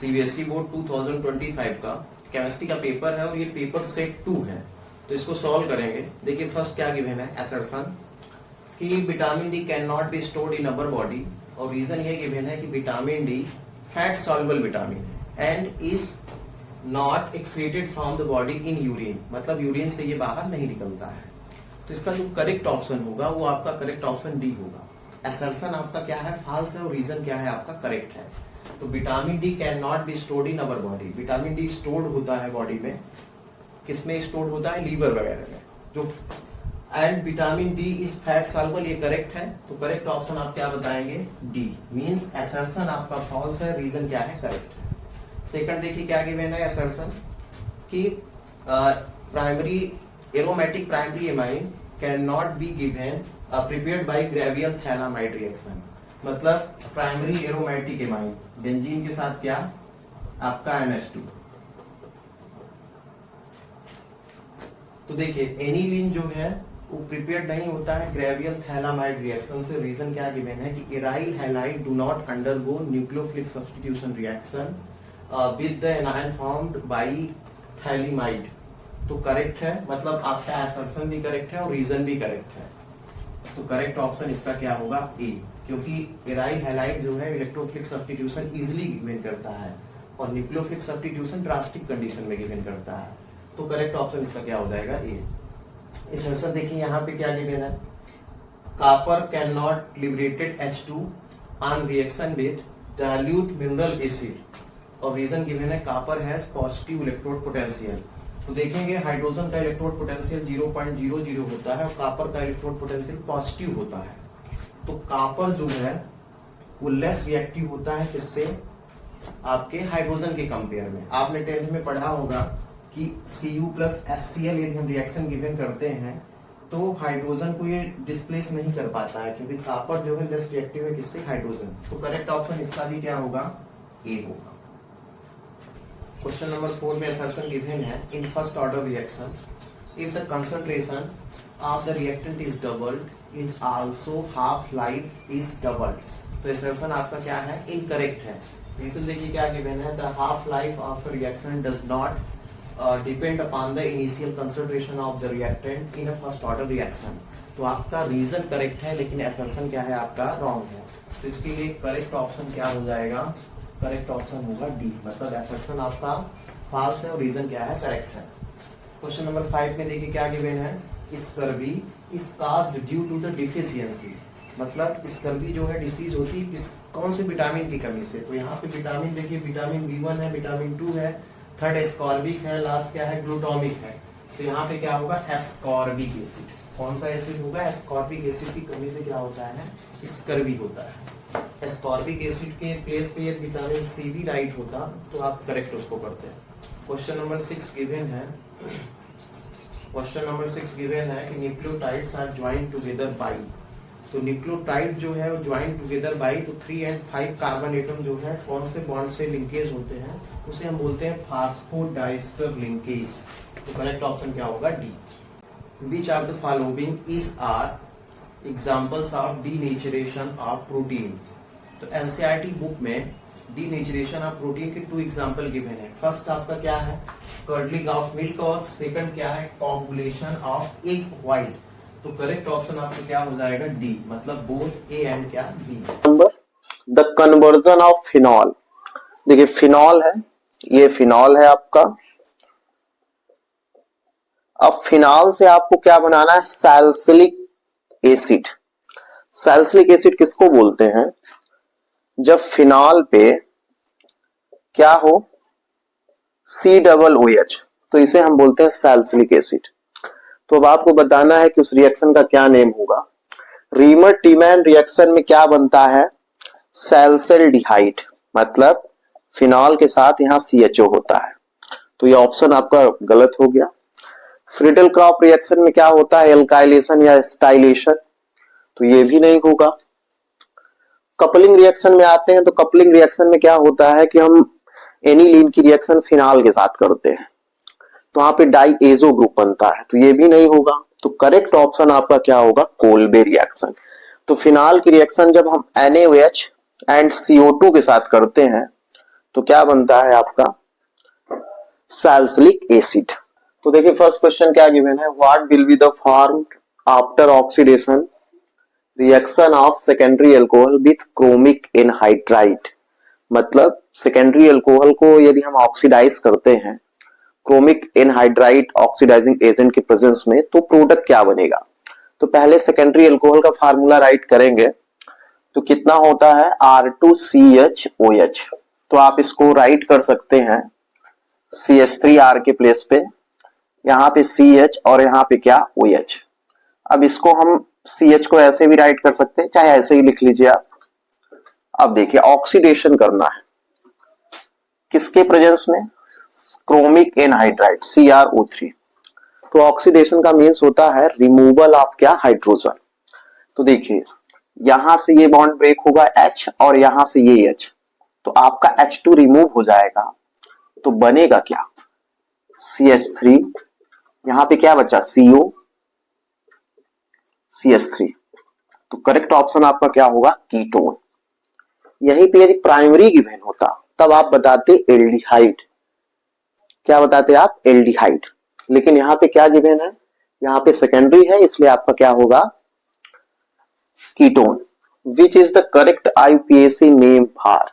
CBSE board 2025 का chemistry का paper है और ये पेपर सेट 2 है। तो इसको सॉल्व करेंगे। देखिए फर्स्ट क्या गिवन है, असर्शन कि vitamin D can not be stored in our body, और रीजन ये गिवन है कि vitamin D fat soluble vitamin है and is not excreted from the body in urine, मतलब यूरिन से ये बाहर नहीं निकलता है। तो इसका जो करेक्ट ऑप्शन होगा वो आपका करेक्ट ऑप्शन डी होगा। असर्शन आपका क्या है, फॉल्स है, और रीजन क्या है आपका करेक्ट है। तो vitamin D can not be stored in our body, vitamin D stored होता है बॉडी में, किसमें स्टोर्ड होता है, लीवर वगैरह में जो, and vitamin D is fat soluble, ये करेक्ट है। तो करेक्ट ऑप्शन आप क्या बताएंगे, डी, मींस असर्शन आपका फॉल्स है, रीजन क्या है करेक्ट है। सेकंड देखिए क्या गिवन है असर्शन कि primary aromatic primary amine can not be given prepared by Gabriel phthalimide reaction, मतलब प्राइमरी एरोमेटिक एमाइन बेंजीन के साथ क्या आपका NH2। तो देखिए एनिलीन जो है वो प्रिपेयर्ड नहीं होता है ग्रेवियल थैलामाइड रिएक्शन से। रीजन क्या गिवन है कि aryl halide do not undergo nucleophilic substitution reaction with the anion formed by phthalimide. तो करेक्ट है, मतलब आपका असर्शन भी करेक्ट है और रीजन भी करेक्ट है। तो करेक्ट ऑप्शन इसका क्या होगा, ए, क्योंकि एराइल हैलाइड जो है इलेक्ट्रोफिलिक सब्स्टिट्यूशन इजिली गिवन करता है और न्यूक्लियोफिलिक सब्स्टिट्यूशन ड्रास्टिक कंडीशन में गिवन करता है। तो करेक्ट ऑप्शन इसका क्या हो जाएगा, ए। इस आंसर देखिए यहाँ पे क्या गिवन है, copper can not liberated H2 on reaction with dilute mineral acid, और रीजन गिवन है copper has positive electrode potential. तो देखेंगे हाइड्रोजन का इलेक्ट्रोड पोटेंशियल 0.00 होता है और कॉपर का इलेक्ट्रोड पोटेंशियल पॉजिटिव होता है। तो कॉपर जो है वो लेस रिएक्टिव होता है किससे, आपके हाइड्रोजन के कंपेयर में। आपने 10th में पढ़ा होगा कि Cu प्लस HCl यदि हम रिएक्शन गिवन करते हैं तो हाइड्रोजन को ये डिस्प्लेस नहीं कर पाता है, क्योंकि कॉपर जो है लेस रिएक्टिव है किससे, हाइड्रोजन। तो करेक्ट ऑप्शन इसका भी क्या होगा, ए होगा। क्वेश्चन नंबर 4 में असर्शन गिवन है in first order reaction if the concentration of the reactant is doubled is also half life is doubled. तो असर्शन आपका क्या है, इनकरेक्ट है। रीजन देखिए क्या गिवन है, the half life of reaction does not depend upon the initial concentration of the reactant in a first order reaction. तो आपका रीजन करेक्ट है लेकिन असर्शन क्या है आपका रॉन्ग है। तो इसके लिए करेक्ट ऑप्शन क्या हो जाएगा, करेक्ट ऑप्शन होगा डी, मतलब असर्शन आपका फॉल्स है और रीजन क्या है करेक्ट है। क्वेश्चन नंबर 5 में देखिए क्या गिवन है, scurvy is caused due to the deficiency, मतलब स्कर्वी जो है डिसीज होती है किस, कौन से विटामिन की कमी से। तो यहाँ पे विटामिन देखिए, विटामिन B1 है, विटामिन 2 है, थर्ड एस्कॉर्बिक है, लास्ट क्या है ग्लूटामिक है। तो यहाँ पे क्या होगा, एस्कॉर्बिक एसिड। कौन सा एसिड होगा, एस्कॉर्बिक एसिड की कमी से क्या होता है, स्कर्वी होता है। एस्कॉर्बिक एसिड के प्लेस पे यदि विटामिन C भी राइट होता तो आप करेक्ट उसको करते हैं। क्वेश्चन नंबर 6 गिवन है, क्वेश्चन नंबर 6 गिवन है कि nucleotides are joined together by. तो न्यूक्लियोटाइड जो है वो ज्वाइंट टुगेदर बाय, तो 3 और 5 कार्बन एटम जो है कौन से बॉन्ड से लिंकेज होते हैं, उसे हम बोलते हैं फास्फोडाइस्टर लिंकेज। तो करेक्ट ऑप्शन क्या होगा, D. Which of the following is are examples of denaturation of protein? तो NCERT बुक में denaturation of protein के 2 एग्जाम्पल गिवन है। फर्स्ट आपका क्या है, curdling of milk, और सेकंड क्या है, coagulation of egg white। तो करेक्ट ऑप्शन आपका क्या हो जाएगा, डी, मतलब बोथ ए एंड क्या, B. Number the conversion of phenol. देखिए फिनॉल है, ये फिनॉल है आपका। अब फिनॉल से आपको क्या बनाना है, सैलिसिलिक एसिड। सैलिसिलिक एसिड किसको बोलते हैं, जब फिनॉल पे क्या हो, COOH, तो इसे हम बोलते हैं सैलिसिलिक एसिड। तो अब आपको बताना है कि उस रिएक्शन का क्या नेम होगा। रीमर टीमैन रिएक्शन में क्या बनता है, सैलिसिल्डिहाइड, मतलब फिनॉल के साथ यहाँ CHO होता है। तो ये ऑप्शन आपका गलत हो गया। फ्रिडल क्रॉप रिएक्शन में क्या होता है, एल्काइलेशन या स्टाइलेशन, तो ये भी नहीं होगा। कपलिंग रिएक्शन में आते हैं, तो कपलिंग रिएक्शन में क्या होता है कि हम एनिलीन की रिएक्शन फिनॉल के साथ करते हैं, तो वहां पे डाइएजो ग्रुप बनता है, तो ये भी नहीं होगा। तो करेक्ट ऑप्शन आपका क्या होगा, कोल्बे रिएक्शन। तो फिनॉल की रिएक्शन जब हम NaOH एंड CO2 के साथ करते हैं तो क्या बनता है आपका सैलिसिलिक एसिड। तो देखिए फर्स्ट क्वेश्चन क्या गिवन है, what will be the form after oxidation reaction of secondary alcohol with chromic anhydride. मतलब सेकेंडरी अल्कोहल को यदि हम ऑक्सीडाइज करते हैं क्रोमिक एनहाइड्राइड ऑक्सीडाइजिंग एजेंट के प्रेजेंस में, तो प्रोडक्ट क्या बनेगा। तो पहले सेकेंडरी अल्कोहल का फार्मूला राइट करेंगे, तो कितना होता है R2CHOH। तो आप इसको राइट कर सकते हैं CH3R के प्लेस पे, यहाँ पे CH और यहाँ पे क्या OH। अब इसको हम CH को ऐसे भी राइट कर सकते हैं, चाहे ऐसे ही लिख लीजिए आप। अब देखिए ऑक्सीडेशन करना है किसके प्रेजेंस में, क्रोमिक एनहाइड्राइड CrO3। तो ऑक्सीडेशन का मीन्स होता है रिमूवल ऑफ क्या, हाइड्रोजन। तो देखिए यहां से ये बॉन्ड ब्रेक होगा H और यहां से ये H, तो आपका H2 रिमूव हो जाएगा, तो बनेगा क्या CH3, यहां पे क्या बचा CO CH3। तो करेक्ट ऑप्शन आपका क्या होगा कीटोन। यहीं पे यदि प्राइमरी गिवन होता तब आप बताते एल्डिहाइड, क्या बताते आप एल्डिहाइड, लेकिन यहाँ पे क्या गिवन है, यहाँ पे सेकेंडरी है, इसलिए आपका क्या होगा ketone. Which is the correct IUPAC name for,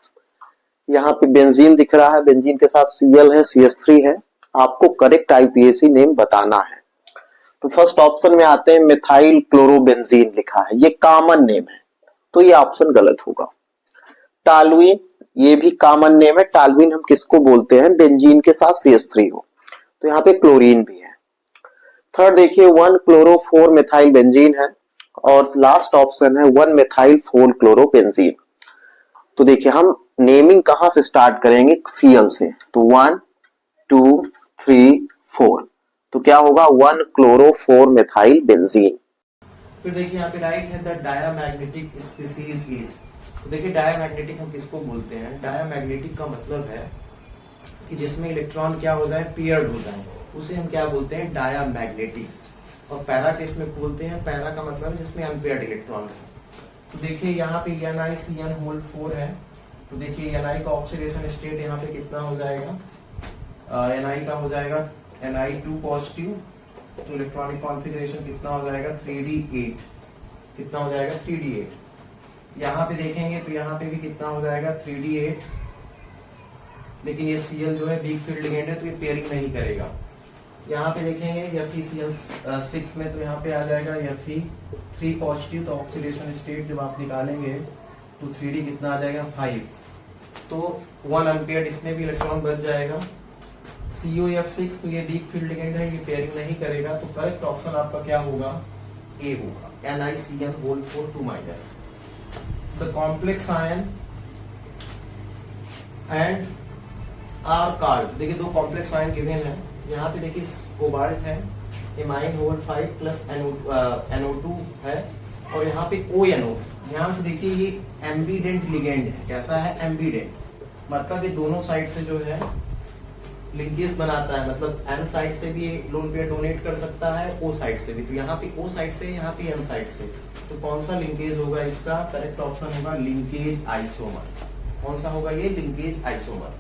यहाँ पे बेंजीन दिख रहा है, बेंजीन के साथ Cl है CH3 है, आपको करेक्ट IUPAC नेम बताना है। तो फर्स्ट ऑप्शन में आते हैं मिथाइल क्लोरोबेंजीन लिखा है, ये कॉमन नेम है, तो ये ऑप्शन गलत होगा। टालुइन, ये भी कॉमन नेम है, टालुइन हम किसको बोलते हैं, बेंजीन के साथ CH3 हो, तो यहाँ पे क्लोरीन भी है। थर्ड देखिए 1-chloro-4 मिथाइल बेंजीन है, और लास्ट ऑप्शन है 1-methyl 4-chloroबेंजीन। तो देखिए हम नेमिंग कहां से स्टार्ट करेंगे, Cl से, तो 1 2 3 4, तो क्या होगा 1-chloro-4 मिथाइल बेंजीन। फिर देखिए यहाँ पे राइट है द डायामैग्नेटिक स्पीसीज इज। तो देखिए डायामैग्नेटिक हम किसको बोलते हैं, डायामैग्नेटिक का मतलब है कि जिसमें इलेक्ट्रॉन क्या हो जाए, पेयर्ड हो जाए, उसे हम क्या बोलते हैं डायामैग्नेटिक। और पैरा केस में बोलते हैं, पैरा का मतलब जिसमें अनपेयर्ड इलेक्ट्रॉन है। तो देखिए यहाँ पे NiCN4 है, तो देखिए Ni का ऑक्सीडेशन स्टेट यहाँ पे कितना हो जाएगा, Ni का हो जाएगा Ni2 पॉजिटिव, तो इलेक्ट्रॉनिक कॉन्फ़िगरेशन कितना हो जाएगा 3d8, कितना हो जाएगा 3d8। यहाँ पे देखेंगे तो यहाँ पे भी कितना हो जाएगा 3d8, लेकिन ये Cl जो है वीक फील्ड लिगेंड है, तो ये पेयरिंग नहीं करेगा। यहाँ पे देखेंगे FeCl6 में, तो यहाँ पे आ जाएगा Fe3 पॉजिटिव, तो ऑक्सीडेशन स्टेट जब आप निकालेंगे तो 3d कितना आ जाएगा 5, तो 1 अनपेयर्ड, इसमें भी इलेक्ट्रॉन बच जाएगा। COF6, तो ये वीक फील्ड लिगेंड है, ये पेयरिंग नहीं करेगा, तो करेक्ट ऑप्शन आपका क्या होगा A होगा, NiCN4 2-। The complex ion and are card, देखिए दो कॉम्प्लेक्स आयन गिवन है, यहाँ पे देखिए कोबाल्ट है, इमाइन होल 5 प्लस NO2 है, और यहाँ पे ONO। यहाँ से देखिए ये एम्बीडेंट लिगेंड है, कैसा है एम्बीडेंट, मतलब ये दोनों साइड से जो है लिंकेज बनाता है, मतलब N साइड से भी लोन पेयर डोनेट कर सकता है, O साइड से भी, तो यहाँ पे O साइड से, यहाँ पे N साइड से, तो कौन सा लिंकेज होगा इसका, करेक्ट ऑप्शन होगा लिंकेज आइसोमर। कौन सा होगा ये, linkage isomer.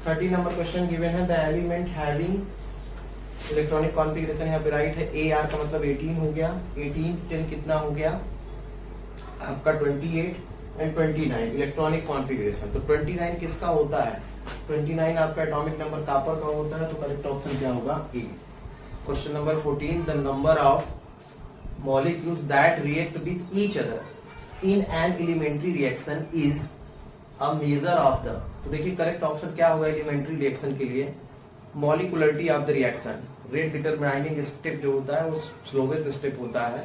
30 number question given है the element having electronic configuration, यहाँ पे राइट है AR का मतलब 18 हो गया, 18 10 कितना हो गया आपका 28 एंड 29 इलेक्ट्रॉनिक कॉन्फ़िगरेशन। तो 29 किसका होता है, 29 आपका एटॉमिक नंबर कॉपर का होता है, तो करेक्ट ऑप्शन क्या होगा A। Question number 14 the number of molecules that react with each other in an elementary reaction is a measure of the. तो देखिए करेक्ट ऑप्शन क्या होगा एलिमेंट्री रिएक्शन के लिए, molecularity of the reaction, rate determining step जो होता है वो स्लोवेस्ट स्टेप होता है,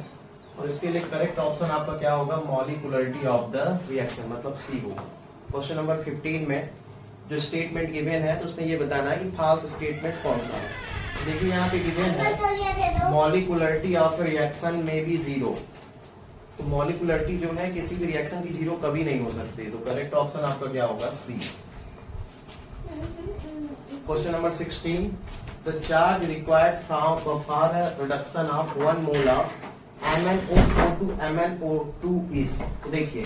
और इसके लिए करेक्ट ऑप्शन आपका क्या होगा मॉलिकुलरिटी ऑफ द रिएक्शन, मतलब C होगा। क्वेश्चन नंबर 15 में जो स्टेटमेंट गिवन है, तो उसमें ये बताना है कि फॉल्स स्टेटमेंट कौन सा है। देखिए यहाँ पे गिवन है मॉलिकुलरिटी ऑफ रिएक्शन में भी 0, तो मॉलिकुलरिटी जो है किसी भी रिएक्शन की 0 कभी नहीं हो सकती, तो करेक्ट ऑप्शन आपका क्या होगा C। Question number 16 the charge required for production of 1 mole of MnO4 to MnO2 is. तो देखिए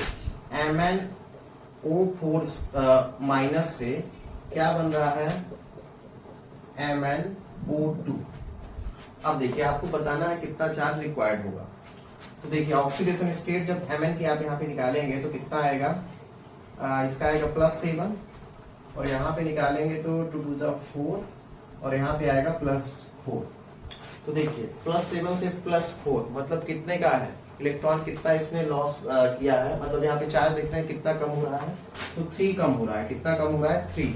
O4 माइनस से क्या बन रहा है, MnO2। अब देखिए आपको बताना है कितना चार्ज रिक्वायर्ड होगा। तो देखिए ऑक्सीडेशन स्टेट जब Mn की आप यहाँ पे निकालेंगे तो कितना आएगा, इसका आएगा +7 और यहाँ पे निकालेंगे तो 2 2 जा 4 और यहाँ पे आएगा +4। तो देखिए +7 से +4 मतलब कितने का है, इलेक्ट्रॉन कितना इसने लॉस किया है, मतलब यहाँ पे चार्ज देखते हैं कितना कम हो रहा है, तो 3 कम हो रहा है। कितना कम हो रहा है, 3।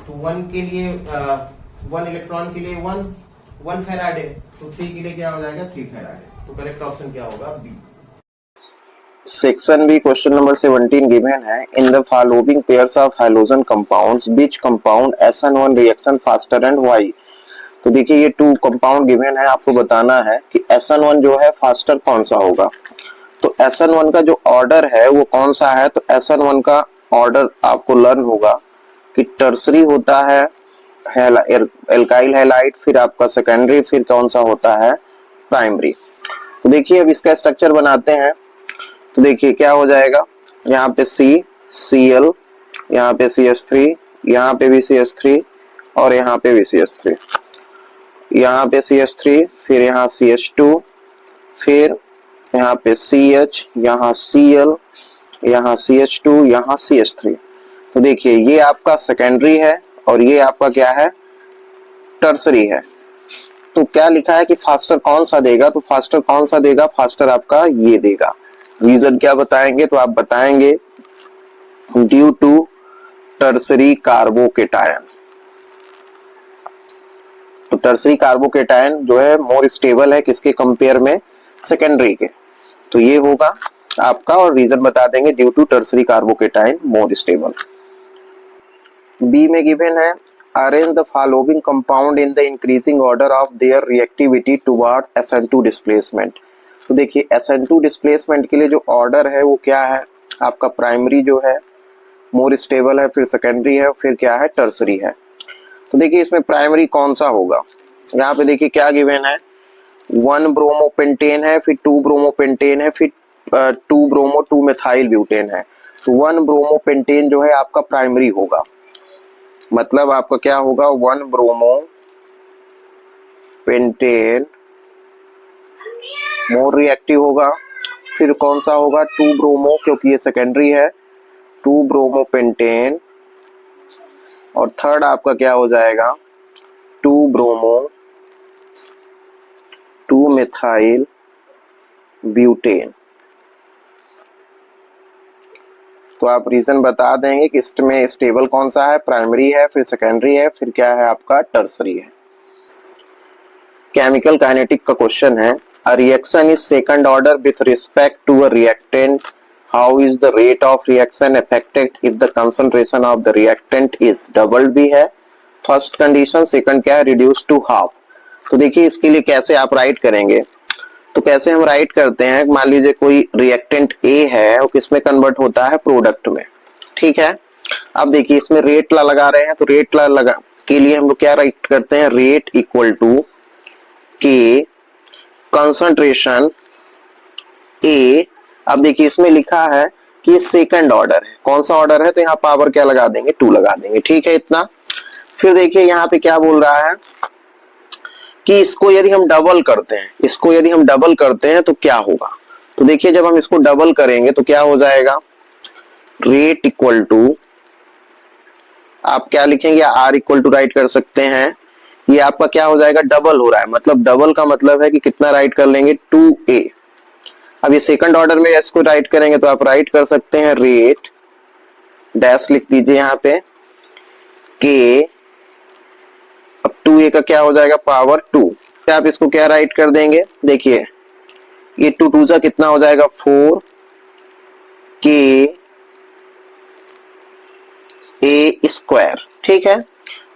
तो 1 के लिए 1 इलेक्ट्रॉन के लिए 1 फेराडे, तो 3 के लिए क्या हो जाएगा, 3 फेराडे। तो करेक्ट ऑप्शन क्या होगा, B. Section B question number 17 given है, in the following pairs of halogen compounds which compound SN1 reaction faster and why. तो देखिए ये 2 कंपाउंड गिवन है, आपको बताना है कि SN1 जो है फास्टर कौन सा होगा। तो SN1 का जो ऑर्डर है वो कौन सा है, तो SN1 का ऑर्डर आपको लर्न होगा कि टर्सरी होता है एल्काइल हैलाइड, फिर आपका सेकेंडरी, फिर कौन सा होता है, प्राइमरी। तो देखिए अब इसका स्ट्रक्चर बनाते हैं। तो देखिए क्या हो जाएगा, यहाँ पे CCl, यहाँ पे CH3, यहाँ पे भी CH3 और यहाँ पे भी CH3, यहाँ पे CH3, फिर यहाँ CH2, फिर यहाँ पे CH, यहाँ Cl, यहाँ CH2, यहाँ CH3। तो देखिए ये आपका सेकेंडरी है और ये आपका क्या है, टर्सरी है। तो क्या लिखा है कि फास्टर कौन सा देगा, तो फास्टर कौन सा देगा, फास्टर आपका ये देगा। रीजन क्या बताएंगे, तो आप बताएंगे ड्यू टू टर्सरी कार्बोकेटायन। तो टर्सरी कार्बोकेटायन जो है मोर स्टेबल है किसके कंपेयर में, सेकेंडरी के। तो ये होगा आपका, और रीजन बता देंगे due to tertiary carbocation more stable. B में गिवन है, arrange the following compound in the increasing order of their reactivity toward SN2 displacement. तो देखिए SN2 डिस्प्लेसमेंट के लिए जो ऑर्डर है वो क्या है, आपका प्राइमरी जो है मोर स्टेबल है, फिर सेकेंडरी है, फिर क्या है, टर्सरी है। तो देखिए इसमें प्राइमरी कौन सा होगा, यहाँ पे देखिए क्या गिवन है, 1 ब्रोमोपेंटेन है, फिर 2 ब्रोमोपेंटेन है, फिर 2 ब्रोमो 2 मिथाइल ब्यूटेन है। तो 1 ब्रोमोपेंटेन जो है आपका प्राइमरी होगा, मतलब आपका क्या होगा, 1 ब्रोमो पेंटेन मोर रिएक्टिव होगा। फिर कौन सा होगा, 2 ब्रोमो, क्योंकि ये सेकेंडरी है, 2 ब्रोमो पेंटेन, और थर्ड आपका क्या हो जाएगा, 2 ब्रोमो 2 मिथाइल ब्यूटेन। तो आप रीजन बता देंगे कि इसमें स्टेबल कौन सा है, प्राइमरी है, फिर सेकेंडरी है, फिर क्या है आपका, टर्सरी है। केमिकल काइनेटिक का क्वेश्चन है, a reaction is second order with respect to a reactant, how is the rate of reaction affected if the concentration of the reactant is doubled भी है, फर्स्ट कंडीशन, सेकंड क्या है, reduce to half. तो देखिए इसके लिए कैसे आप राइट करेंगे, तो कैसे हम राइट करते हैं, मान लीजिए कोई रिएक्टेंट A है वो किसमें कन्वर्ट होता है, प्रोडक्ट में, ठीक है। अब देखिए इसमें रेट ला लगा रहे हैं, तो रेट ला लगा के लिए हम लोग क्या राइट करते हैं, रेट इक्वल टू के कंसंट्रेशन A। अब देखिए इसमें लिखा है कि सेकंड ऑर्डर है, कौन सा ऑर्डर है, तो यहाँ पावर क्या लगा देंगे, 2 लगा देंगे, ठीक है इतना। फिर देखिए यहाँ पे क्या बोल रहा है कि इसको यदि हम डबल करते हैं, इसको यदि हम डबल करते हैं तो क्या होगा। तो देखिए जब हम इसको डबल करेंगे तो क्या हो जाएगा, रेट इक्वल टू, आप क्या लिखेंगे, आर इक्वल टू राइट कर सकते हैं, ये आपका क्या हो जाएगा, डबल हो रहा है, मतलब डबल का मतलब है कि कितना राइट कर लेंगे, 2A। अब ये सेकंड ऑर्डर में इसको राइट करेंगे तो आप राइट कर सकते हैं रेट डैश लिख दीजिए यहाँ पे के, अब 2A का क्या हो जाएगा, पावर 2। आप इसको क्या राइट कर देंगे, देखिए ये 2 2 जा कितना हो जाएगा, 4 के ए स्क्वायर, ठीक है।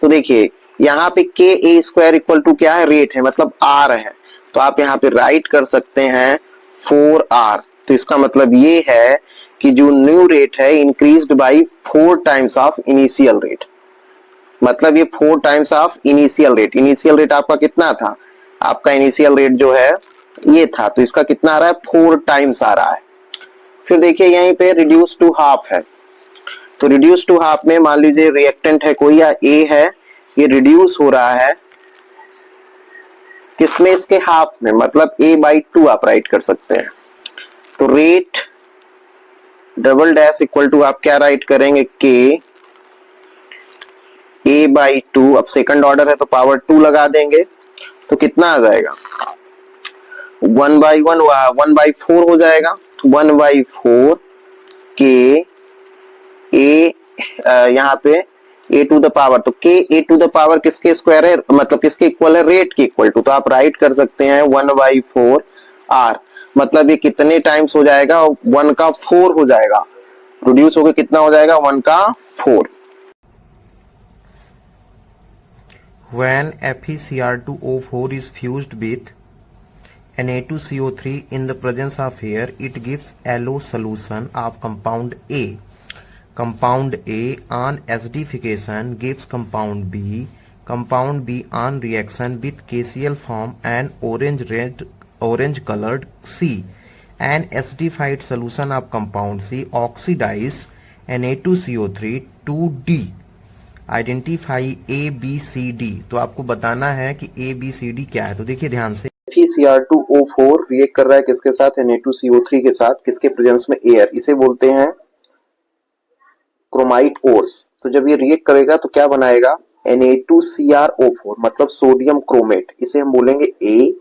तो देखिए यहाँ पे के ए स्क्वायर इक्वल टू क्या है, रेट है, मतलब आर है, तो आप यहाँ पे राइट कर सकते हैं 4R। तो इसका मतलब ये है कि जो न्यू रेट है increased by 4 times of initial rate, मतलब ये 4 times of initial rate. Initial rate आपका कितना था, आपका इनिशियल रेट जो है ये था, तो इसका कितना आ रहा है, 4 टाइम्स आ रहा है। फिर देखिए यहीं पे रिड्यूस टू हाफ है, तो रिड्यूस टू हाफ में मान लीजिए रिएक्टेंट है कोई या ए है, ये रिड्यूस हो रहा है किसमें, इसके हाफ में, मतलब A/2 आप राइट कर सकते हैं। तो rate double dash equal to आप क्या राइट करेंगे, के A/2, अब सेकंड ऑर्डर है तो पावर 2 लगा देंगे, तो कितना आ जाएगा 1/4 हो जाएगा, 1/4 के ए यहाँ पे a टू द पावर, तो k a to the power किसके स्क्वायर है, मतलब किसके इक्वल है, रेट के इक्वल टू, तो आप राइट कर सकते हैं 1/4 r, मतलब ये कितने टाइम्स हो जाएगा, 1 का 4 हो जाएगा, प्रोड्यूस होकर कितना हो जाएगा 1 का 4। When FeCr2O4 is fused with Na2CO3 in the presence of air, it gives yellow solution of compound A. Compound A on acidification gives compound B. Compound B on reaction with KCl form an orange colored C. An acidified solution of compound C oxidize Na2CO3 to D. Identify A B C D, तो आपको बताना है कि ए B C D क्या है। तो देखिए ध्यान से, FeCr2O4 रिएक्ट कर रहा है किसके साथ, Na2CO3 के साथ, किसके प्रेजेंस में, एयर, इसे बोलते हैं क्रोमाइट ओर्स। तो जब ये रिएक्ट करेगा तो क्या बनाएगा, Na2CrO4, मतलब सोडियम क्रोमेट, इसे हम बोलेंगे A।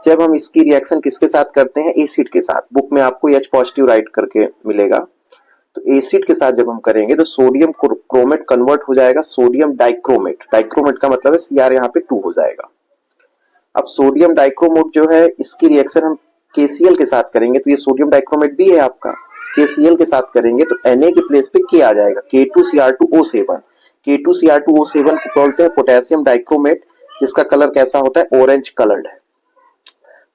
जब हम इसकी रिएक्शन किसके साथ करते हैं, एसिड के साथ, बुक में आपको H पॉजिटिव राइट करके मिलेगा, तो एसिड के साथ जब हम करेंगे तो सोडियम क्रोमेट कन्वर्ट हो जाएगा सोडियम डाइक्रोमेट, डाइक्रोमेट का मतलब है Cr यहाँ पे 2 हो जाएगा। अब सोडियम डाइक्रोमेट जो है, इसकी रिएक्शन हम KCl के साथ करेंगे, तो ये सोडियम डाइक्रोमेट भी है आपका, KCl के साथ करेंगे तो Na के प्लेस पे K आ जाएगा, K2Cr2O7, K2Cr2O7 को बोलते हैं पोटेशियम डाइक्रोमेट, जिसका कलर कैसा होता है, ऑरेंज कलर्ड है।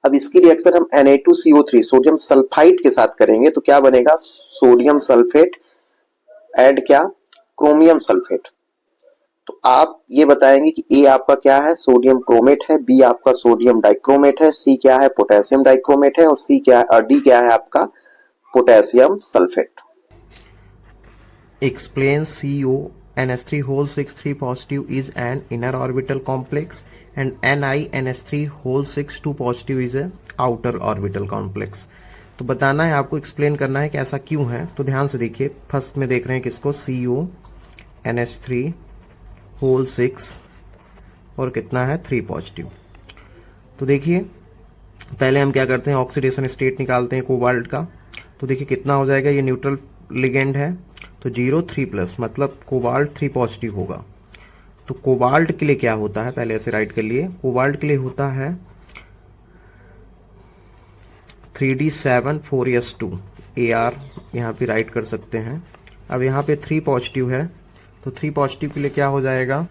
अब इसकी रिएक्शन हम Na2CO3 सोडियम सल्फाइड के साथ करेंगे तो क्या बनेगा, सोडियम सल्फेट एंड क्या, क्रोमियम सल्फेट। तो आप ये बताएंगे कि ए आपका क्या है, सोडियम क्रोमेट है, बी आपका सोडियम डाइक्रोमेट है, सी क्या है, पोटेशियम डाइक्रोमेट है, और सी क्या है, डी क्या है आपका, potassium sulphate. explain CONH3 positive is an inner orbital complex and NiNH3 2 is a outer orbital complex। तो बताना है आपको, एक्सप्लेन करना है कि ऐसा क्यों है। तो ध्यान से देखिए, फर्स्ट में देख रहे हैं किसको, CONH3 और कितना है 3 पॉजिटिव। तो देखिए पहले हम क्या करते हैं, ऑक्सीडेशन स्टेट निकालते हैं कोबाल्ट का। तो देखिए कितना हो जाएगा, ये न्यूट्रल लिगेंड है तो 0 3+, मतलब कोबाल्ट 3 पॉजिटिव होगा। तो कोबाल्ट के लिए क्या होता है, पहले ऐसे राइट कर लिए, कोबाल्ट के लिए होता है 3D7 4s2 AR, यहाँ पे राइट कर सकते हैं। अब यहाँ पे 3 पॉजिटिव है, तो 3 पॉजिटिव के लिए क्या हो जाएगा,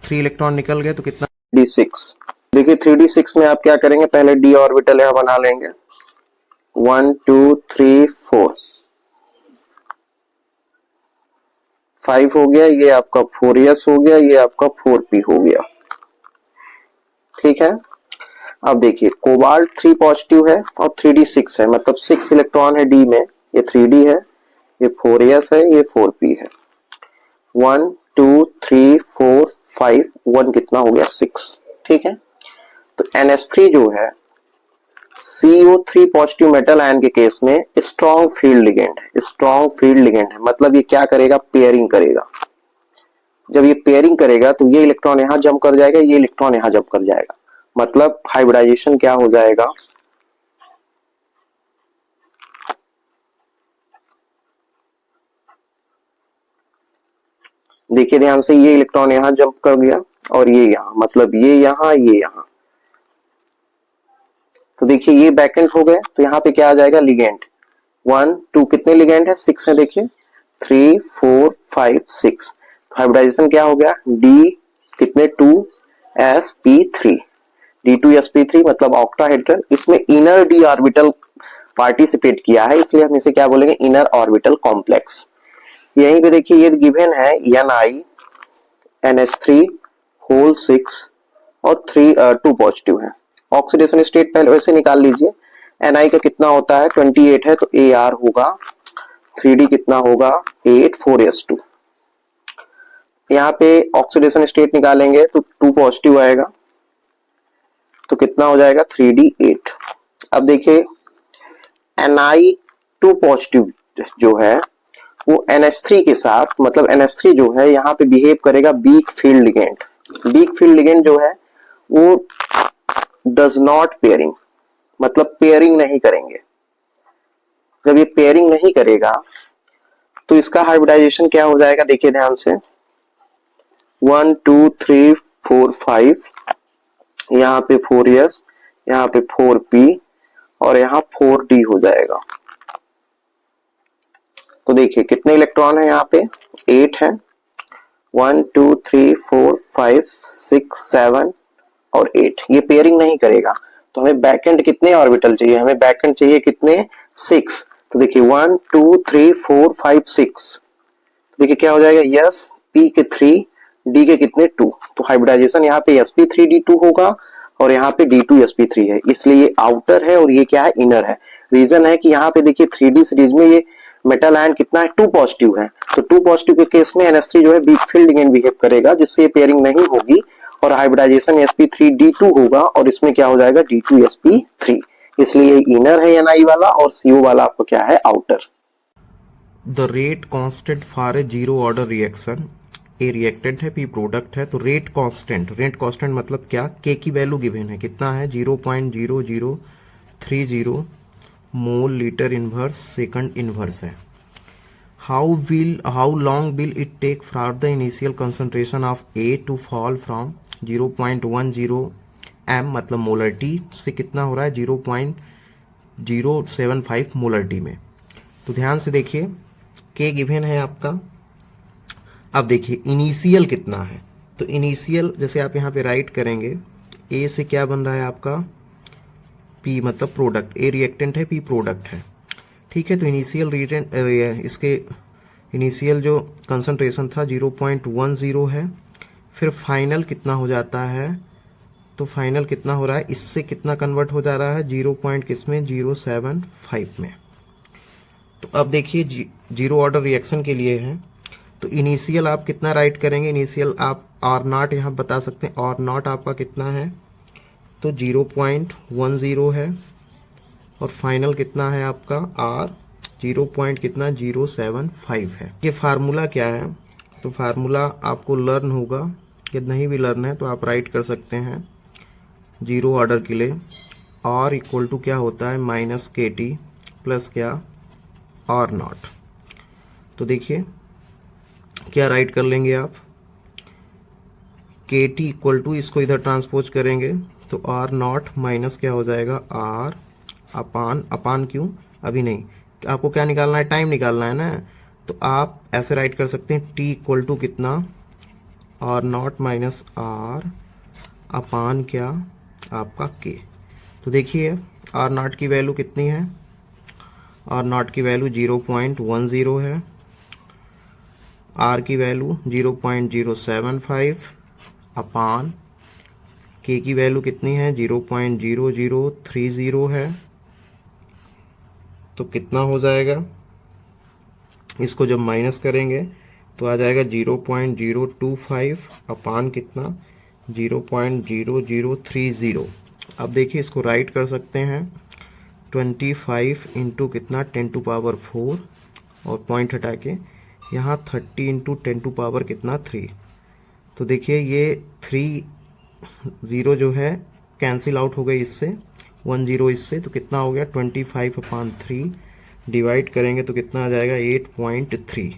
3 इलेक्ट्रॉन निकल गए, तो कितना 3D6। देखिए 3D6 में आप क्या करेंगे, पहले d ऑर्बिटल यहाँ बना लेंगे, 1 2 3 4 5 हो गया, ये आपका 4s हो गया, ये आपका 4p हो गया, ठीक है। अब देखिए कोबाल्ट 3 पॉजिटिव है और 3D6 है, मतलब 6 इलेक्ट्रॉन है d में, ये 3d है, ये 4s है, ये 4p है, 1 2 3 4 5, 1 कितना हो गया 6, ठीक है। तो NH3 जो है CO3 पॉजिटिव मेटल आयन के केस में स्ट्रॉन्ग फील्ड लिगेंड है, स्ट्रॉन्ग फील्ड लिगेंड है, मतलब ये क्या करेगा, पेयरिंग करेगा। जब ये पेयरिंग करेगा तो ये इलेक्ट्रॉन यहां जंप कर जाएगा, ये इलेक्ट्रॉन यहां जंप कर जाएगा, मतलब हाइब्रिडाइजेशन क्या हो जाएगा, देखिए ध्यान से, ये इलेक्ट्रॉन यहां जंप कर गया और ये यहां, मतलब ये यहां, ये यहां, तो देखिए ये बैकेंड हो गए, तो यहाँ पे क्या आ जाएगा, लिगेंड 1 2, कितने लिगेंड है, 6 है, देखिए 3 4 5 6, तो हाइब्रिडाइजेशन क्या हो गया, D कितने 2sp3, D2sp3 मतलब ऑक्टाहेड्रल, इसमें इनर d ऑर्बिटल पार्टिसिपेट किया है, इसलिए हम इसे क्या बोलेंगे, इनर ऑर्बिटल कॉम्प्लेक्स। यहीं पे देखिए ये गिवन है NiNH3 और 2 पॉजिटिव है। ऑक्सीडेशन स्टेट पहले वैसे निकाल लीजिए, Ni का कितना होता है 28 है, तो Ar होगा 3D कितना होगा 8 4s2। यहाँ पे ऑक्सीडेशन स्टेट निकालेंगे तो 2 पॉजिटिव आएगा, तो कितना हो जाएगा 3D8। अब देखिए Ni2 पॉजिटिव जो है वो NH3 के साथ, मतलब NH3 जो है यहाँ पे बिहेव करेगा weak field ligand. Weak field ligand जो है वो डज नॉट पेयरिंग, मतलब पेयरिंग नहीं करेंगे। जब ये पेयरिंग नहीं करेगा तो इसका हाइब्रिडाइजेशन क्या हो जाएगा, देखिए ध्यान से 1 2 3 4 5, यहाँ पे 4s, यहाँ पे 4p और यहाँ 4d हो जाएगा। तो देखिए कितने इलेक्ट्रॉन है यहाँ पे 8 है, 1 2 3 4 5 6 7 और 8। ये पेयरिंग नहीं करेगा तो हमें बैकएंड कितने ऑर्बिटल चाहिए, हमें बैकएंड चाहिए कितने 6। तो देखिए 1 2 3 4 5 6, तो देखिए क्या हो जाएगा यस p के 3 d के कितने 2। तो हाइब्रिडाइजेशन यहाँ पे sp3d2 होगा और यहाँ पे d2sp3 है, इसलिए ये आउटर है और ये क्या है इनर है। रीजन है कि यहाँ पे देखिए 3D सीरीज में ये मेटल आयन कितना है 2 पॉजिटिव है, तो 2 पॉजिटिव के केस में NH3 जो है वीक फील्ड लिगेंड बिहेव करेगा जिससे ये पेयरिंग नहीं होगी और हाइब्रिडाइजेशन sp3d2 होगा और इसमें क्या हो जाएगा d2sp3, इसलिए इनर है Ni वाला और CO वाला आपको क्या है outer. The rate constant for a zero order reaction, A reactant है पी प्रोडक्ट है, तो रेट कांस्टेंट मतलब क्या, के की वैल्यू गिवन है कितना है 0.0030 mole litre inverse second inverse है। How long will it take for the initial concentration of A to fall from 0.10 m मतलब मोलर टी से कितना हो रहा है 0.075 मोलर टी में। तो ध्यान से देखिए के गिवन है आपका। अब देखिए इनिशियल कितना है, तो इनिशियल जैसे आप यहाँ पे राइट करेंगे ए से क्या बन रहा है आपका पी मतलब प्रोडक्ट, ए रिएक्टेंट है पी प्रोडक्ट है, ठीक है। तो इनिशियल इसके इनिशियल जो कंसंट्रेशन था 0.10 है, फिर फाइनल कितना हो जाता है, तो फाइनल कितना हो रहा है इससे कितना कन्वर्ट हो जा रहा है 0.075 में। तो अब देखिए जीरो ऑर्डर रिएक्शन के लिए है, तो इनिशियल आप कितना राइट करेंगे, इनिशियल आप आर नॉट यहाँ बता सकते हैं, आर नॉट आपका कितना है तो 0.10 है और फाइनल कितना है आपका आर 0.075 है। ये फार्मूला क्या है, तो फार्मूला आपको लर्न होगा, यदि नहीं भी लर्न है तो आप राइट कर सकते हैं जीरो ऑर्डर के लिए। आर इक्वल टू क्या होता है -kT प्लस क्या आर नॉट। तो देखिए क्या राइट कर लेंगे आप KT इक्वल टू, इसको इधर ट्रांसपोज करेंगे तो आर नॉट माइनस क्या हो जाएगा आर अपान क्यों अभी नहीं, आपको क्या निकालना है टाइम निकालना है ना, तो आप ऐसे राइट कर सकते हैं T इक्वल टू कितना are not minus R upon क्या आपका K। तो देखिए आर नॉट की वैल्यू कितनी है, आर नॉट की वैल्यू 0.10 है, आर की वैल्यू 0.075 अपान के की वैल्यू कितनी है 0.0030 है, तो कितना हो जाएगा, इसको जब माइनस करेंगे तो आ जाएगा 0.025 अपान कितना 0.0030। अब देखिए इसको राइट कर सकते हैं 25 इंटू कितना 10⁴ और पॉइंट हटा के यहाँ 30 इंटू 10⁻³ कितना 3। तो देखिए ये 3 0 जो है कैंसिल आउट हो गई इससे 1 0 इससे, तो कितना हो गया 25/3 डिवाइड करेंगे तो कितना आ जाएगा 8.3।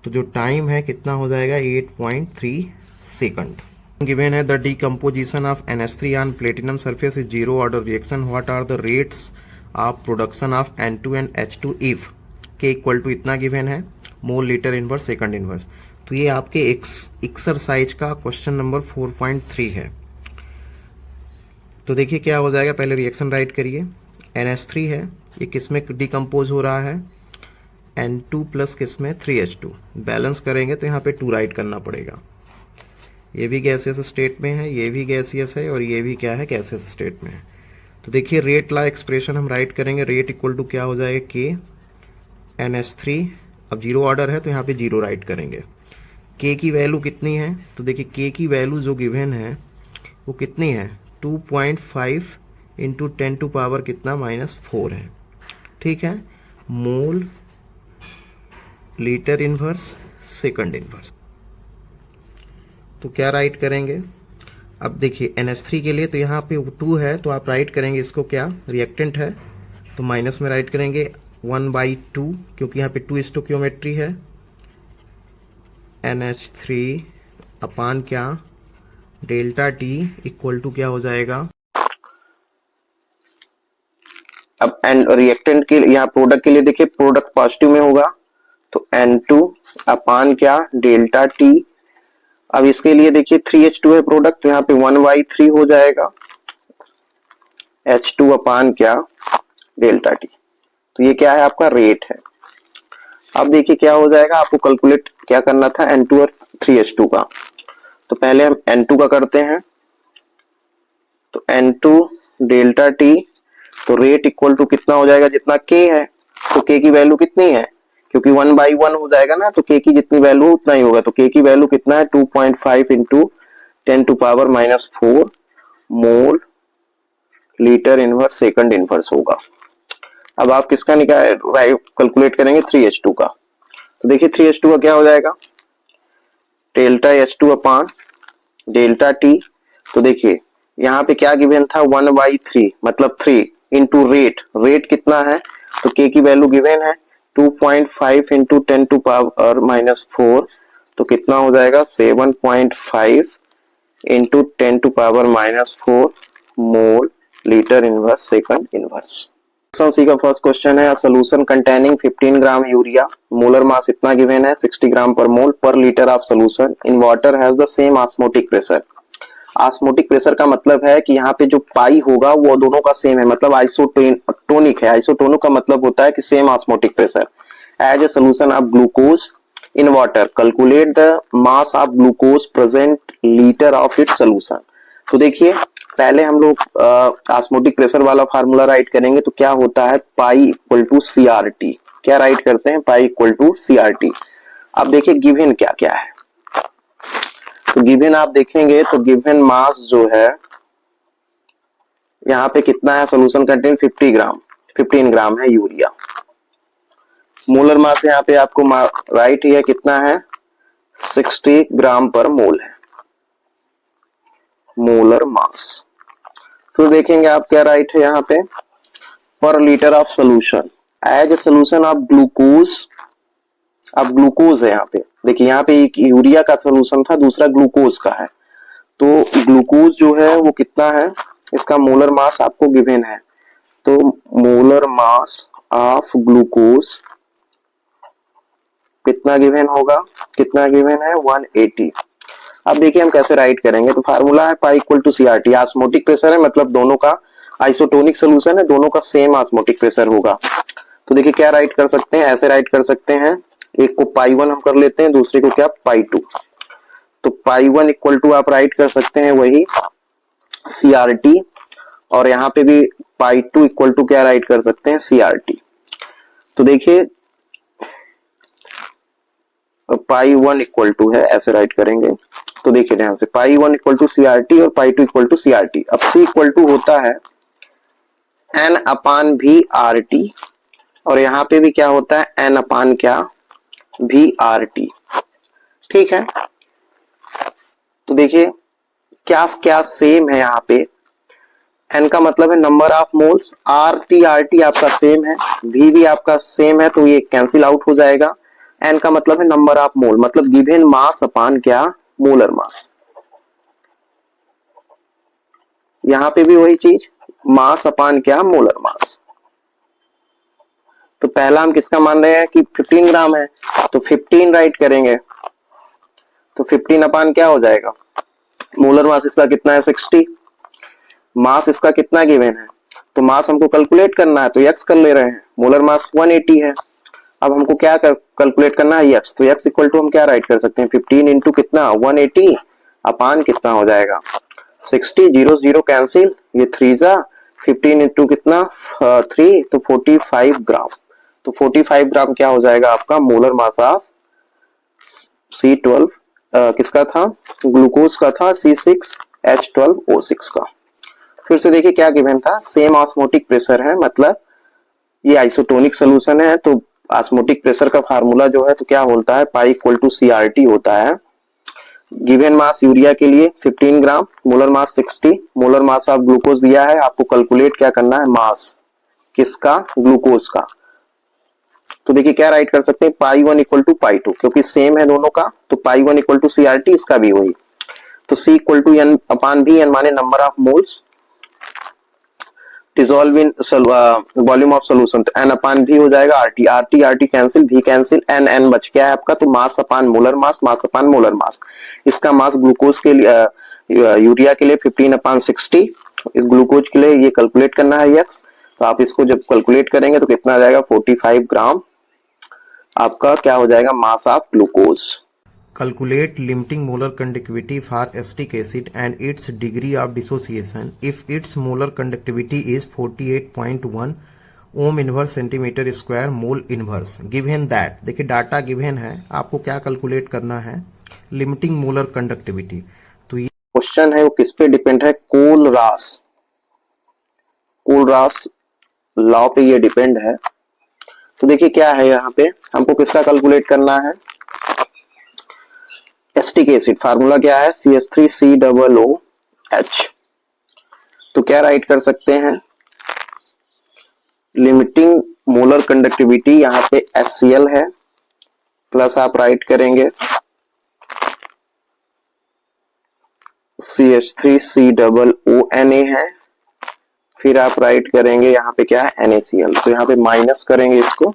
तो जो टाइम है कितना हो जाएगा 8.3 सेकंड। गिवन है the decomposition of NH3 on platinum surface is zero order reaction, what are the rates of production of N2 and H2 if k equal to इतना गिवन है mole litre inverse second inverse. तो ये आपके exercise का question number 4.3 है। तो देखिए क्या हो जाएगा, पहले रिएक्शन राइट करिए, NH3 है ये किसमें डिकम्पोज हो रहा है N2 प्लस किसमें 3H2, बैलेंस करेंगे तो यहाँ पे 2 राइट करना पड़ेगा। ये भी गैसियस स्टेट में है, ये भी गैसियस है और ये भी क्या है गैसियस स्टेट में है। तो देखिए रेट ला एक्सप्रेशन हम राइट करेंगे, रेट इक्वल टू क्या हो जाएगा के NH3। अब जीरो ऑर्डर है तो यहाँ पे जीरो राइट करेंगे। के की वैल्यू कितनी है, तो देखिए के की वैल्यू जो गिवन है वो कितनी है 2.5 इंटू 10 टू पावर कितना -4 है। ठीक है, mole litre inverse second inverse. तो क्या राइट करेंगे, अब देखिए NH3 के लिए तो यहाँ पे 2 है तो आप राइट करेंगे इसको क्या, रिएक्टेंट है तो माइनस में राइट करेंगे 1/2 क्योंकि यहाँ पे 2 स्टोकियोमेट्री है। NH3 अपान क्या डेल्टा T इक्वल टू क्या हो जाएगा, अब एंड रिएक्टेंट के लिए यहाँ प्रोडक्ट के लिए देखिए प्रोडक्ट पॉजिटिव में होगा तो N2 अपान क्या डेल्टा T। अब इसके लिए देखिए 3H2 है प्रोडक्ट तो यहाँ पे 1/3 हो जाएगा H2 अपान क्या डेल्टा T। तो ये क्या है आपका रेट है। अब देखिए क्या हो जाएगा, आपको कैलकुलेट क्या करना था N2 और 3H2 का। तो पहले हम N2 का करते हैं तो N2 डेल्टा T, तो रेट इक्वल टू कितना हो जाएगा जितना K है, तो K की वैल्यू कितनी है क्योंकि 1/1 हो जाएगा ना तो K की जितनी वैल्यू उतना ही होगा। तो K की वैल्यू कितना है 2.5 into 10 to power -4 mole litre inverse second inverse होगा। अब आप किसका कैलकुलेट करेंगे 3H2 का। तो देखिए 3H2 का क्या हो जाएगा डेल्टा H2 अपान डेल्टा T। तो देखिए यहाँ पे क्या गिवन था 1/3 मतलब 3 इंटू रेट, रेट कितना है तो K की वैल्यू गिवन है 2.5 इंटू 10 टू पावर -4 तो कितना हो जाएगा 7.5 into 10 to power -4 mole litre inverse second inverse. C का फर्स्ट क्वेश्चन है, solution containing 15 gram urea, molar mass इतना गिवन है 60 gram per mole per litre of solution in water has the same osmotic pressure. Osmotic pressure का मतलब है कि यहाँ पे जो पाई होगा वो दोनों का सेम है, मतलब आइसोटोनिक है। आइसोटोनिक का मतलब होता है कि same osmotic pressure. As a solution of glucose in water calculate the mass of glucose present litre of its solution. तो देखिए पहले हम लोग ऑस्मोटिक प्रेशर वाला फार्मूला राइट करेंगे तो क्या होता है पाई इक्वल टू CRT। क्या राइट करते हैं पाई इक्वल टू CRT। अब देखिए गिवन क्या क्या है, तो गिवन आप देखेंगे तो गिवन मास जो है यहाँ पे कितना है सोल्यूशन कंटेन 15 ग्राम है यूरिया। मोलर मास यहाँ पे आपको राइट ही है कितना है 60 ग्राम पर मोल है मोलर मास। फिर देखेंगे आप क्या राइट है यहाँ पे per litre of solution as a solution of glucose. अब ग्लूकोज है यहाँ पे, देखिए यहाँ पे एक यूरिया का सोल्यूशन था दूसरा ग्लूकोज का है, तो ग्लूकोज जो है वो कितना है इसका मोलर मास आपको गिवन है। तो मोलर मास ऑफ ग्लूकोज कितना गिवन होगा, कितना गिवन है 180। अब देखिए हम कैसे राइट करेंगे, तो फार्मूला है pi equal to CRT। Osmotic pressure है मतलब दोनों का आइसोटोनिक सोल्यूशन है, दोनों का सेम ऑस्मोटिक प्रेशर होगा। तो देखिए क्या राइट कर सकते हैं, ऐसे राइट कर सकते हैं, एक को पाई 1 हम कर लेते हैं दूसरे को क्या पाई 2। तो पाई 1 इक्वल टू आप राइट कर सकते हैं वही CRT और यहाँ पे भी पाई 2 इक्वल टू क्या राइट कर सकते हैं CRT। तो देखिए पाई 1 इक्वल टू है ऐसे राइट करेंगे। तो देखिए ध्यान से पाई 1 इक्वल टू CRT और पाई 2 इक्वल टू CRT। अब C इक्वल टू होता है N अपान भी RT और यहाँ पे भी क्या होता है N अपान क्या भी RT। ठीक है, तो देखिए क्या क्या सेम है यहाँ पे, N का मतलब है नंबर ऑफ मोल्स, RT आपका सेम है, V भी आपका सेम है तो ये कैंसिल आउट हो जाएगा। N का मतलब है नंबर ऑफ मोल, मतलब गिवन मास अपान क्या मोलर मास। यहां पे भी वही चीज मास अपान क्या मोलर मास। तो पहला हम किसका मान रहे हैं कि 15 ग्राम है तो 15 राइट करेंगे तो 15 अपान क्या हो जाएगा मोलर मास इसका कितना है 60, मास इसका कितना गिवन है तो मास हमको कैलकुलेट करना है तो x कर ले रहे हैं, मोलर मास 180 है। अब हमको क्या कैलकुलेट करना है x, तो x इक्वल टू हम क्या राइट कर सकते हैं 15 इंटू कितना 180 अपान कितना हो जाएगा 60, 0 0 कैंसिल, ये 3 जा 15 इंटू कितना 3 तो 45 ग्राम। तो 45 ग्राम क्या हो जाएगा आपका मोलर मास ऑफ C12 किसका था, ग्लूकोज का था, C6H12O6 का। फिर से देखिए क्या गिवन था, सेम ऑस्मोटिक प्रेशर है, मतलब ये आइसोटोनिक सोल्यूशन है, तो ऑस्मोटिक प्रेशर का फार्मूला जो है तो क्या बोलता है, पाई इक्वल टू CRT होता है। गिवन मास यूरिया के लिए 15 gram, molar mass 60, molar mass of glucose दिया है, आपको कैलकुलेट क्या करना है, मास किसका, ग्लूकोज का। तो देखिए क्या राइट कर सकते हैं, पाई 1 इक्वल टू पाई 2, क्योंकि सेम है दोनों का, तो पाई 1 इक्वल टू CRT, इसका भी वही। तो C equal to N upon V, N माने number of moles dissolve in volume of solution, तो N अपान V हो जाएगा, RT RT RT cancel, V cancel, N N बच गया है आपका, तो मास अपान मोलर मास, मास अपान मोलर मास। इसका मास ग्लूकोज के लिए यूरिया के लिए 15 अपान 60, ग्लूकोज के लिए ये कैलकुलेट करना है x, तो आप इसको जब कैलकुलेट करेंगे तो कितना आ जाएगा, 45 ग्राम आपका क्या हो जाएगा, मास of glucose. Calculate limiting molar conductivity for acetic acid and its degree of dissociation if its molar conductivity is 48.1 Om inverse centimetre square mole inverse. Given that, देखिए डाटा गिवन है, आपको क्या कैलकुलेट करना है, लिमिटिंग मोलर कंडक्टिविटी। तो ये question है वो किस पे डिपेंड है, कोलरास लॉ पे ये डिपेंड है। तो देखिए क्या है, यहाँ पे हमको किसका कैलकुलेट करना है, एसिटिक एसिड, फार्मूला क्या है, CH3COOH। तो क्या राइट कर सकते हैं, लिमिटिंग मोलर कंडक्टिविटी यहाँ पे HCl है, प्लस आप राइट करेंगे CH3COONA है, फिर आप राइट करेंगे यहाँ पे क्या है, NaCl। तो यहाँ पे माइनस करेंगे इसको,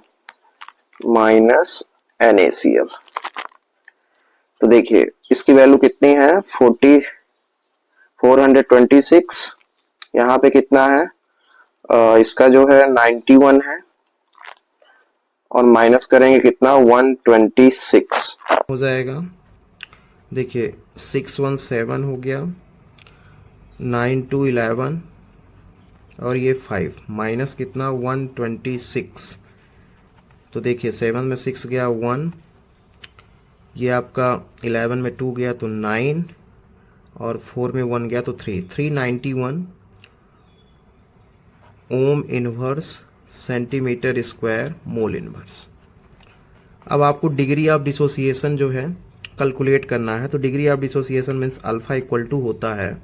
माइनस NaCl। तो देखिए इसकी वैल्यू कितनी है, 426, यहाँ पे कितना है, इसका जो है 91 है, और माइनस करेंगे कितना, 126 हो जाएगा। देखिए 617 हो गया, 9 2 11 और ये 5 माइनस कितना 126। तो देखिए 7 में 6 गया 1, ये आपका 11 में 2 गया तो 9 और 4 में 1 गया तो 3, 391 ohm inverse centimetre square mole inverse. अब आपको डिग्री ऑफ डिसोसिएशन जो है कैलकुलेट करना है। तो degree of dissociation means alpha equal to होता है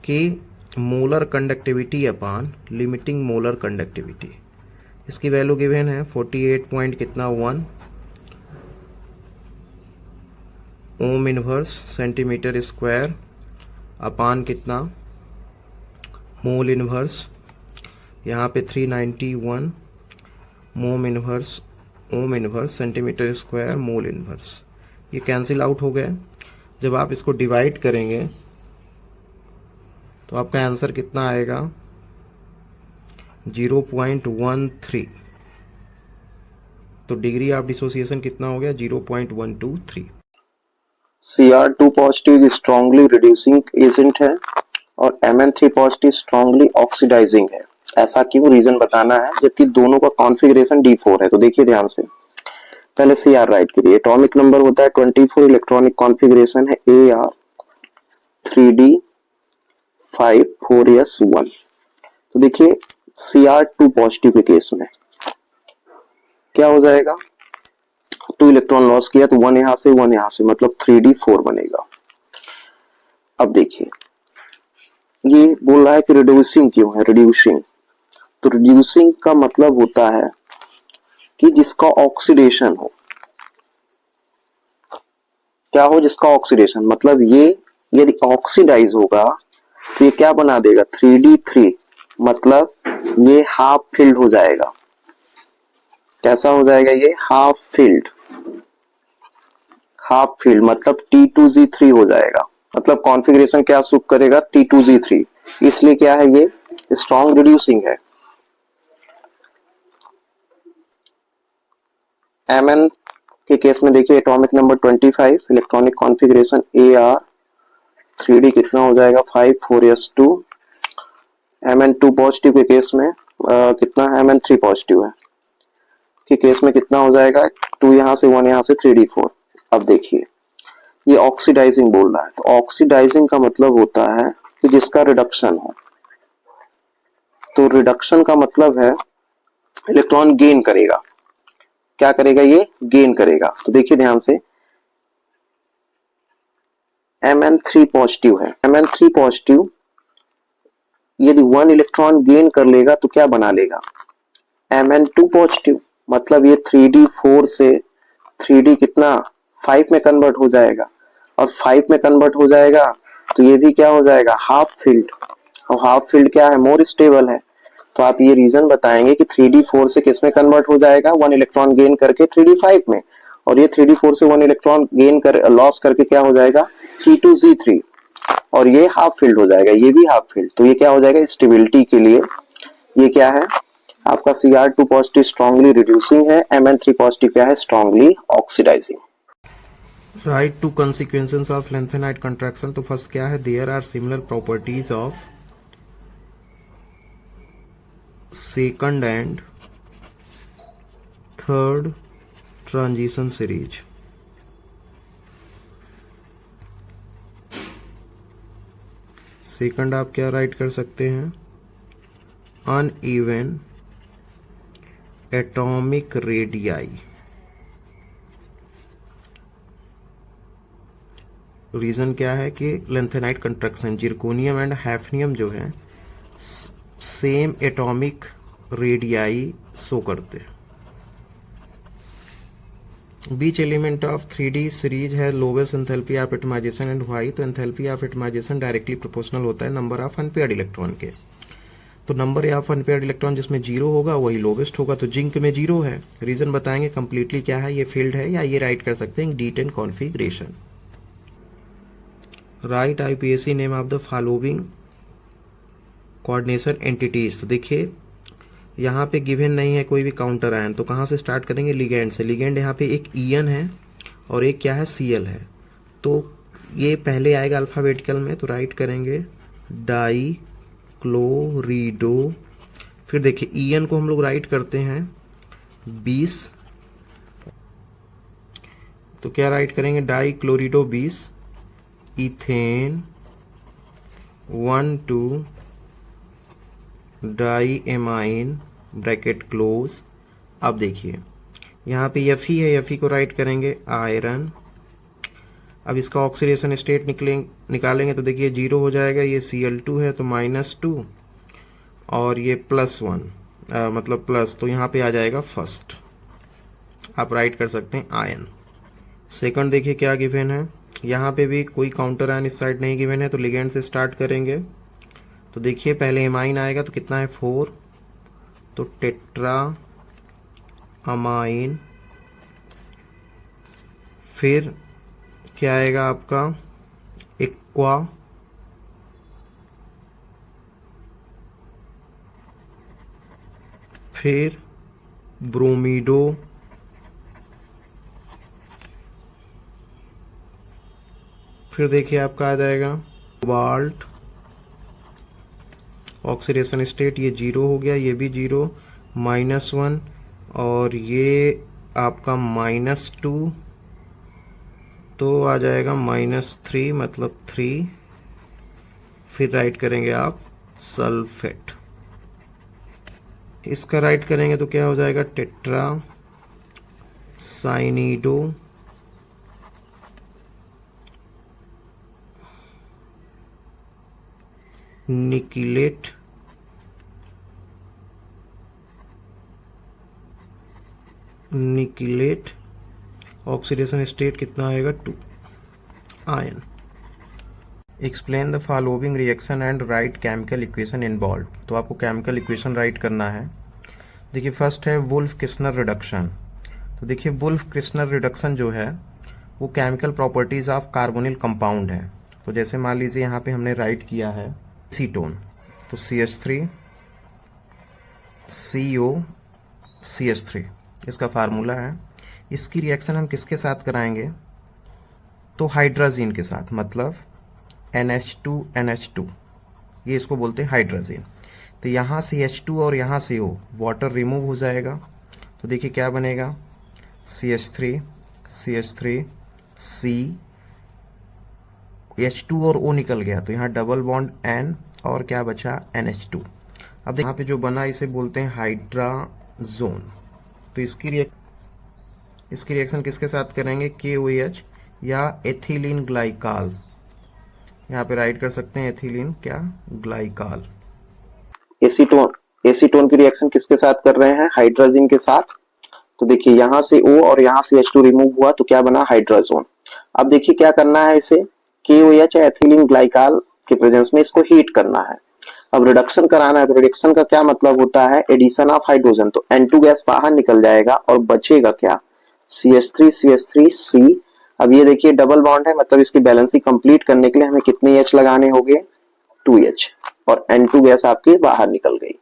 कि molar conductivity upon limiting molar conductivity. इसकी वैल्यू गिवन है 48 पॉइंट कितना 1 ohm inverse centimetre square upon कितना मोल इनवर्स, यहाँ पे 391 ohm inverse centimetre square mole inverse. ये कैंसिल आउट हो गए। जब आप इसको डिवाइड करेंगे तो आपका आंसर कितना आएगा 0.13। तो डिग्री ऑफ डिसोसिएशन कितना हो गया 0.123। Cr2 positive strongly reducing agent है और Mn3 पॉजिटिव स्ट्रांगली ऑक्सीडाइजिंग है। ऐसा क्यों, रीजन बताना है, जबकि दोनों का कॉन्फ़िगरेशन D4 है। तो देखिए ध्यान से, पहले Cr राइट करिए, एटॉमिक नंबर होता है 24, इलेक्ट्रॉनिक कॉन्फ़िगरेशन है Ar 3d5 4s1। तो देखिए Cr2 पॉजिटिव के केस में क्या हो जाएगा, 2 इलेक्ट्रॉन लॉस किया तो 1 यहां से 1 यहां से, मतलब 3d4 बनेगा। अब देखिए ये बोल रहा है कि रिड्यूसिंग क्यों है, रिड्यूसिंग, तो रिड्यूसिंग का मतलब होता है कि जिसका ऑक्सीडेशन हो, क्या हो, जिसका ऑक्सीडेशन, मतलब ये यदि ऑक्सीडाइज होगा तो ये क्या बना देगा 3d3, मतलब ये हाफ फिल्ड हो जाएगा। कैसा हो जाएगा ये, हाफ फिल्ड मतलब T2Z3 हो जाएगा। मतलब कॉन्फ़िगरेशन क्या सूट करेगा, T2Z3, इसलिए क्या है ये स्ट्रॉन्ग रिड्यूसिंग है। Mn के केस में देखिए atomic number 25, electronic configuration Ar 3d कितना हो जाएगा 5 4s2, Mn2 पॉजिटिव के केस में कितना है, Mn3 पॉजिटिव है के केस में कितना हो जाएगा, 2 यहाँ से 1 यहाँ से 3d4। अब देखिए ये ऑक्सीडाइजिंग बोल रहा है, तो ऑक्सीडाइजिंग का मतलब होता है कि जिसका रिडक्शन हो। तो रिडक्शन का मतलब है इलेक्ट्रॉन गेन करेगा। क्या करेगा, ये गेन करेगा। तो देखिए ध्यान से, Mn3 पॉजिटिव है, Mn3 पॉजिटिव यदि 1 इलेक्ट्रॉन गेन कर लेगा तो क्या बना लेगा, Mn2 पॉजिटिव। मतलब ये 3d4 से 3d कितना 5 में कन्वर्ट हो जाएगा, और 5 में कन्वर्ट हो जाएगा तो ये भी क्या हो जाएगा, हाफ फिल्ड। और हाफ फिल्ड क्या है, मोर स्टेबल है। तो आप ये रीजन बताएंगे कि 3d4 से किस में कन्वर्ट हो जाएगा, 1 इलेक्ट्रॉन गेन करके 3d5 में, और ये 3d4 से 1 इलेक्ट्रॉन गेन कर लॉस करके क्या हो जाएगा, C2Z3, और ये हाफ फिल्ड हो जाएगा, ये भी हाफ फिल्ड। तो ये क्या हो जाएगा, स्टेबिलिटी के लिए ये क्या है आपका Cr2 पॉजिटिव स्ट्रांगली रिड्यूसिंग है, Mn3 पॉजिटिव क्या है, strongly oxidising. Write two consequences of lanthanide contraction. तो फर्स्ट क्या है, there are similar properties of second and third transition series. Second आप क्या राइट कर सकते हैं, अनइवन एटॉमिक रेडियाई। रीजन क्या है कि lanthanide contraction, zirconium and hafnium जो है सेम एटॉमिक रेडियाई शो करते हैं। Which element of 3D series है lowest enthalpy of atomisation and why. तो enthalpy of atomisation directly proportional होता है नंबर ऑफ अनपेयर्ड इलेक्ट्रॉन के। तो नंबर ऑफ अनपेयर्ड इलेक्ट्रॉन जिसमें 0 होगा वही लोवेस्ट होगा। तो जिंक में 0 है, रीजन बताएंगे कंप्लीटली क्या है, ये फील्ड है, या ये राइट कर सकते हैं D10 configuration. Right IUPAC name of the following coordination entities. तो देखिए यहाँ पे गिवन नहीं है कोई भी काउंटर आयन, तो कहाँ से स्टार्ट करेंगे, लिगेंड से। लिगेंड यहाँ पे एक EN है और एक क्या है, Cl है। तो ये पहले आएगा अल्फाबेटिकल में, तो राइट करेंगे डाई क्लोरिडो। फिर देखिए EN को हम लोग राइट करते हैं 20, तो क्या राइट करेंगे, di chlorido 20, ethane 1,2 di amine bracket close. अब देखिए यहाँ पे Fe है, Fe को राइट करेंगे आयरन। अब इसका ऑक्सीडेशन स्टेट निकालेंगे तो देखिए 0 हो जाएगा, ये Cl2 है तो -2, और ये +1 मतलब प्लस, तो यहाँ पे आ जाएगा फर्स्ट। आप राइट कर सकते हैं आयन। सेकंड देखिए क्या गिवन है, यहाँ पे भी कोई काउंटर आयन इस साइड नहीं गिवन है, तो लिगेंड से स्टार्ट करेंगे। तो देखिए पहले एमाइन आएगा तो कितना है 4, तो टेट्रा अमाइन। फिर क्या आएगा आपका एक्वा, फिर ब्रोमीडो, फिर देखिए आपका आ जाएगा कोबाल्ट। ऑक्सीडेशन स्टेट ये 0 हो गया, ये भी 0, -1, और ये आपका -2, तो आ जाएगा -3 मतलब 3। फिर राइट करेंगे आप सल्फेट। इसका राइट करेंगे तो क्या हो जाएगा, टेट्रा साइनिडो, निकिलेट, ऑक्सीडेशन स्टेट कितना आएगा 2, ion. Explain the following reaction and right chemical equation involve. तो आपको केमिकल इक्वेशन राइट करना है। देखिए फर्स्ट है वुल्फ किस्नर रिडक्शन। तो देखिए वुल्फ किस्नर रिडक्शन जो है वो chemical properties of carbonyl compound है। तो जैसे मान लीजिए यहाँ पे हमने राइट किया है सीटोन, तो CH3 CO CH3 इसका फार्मूला है। इसकी रिएक्शन हम किसके साथ कराएंगे, तो हाइड्राजीन के साथ, मतलब NH2NH2, ये इसको बोलते हैं हाइड्राजीन। तो यहाँ से H2 और यहाँ से O, वाटर रिमूव हो जाएगा। तो देखिए क्या बनेगा, CH3 CH3 C, H2 और O निकल गया, तो यहाँ डबल बॉन्ड N और क्या बचा, NH2। अब यहाँ पे जो बना इसे बोलते हैं हाइड्राजोन। तो इसकी रिएक्शन किसके साथ करेंगे, KOH या एथिलीन ग्लाइकाल। यहाँ पे राइट कर सकते हैं एथिलीन क्या, ग्लाइकाल। एसीटोन, एसीटोन की रिएक्शन किसके साथ कर रहे हैं, हाइड्रोजन के साथ। तो देखिए यहाँ से O और यहाँ से H2 रिमूव हुआ तो क्या बना, हाइड्रोजोन। अब देखिए क्या करना है, इसे KOH या एथिलीन ग्लाइकाल के प्रेजेंस में इसको हीट करना है। अब रिडक्शन कराना है, तो रिडक्शन का क्या मतलब होता है, एडिशन ऑफ हाइड्रोजन। तो N2 गैस बाहर निकल जाएगा और बचेगा क्या, CH3 अब ये देखिए डबल बॉन्ड है, मतलब इसकी बैलेंसिंग कंप्लीट करने के लिए हमें कितने H लगाने होंगे, 2H, और N2 गैस आपकी बाहर निकल गई।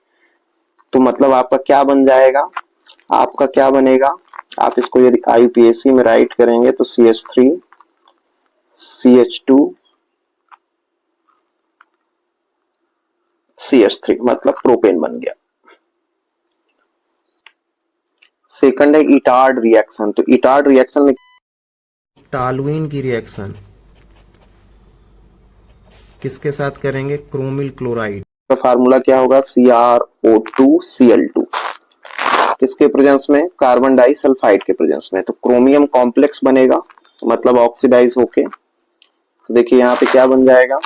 तो मतलब आपका क्या बन जाएगा, आपका क्या बनेगा, आप इसको यदि IUPAC में राइट करेंगे तो CH3 CH2 CH3 मतलब प्रोपेन बन गया। सेकंड है इटार्ड रिएक्शन। तो इटार्ड रिएक्शन में टालुइन की रिएक्शन किसके साथ करेंगे, क्रोमिल क्लोराइड का फार्मूला क्या होगा, CrO2Cl2, किसके प्रेजेंस में, कार्बन डाइसल्फाइड के प्रेजेंस में। तो क्रोमियम कॉम्प्लेक्स बनेगा, तो मतलब ऑक्सीडाइज होके, तो देखिए यहाँ पे क्या बन जाएगा,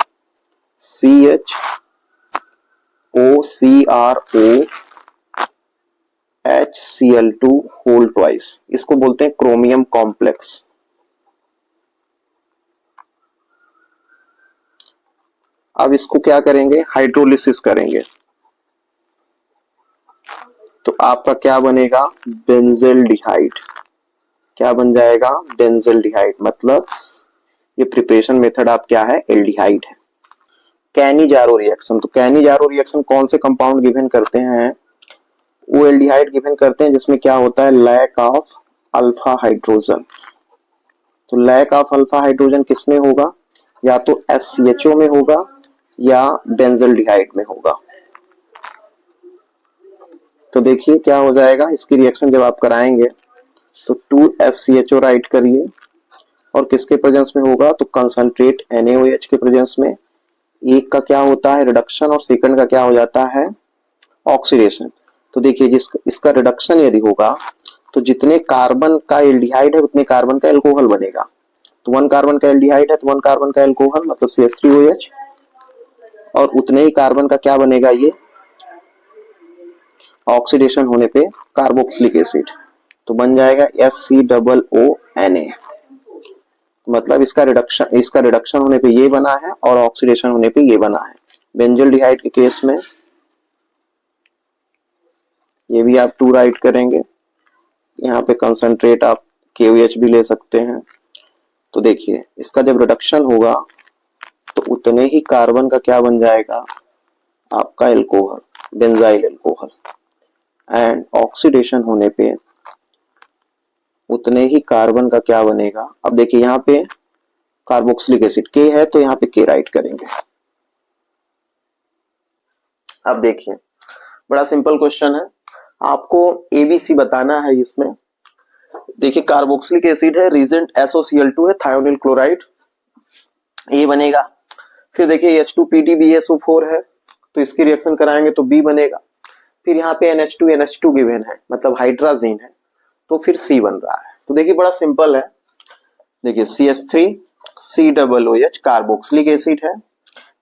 CHOCrOHCl2 होल ट्वाइस, इसको बोलते हैं क्रोमियम कॉम्प्लेक्स। अब इसको क्या करेंगे, हाइड्रोलिसिस करेंगे, तो आपका क्या बनेगा, बेंजेल्डिहाइड। क्या बन जाएगा, बेंजेल्डिहाइड, मतलब ये प्रिपरेशन मेथड आप क्या है, एल्डिहाइड है। कैनिजारो रिएक्शन, तो कैनिजारो रिएक्शन कौन से कंपाउंड गिवन करते हैं, वो एल्डिहाइड गिवन करते हैं जिसमें क्या होता है, लैक ऑफ अल्फा हाइड्रोजन। तो लैक ऑफ अल्फा हाइड्रोजन किसमें होगा, या तो SCHO में होगा या बेंजेल्डिहाइड में होगा। तो देखिए क्या हो जाएगा, इसकी रिएक्शन जब आप कराएंगे तो 2SCHO राइट करिए, और किसके प्रेजेंस में होगा, तो कंसंट्रेट NaOH के प्रेजेंस में। एक का क्या होता है, रिडक्शन, और सेकंड का क्या हो जाता है, ऑक्सीडेशन। तो देखिए इसका रिडक्शन यदि होगा तो जितने कार्बन का एल्डिहाइड है उतने कार्बन का एल्कोहल बनेगा। तो 1 कार्बन का एल्डिहाइड है तो 1 कार्बन का एल्कोहल मतलब CH3OH, और उतने ही कार्बन का क्या बनेगा, ये ऑक्सीडेशन होने पे कार्बोक्सिलिक एसिड, तो बन जाएगा SCOONA। मतलब इसका रिडक्शन होने पे ये बना है और ऑक्सीडेशन होने पे ये बना है। बेंजल्डिहाइड के केस में ये भी आप 2 राइट करेंगे, यहाँ पे कंसंट्रेट आप KOH भी ले सकते हैं। तो देखिए इसका जब रिडक्शन होगा तो उतने ही कार्बन का क्या बन जाएगा, आपका alcohol, benzyl alcohol, and oxidation होने पे उतने ही कार्बन का क्या बनेगा। अब देखिए यहाँ पे कार्बोक्सिलिक एसिड K है तो यहाँ पे K राइट करेंगे। अब देखिए बड़ा सिंपल क्वेश्चन है, आपको ABC बताना है इसमें। देखिए कार्बोक्सिलिक एसिड है, रीजेंट SOCl2 है, थायोनिल क्लोराइड, A बनेगा। फिर देखिए H2PDBSO4 है, तो इसकी रिएक्शन कराएंगे तो B बनेगा। फिर यहाँ पे NH2 गिवन है, मतलब हाइड्राजीन है, तो फिर C बन रहा है। तो देखिए बड़ा सिंपल है, देखिए CH3COOH कार्बोक्सिलिक एसिड है,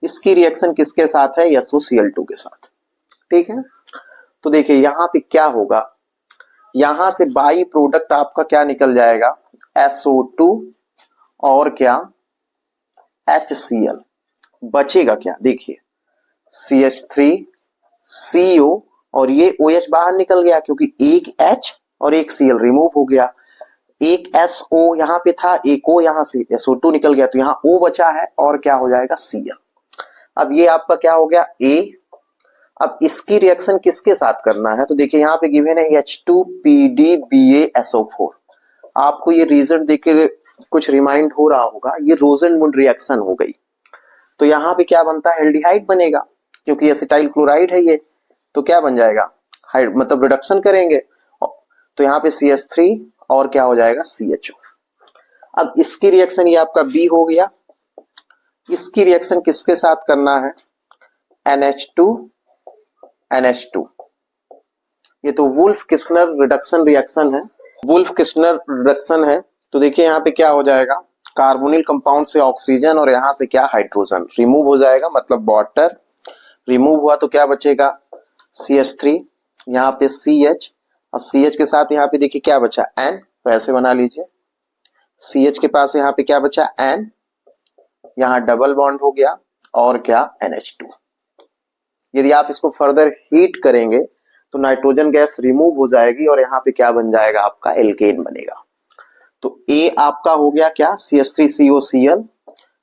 इसकी रिएक्शन किसके साथ है, SOCl2 के साथ, ठीक है। तो देखिए यहाँ पे क्या होगा, यहां से बाई प्रोडक्ट आपका क्या निकल जाएगा, SO2 और क्या, HCl, बचेगा क्या, देखिए CH3CO, और ये OH बाहर निकल गया क्योंकि एक H और एक Cl रिमूव हो गया, एक SO यहां पे था, एक O यहां से SO2 निकल गया, तो यहां O बचा है और क्या हो जाएगा, Cl। अब ये आपका क्या हो गया A। अब इसकी रिएक्शन किसके साथ करना है, तो देखिए यहाँ पे गिवन है H2PDBaSO4। आपको ये रीजन देकर कुछ रिमाइंड हो रहा होगा, ये रोजेनमुंड रिएक्शन हो गई। तो यहाँ पे क्या बनता है, एल्डिहाइड बनेगा क्योंकि एसिटाइल क्लोराइड है ये, तो क्या बन जाएगा, मतलब रिडक्शन करेंगे तो यहाँ पे CH3 और क्या हो जाएगा CHO। अब इसकी रिएक्शन ये आपका B हो गया, इसकी रिएक्शन किसके साथ करना है, NH2 NH2। ये तो वुल्फ किस्नर रिडक्शन रिएक्शन है, वुल्फ किस्नर रिडक्शन है। तो देखिए यहाँ पे क्या हो जाएगा, कार्बोनिल कंपाउंड से ऑक्सीजन और यहाँ से क्या हाइड्रोजन रिमूव हो जाएगा, मतलब वाटर रिमूव हुआ तो क्या बचेगा CH3, यहाँ पे CH। अब CH के साथ यहाँ पे देखिए क्या बचा N, तो ऐसे बना लीजिए CH के पास यहाँ पे क्या बचा N, यहाँ डबल बॉन्ड हो गया और क्या NH2। यदि आप इसको फर्दर हीट करेंगे तो नाइट्रोजन गैस रिमूव हो जाएगी और यहाँ पे क्या बन जाएगा आपका एल्केन बनेगा। तो A आपका हो गया क्या CH3COCl,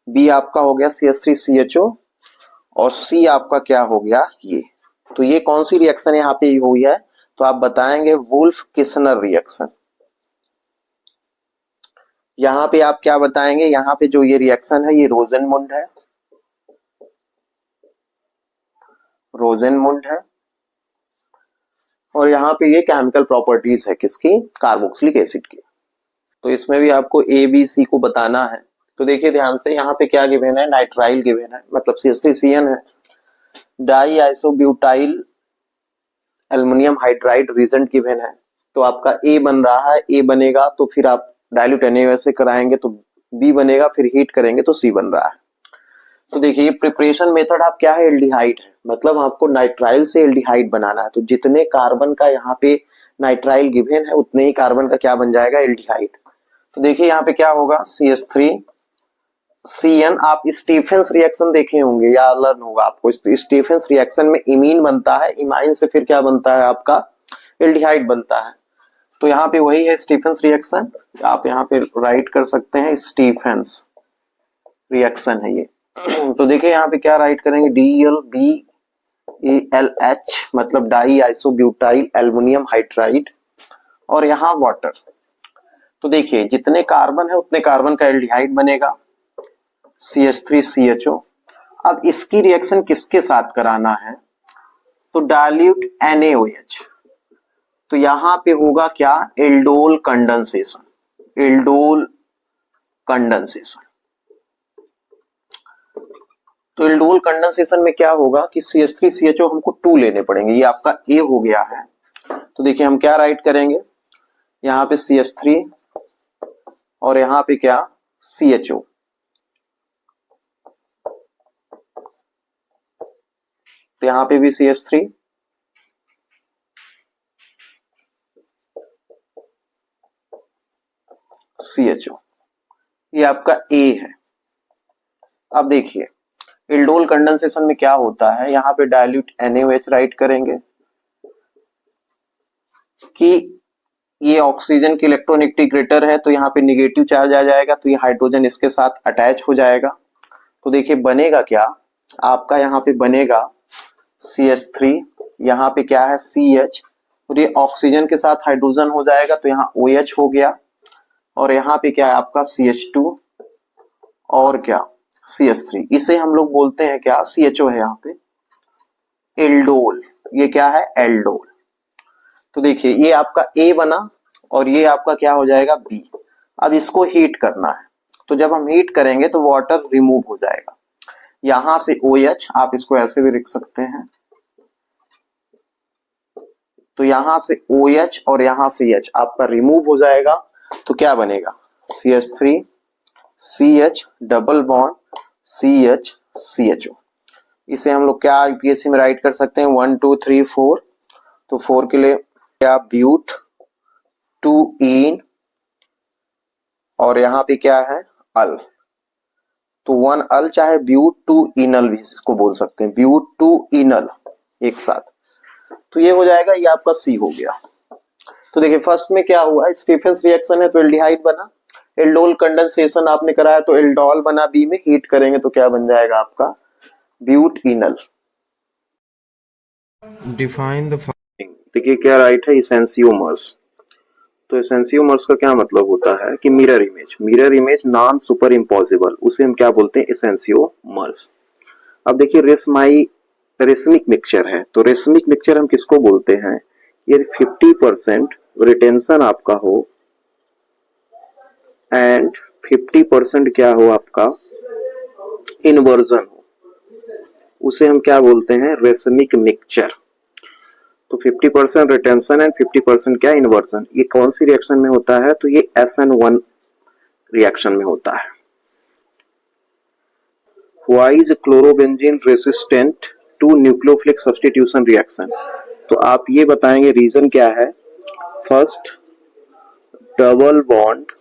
B आपका हो गया CH3CHO और C आपका क्या हो गया ये। तो ये कौन सी रिएक्शन यहाँ पे हुई है, तो आप बताएंगे वुल्फ किस्नर रिएक्शन। यहाँ पे आप क्या बताएंगे, यहाँ पे जो ये रिएक्शन है ये रोजेनमुंड है, रोजेनमुंड है। और यहाँ पे ये केमिकल प्रॉपर्टीज है किसकी, कार्बोक्सिलिक एसिड की। तो इसमें भी आपको ABC को बताना है। तो देखिए ध्यान से, यहाँ पे क्या गिवन है, नाइट्राइल गिवन है, मतलब CH3CN है, di isobutyl aluminium hydride reagent given है। तो आपका A बन रहा है, A बनेगा तो फिर आप डाइल्यूट NaOH से कराएंगे तो B बनेगा, फिर हीट करेंगे तो C बन रहा है। तो देखिए ये प्रिपरेशन मेथड आप क्या है, एल्डिहाइड है, मतलब आपको नाइट्राइल से एल्डिहाइड बनाना है। तो जितने कार्बन का यहाँ पे नाइट्राइल गिवन है उतने ही कार्बन का क्या बन जाएगा, एल्डिहाइड। तो देखिए यहाँ पे क्या होगा CH3CN। आप स्टीफेंस रिएक्शन देखे होंगे या लर्न होगा आपको, स्टीफेंस रिएक्शन में इमीन बनता है, इमाइन से फिर क्या बनता है आपका एल्डिहाइड बनता है। तो यहाँ पे वही है स्टीफेंस रिएक्शन, आप यहाँ पे राइट कर सकते हैं स्टीफेंस रिएक्शन है ये। तो देखिए यहाँ पे क्या राइट करेंगे, DLBALH मतलब डाई आइसोब्यूटाइल एल्युमिनियम हाइड्राइड और यहाँ वाटर। तो देखिए जितने कार्बन है उतने कार्बन का एल्डिहाइड बनेगा CH3CHO। अब इसकी रिएक्शन किसके साथ कराना है, तो डाइल्यूट NaOH। तो यहां पे होगा क्या, एल्डोल कंडेंसेशन, एल्डोल कंडेंसेशन। तो एल्डोल कंडेंसेशन में क्या होगा कि CH3CHO हमको 2 लेने पड़ेंगे, ये आपका A हो गया है। तो देखिए हम क्या राइट करेंगे, यहाँ पे CH3 और यहाँ पे क्या CHO। तो यहाँ पे भी CH3 CHO, ये आपका A है। अब देखिए एल्डोल कंडेंसेशन में क्या होता है, यहाँ पे डाइल्यूट NaOH राइट करेंगे कि ये ऑक्सीजन की इलेक्ट्रोनेगेटिवेटर है, तो यहाँ पे निगेटिव चार्ज आ जाएगा, तो ये हाइड्रोजन इसके साथ अटैच हो जाएगा। तो देखिए बनेगा क्या आपका, यहाँ पे बनेगा CH3, यहाँ पे क्या है CH, और ये ऑक्सीजन के साथ हाइड्रोजन हो जाएगा तो यहाँ OH हो गया, और यहाँ पे क्या है आपका CH2 और क्या CH3। इसे हम लोग बोलते हैं क्या, CHO है यहाँ पे एल्डोल, ये क्या है एल्डोल। तो देखिए ये आपका A बना और ये आपका क्या हो जाएगा B। अब इसको हीट करना है, तो जब हम हीट करेंगे तो वाटर रिमूव हो जाएगा, यहां से OH, आप इसको ऐसे भी लिख सकते हैं। तो यहां से OH और यहां से H आपका रिमूव हो जाएगा, तो क्या बनेगा CH3 CH double bond CH CHO। इसे हम लोग क्या यूपीएससी में राइट कर सकते हैं 1 2 3 4। तो 4 के लिए क्या ब्यूट 2 इन और यहाँ पे क्या है अल, तो 1 अल चाहे ब्यूट 2 इनल भी इसको बोल सकते हैं, ब्यूट 2 इनल एक साथ। तो ये हो जाएगा, ये आपका सी हो गया। तो देखिए फर्स्ट में क्या हुआ, स्टीफेंस रिएक्शन है तो एल्डिहाइड बना, एल्डोल कंडेंसेशन आपने कराया तो एल्डोल बना, बी में हीट करेंगे तो क्या बन जाएगा आपका butanal. Define the following. देखिए क्या राइट है इसेंसियोमर्स। तो इसेंसियोमर्स का क्या मतलब होता है कि mirror image, mirror image non super impossible, उसे हम क्या बोलते हैं इसेंसियोमर्स। अब देखिए रेस माई रेसमिक मिक्सचर है, तो रेसमिक मिक्सचर हम किसको बोलते हैं? यदि 50% रिटेंशन आपका हो एंड 50% क्या हो आपका इन्वर्जन हो, उसे हम क्या बोलते हैं? Racemic mixture. तो 50% रिटेंशन एंड 50% क्या? इन्वर्जन। ये कौन सी रिएक्शन में होता है? तो ये SN1 रिएक्शन में होता है। Why is chlorobenzene resistant to nucleophilic substitution reaction? तो आप ये बताएंगे रीजन क्या है? First, double bond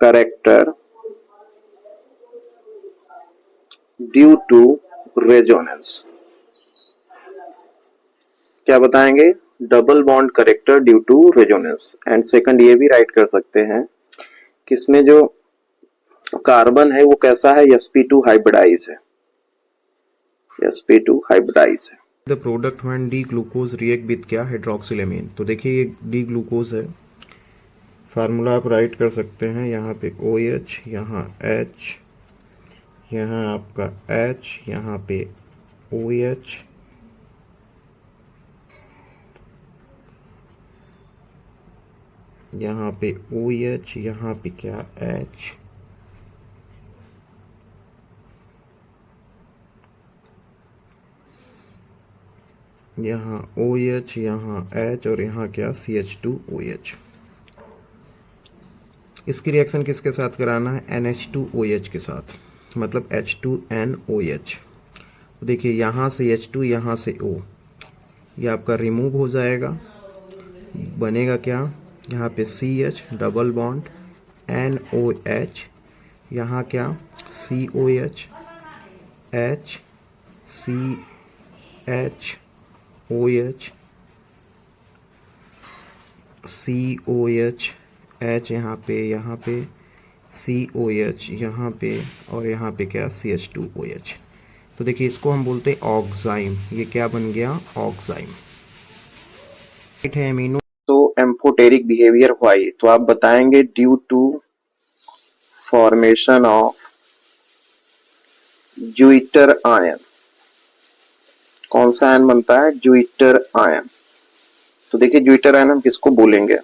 character due to resonance. क्या बताएंगे? Double bond character due to resonance. And second ये भी राइट कर सकते हैं कि इसमें जो कार्बन है वो कैसा है? sp2 हाइब्रिडाइज है, sp2 हाइब्रिडाइज है। The product when D glucose react with क्या? हाइड्रोक्सिलेमीन। तो देखिए ये डी ग्लूकोज है, फार्मूला आप राइट कर सकते हैं। यहाँ पे OH, यहाँ H, यहाँ आपका H, यहाँ पे OH, यहाँ पे OH, यहाँ पे क्या? H, यहाँ OH, यहाँ H और यहाँ क्या? CH2OH। इसकी रिएक्शन किसके साथ कराना है? NH2OH के साथ, मतलब H2NOH। देखिए यहाँ से H2, यहाँ से O, ये आपका रिमूव हो जाएगा, बनेगा क्या? यहाँ पे CH डबल बॉन्ड NOH, यहाँ क्या? COH, H, CH, OH, COH, H, यहाँ पे COH, यहाँ पे और यहाँ पे क्या? CH2OH। तो देखिए इसको हम बोलते हैं ऑक्साइम। ये क्या बन गया? ऑक्साइम। राइट है अमीनो। तो एम्फोटेरिक बिहेवियर व्हाई? तो आप बताएंगे due to formation of zwitter ion. कौन सा आयन बनता है? Zwitter ion. तो देखिए ज्यूइटर आयन हम किसको बोलेंगे?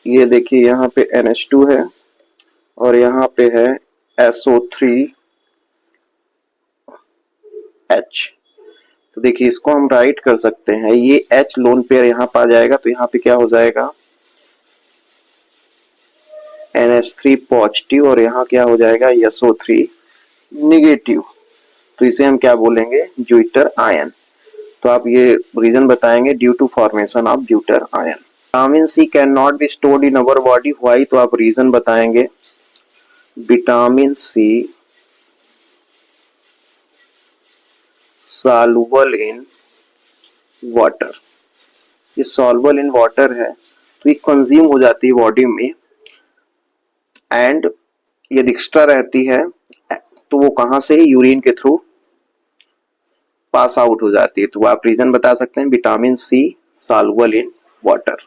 ये देखिए यहाँ पे NH2 है और यहाँ पे है SO3H। तो देखिए इसको हम राइट कर सकते हैं, ये H लोन पेयर यहाँ पर आ जाएगा, तो यहाँ पे क्या हो जाएगा? NH3 पॉजिटिव और यहाँ क्या हो जाएगा? SO3 negative. तो इसे हम क्या बोलेंगे? Zwitter ion. तो आप ये रीजन बताएंगे due to formation of zwitter ion. Vitamin C can not be stored in our body why? तो आप रीजन बताएंगे vitamin C soluble in water. ये सॉल्युबल इन वाटर है तो ये कंज्यूम हो जाती है बॉडी में, एंड यदि एक्स्ट्रा रहती है तो वो कहां से? यूरिन के थ्रू पास आउट हो जाती है। तो आप रीजन बता सकते हैं vitamin C soluble in water.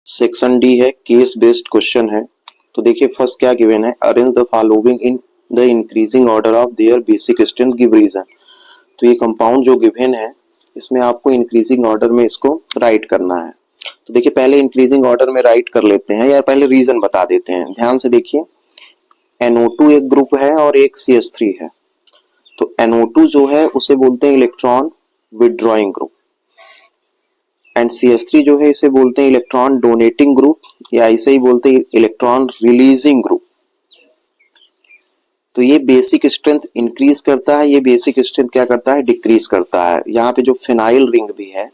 Section D है, केस बेस्ड क्वेश्चन है। तो देखिए फर्स्ट क्या गिवन है? Arrange the following in the increasing order of their basic strength, give reason. तो ये कंपाउंड जो गिवन है इसमें आपको इंक्रीजिंग ऑर्डर में इसको राइट करना है। तो देखिए पहले इंक्रीजिंग ऑर्डर में राइट कर लेते हैं या पहले रीजन बता देते हैं। ध्यान से देखिए, NO2 एक ग्रुप है और एक CH3 है। तो NO2 जो है उसे बोलते हैं electron withdrawing group, and CH3 जो है इसे बोलते हैं इलेक्ट्रॉन डोनेटिंग ग्रुप, या इसे ही बोलते हैं इलेक्ट्रॉन रिलीजिंग ग्रुप। तो ये बेसिक स्ट्रेंथ इंक्रीज करता है, ये बेसिक स्ट्रेंथ क्या करता है? डिक्रीज करता है। यहाँ पे जो फिनाइल रिंग भी है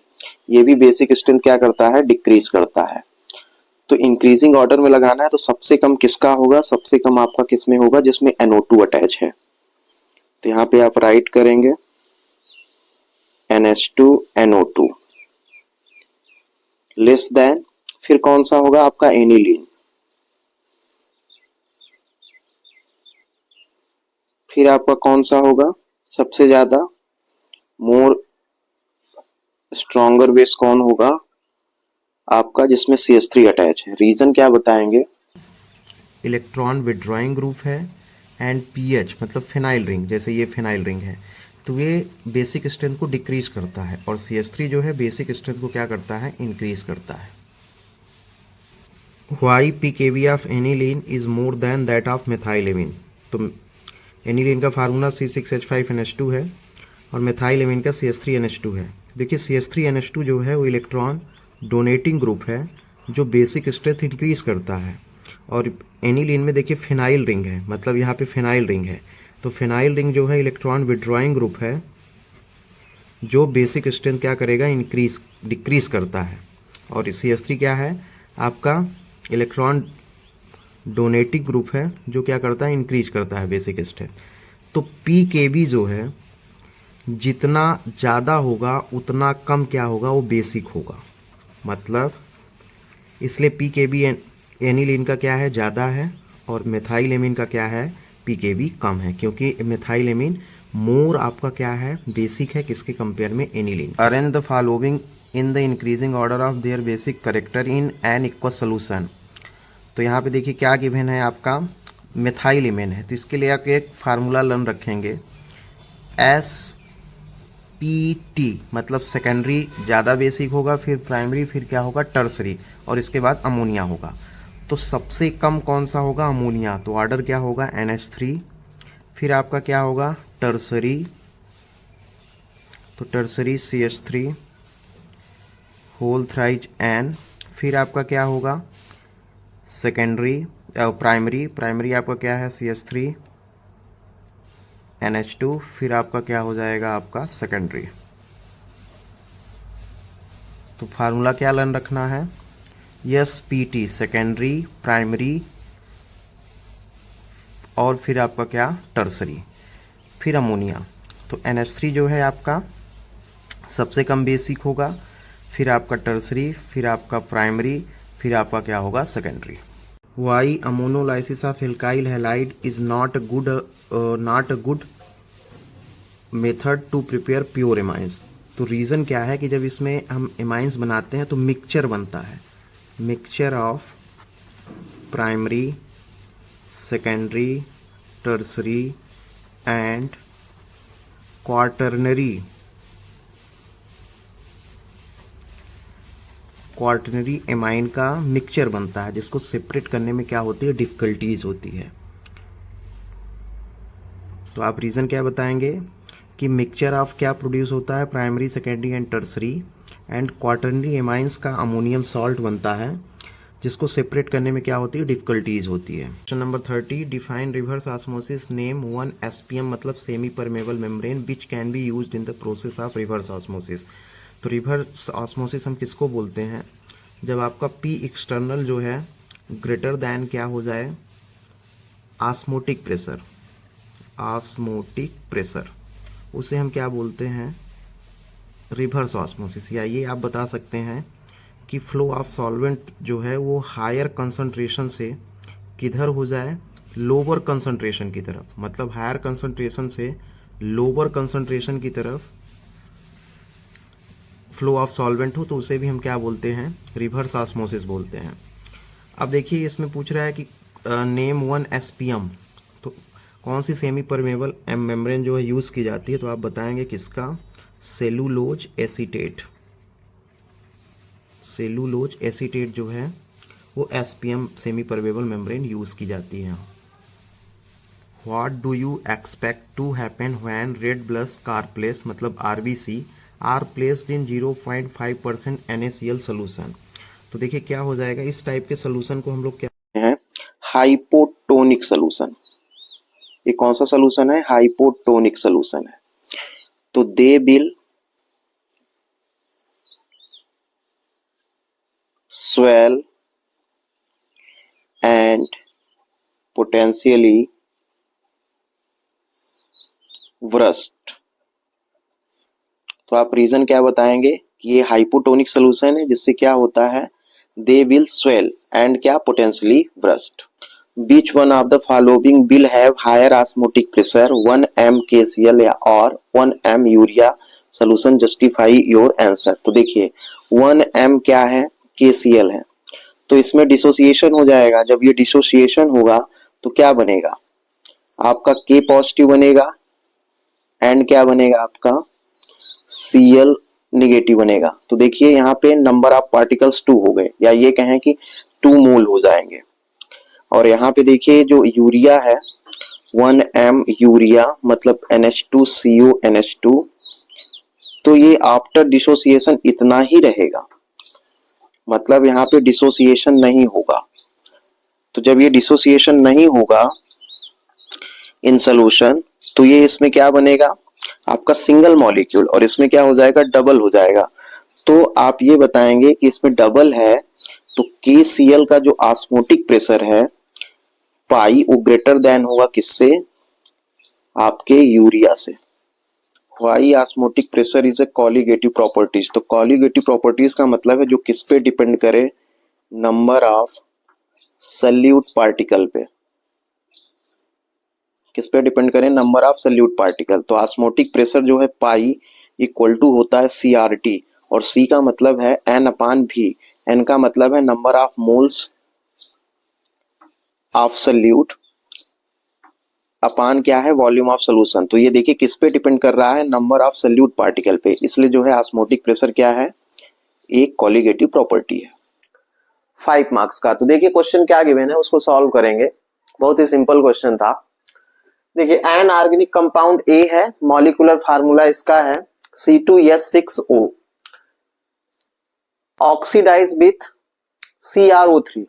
ये भी बेसिक स्ट्रेंथ क्या करता है? डिक्रीज करता है। तो इंक्रीजिंग ऑर्डर में लगाना है तो सबसे कम किसका होगा? सबसे कम आपका किसमें होगा? जिसमें NO2 अटैच है। तो यहाँ पे आप राइट करेंगे NH2NO2 लेस देन, फिर कौन सा होगा आपका? एनिलीन। फिर आपका कौन सा होगा सबसे ज्यादा? मोर स्ट्रॉन्गर बेस कौन होगा आपका? जिसमें CH3 अटैच है। रीजन क्या बताएंगे? इलेक्ट्रॉन विड्रॉइंग ग्रुप है, एंड पीएच मतलब फिनाइल रिंग, जैसे ये फिनाइल रिंग है, तो ये बेसिक स्ट्रेंथ को डिक्रीज करता है, और CH3 जो है बेसिक स्ट्रेंथ को क्या करता है, इंक्रीज करता है। Why pKb of aniline is more than that of methylamine. तो एनिलीन का फार्मूला C6H5NH2 है और मेथाइलेमिन का CH3NH2 है। देखिए CH3NH2 जो है वो इलेक्ट्रॉन डोनेटिंग ग्रुप है जो बेसिक स्ट्रेंथ इंक्रीज करता है, और एनिलीन में देखिए फिनाइल रिंग है, मतलब यहाँ पे फिनाइल रिंग है, तो फिनाइल रिंग जो है इलेक्ट्रॉन विड्रॉइंग ग्रुप है जो बेसिक स्ट्रेंथ क्या करेगा, डिक्रीज करता है। और CH3 क्या है, आपका इलेक्ट्रॉन डोनेटिंग ग्रुप है जो क्या करता है, इंक्रीज करता है बेसिक स्ट्रेंथ। तो pKb जो है जितना ज़्यादा होगा उतना कम क्या होगा, वो बेसिक होगा, मतलब इसलिए pKb एनिलीन का क्या है, ज़्यादा है, और मेथाइलेमिन का क्या है, pKb कम है, क्योंकि मेथाइलेमिन मोर आपका क्या है, बेसिक है, किसके कंपेयर में, aniline. Arrange the following in the increasing order of their basic character in an equal solution. तो यहाँ पे देखिए क्या गिवन है, आपका मेथाइलेमिन है, तो इसके लिए आप एक फार्मूला लर्न रखेंगे, SPT मतलब सेकेंडरी ज़्यादा बेसिक होगा, फिर प्राइमरी, फिर क्या होगा, टर्सरी, और इसके बाद अमोनिया होगा। तो सबसे कम कौन सा होगा, अमोनिया, तो ऑर्डर क्या होगा, NH3, फिर आपका क्या होगा, टर्सरी, तो tertiary CH3 whole thrice N, फिर आपका क्या होगा, सेकेंडरी प्राइमरी आपका क्या है, CH3 NH2, फिर आपका क्या हो जाएगा, आपका सेकेंडरी। तो फार्मूला क्या लर्न रखना है, SPT सेकेंडरी, प्राइमरी, और फिर आपका क्या, टर्सरी, फिर अमोनिया। तो NH3 जो है आपका सबसे कम बेसिक होगा, फिर आपका टर्सरी, फिर आपका प्राइमरी, फिर आपका क्या होगा, secondary. Why ammonolysis of alkyl halide is not a good method to prepare pure amines. तो रीज़न क्या है कि जब इसमें हम एमाइंस बनाते हैं तो मिक्सचर बनता है, mixture of primary, secondary, tertiary and quaternary amine का मिक्सचर बनता है, जिसको सेपरेट करने में क्या होती है, डिफिकल्टीज होती है। तो आप रीज़न क्या बताएंगे कि मिक्सचर ऑफ क्या प्रोड्यूस होता है, primary, secondary and tertiary, and quaternary amines का अमोनियम सॉल्ट बनता है, जिसको सेपरेट करने में क्या होती है, डिफिकल्टीज होती है। Question number 30, define reverse osmosis, name 1 SPM मतलब semi permeable membrane which can be used in the process of reverse osmosis. तो रिवर्स ऑस्मोसिस हम किसको बोलते हैं, जब आपका P एक्सटर्नल जो है ग्रेटर दैन क्या हो जाए, ऑस्मोटिक प्रेशर, उसे हम क्या बोलते हैं, रिवर्स ऑस्मोसिस। या ये आप बता सकते हैं कि फ्लो ऑफ सॉल्वेंट जो है वो हायर कंसंट्रेशन से किधर हो जाए, लोअर कंसंट्रेशन की तरफ, मतलब हायर कंसंट्रेशन से लोअर कंसंट्रेशन की तरफ फ्लो ऑफ सॉल्वेंट हो, तो उसे भी हम क्या बोलते हैं, रिवर्स ऑस्मोसिस बोलते हैं। अब देखिए इसमें पूछ रहा है कि नेम 1 SPM, तो कौन सी सेमी परमेबल मेम्ब्रेन जो है यूज़ की जाती है, तो आप बताएंगे किसका, सेलुलोज एसीटेट जो है वो SPM semi permeable membrane use की जाती है। What do you expect to happen when red blood corpuscles मतलब RBC are placed in 0.5% NaCl solution. तो देखिए क्या हो जाएगा, इस टाइप के सोल्यूशन को हम लोग क्या है, हाइपोटोनिक सोल्यूशन। ये कौन सा सोल्यूशन है, हाइपोटोनिक सोल्यूशन है। तो they will swell and potentially burst। तो आप रीजन क्या बताएंगे कि ये हाइपोटोनिक सोल्यूशन है, जिससे क्या होता है, दे विल स्वेल एंड क्या, potentially burst. Which one of the following will have higher osmotic pressure, 1 m KCl और 1 m urea solution, justify your answer. तो देखिए 1 m क्या है, KCl है, तो इसमें डिसोसिएशन हो जाएगा। जब ये डिसोसिएशन होगा तो क्या बनेगा, आपका K पॉजिटिव बनेगा एंड क्या बनेगा आपका Cl निगेटिव बनेगा। तो देखिए यहाँ पे नंबर ऑफ पार्टिकल्स 2 हो गए, या ये कहें कि 2 मोल हो जाएंगे। और यहाँ पे देखिए जो यूरिया है 1m यूरिया मतलब NH2CO NH2, तो ये आफ्टर डिसोसिएशन इतना ही रहेगा, मतलब यहाँ पे डिसोसिएशन नहीं होगा। तो जब ये डिसोसिएशन नहीं होगा इन सोल्यूशन, तो ये इसमें क्या बनेगा आपका सिंगल मॉलिक्यूल, और इसमें क्या हो जाएगा डबल हो जाएगा। तो आप ये बताएंगे कि इसमें डबल है तो KCl का जो ऑस्मोटिक प्रेशर है पाई वो ग्रेटर देन होगा किससे, आपके यूरिया से। Why osmotic pressure is a colligative properties. तो कॉलिगेटिव प्रॉपर्टीज का मतलब है जो किस पे डिपेंड करे, नंबर ऑफ सल्यूट पार्टिकल पे। किस पे डिपेंड करें, नंबर ऑफ सल्यूट पार्टिकल। तो ऑस्मोटिक प्रेशर जो है पाई इक्वल टू होता है CRT, और C का मतलब है N/V, N का मतलब है number of moles of solute upon क्या है वॉल्यूम ऑफ सोल्यूशन। तो ये देखिए किस पे डिपेंड कर रहा है, नंबर ऑफ सल्यूट पार्टिकल पे, इसलिए जो है ऑस्मोटिक प्रेशर क्या है, एक कॉलिगेटिव प्रॉपर्टी है। 5 मार्क्स का। तो देखिए क्वेश्चन क्या गिवन है उसको सॉल्व करेंगे, बहुत ही सिंपल क्वेश्चन था। देखिए एन ऑर्गेनिक कंपाउंड A है, मॉलिक्यूलर फार्मूला इसका है C2H6O, oxidise with CrO3,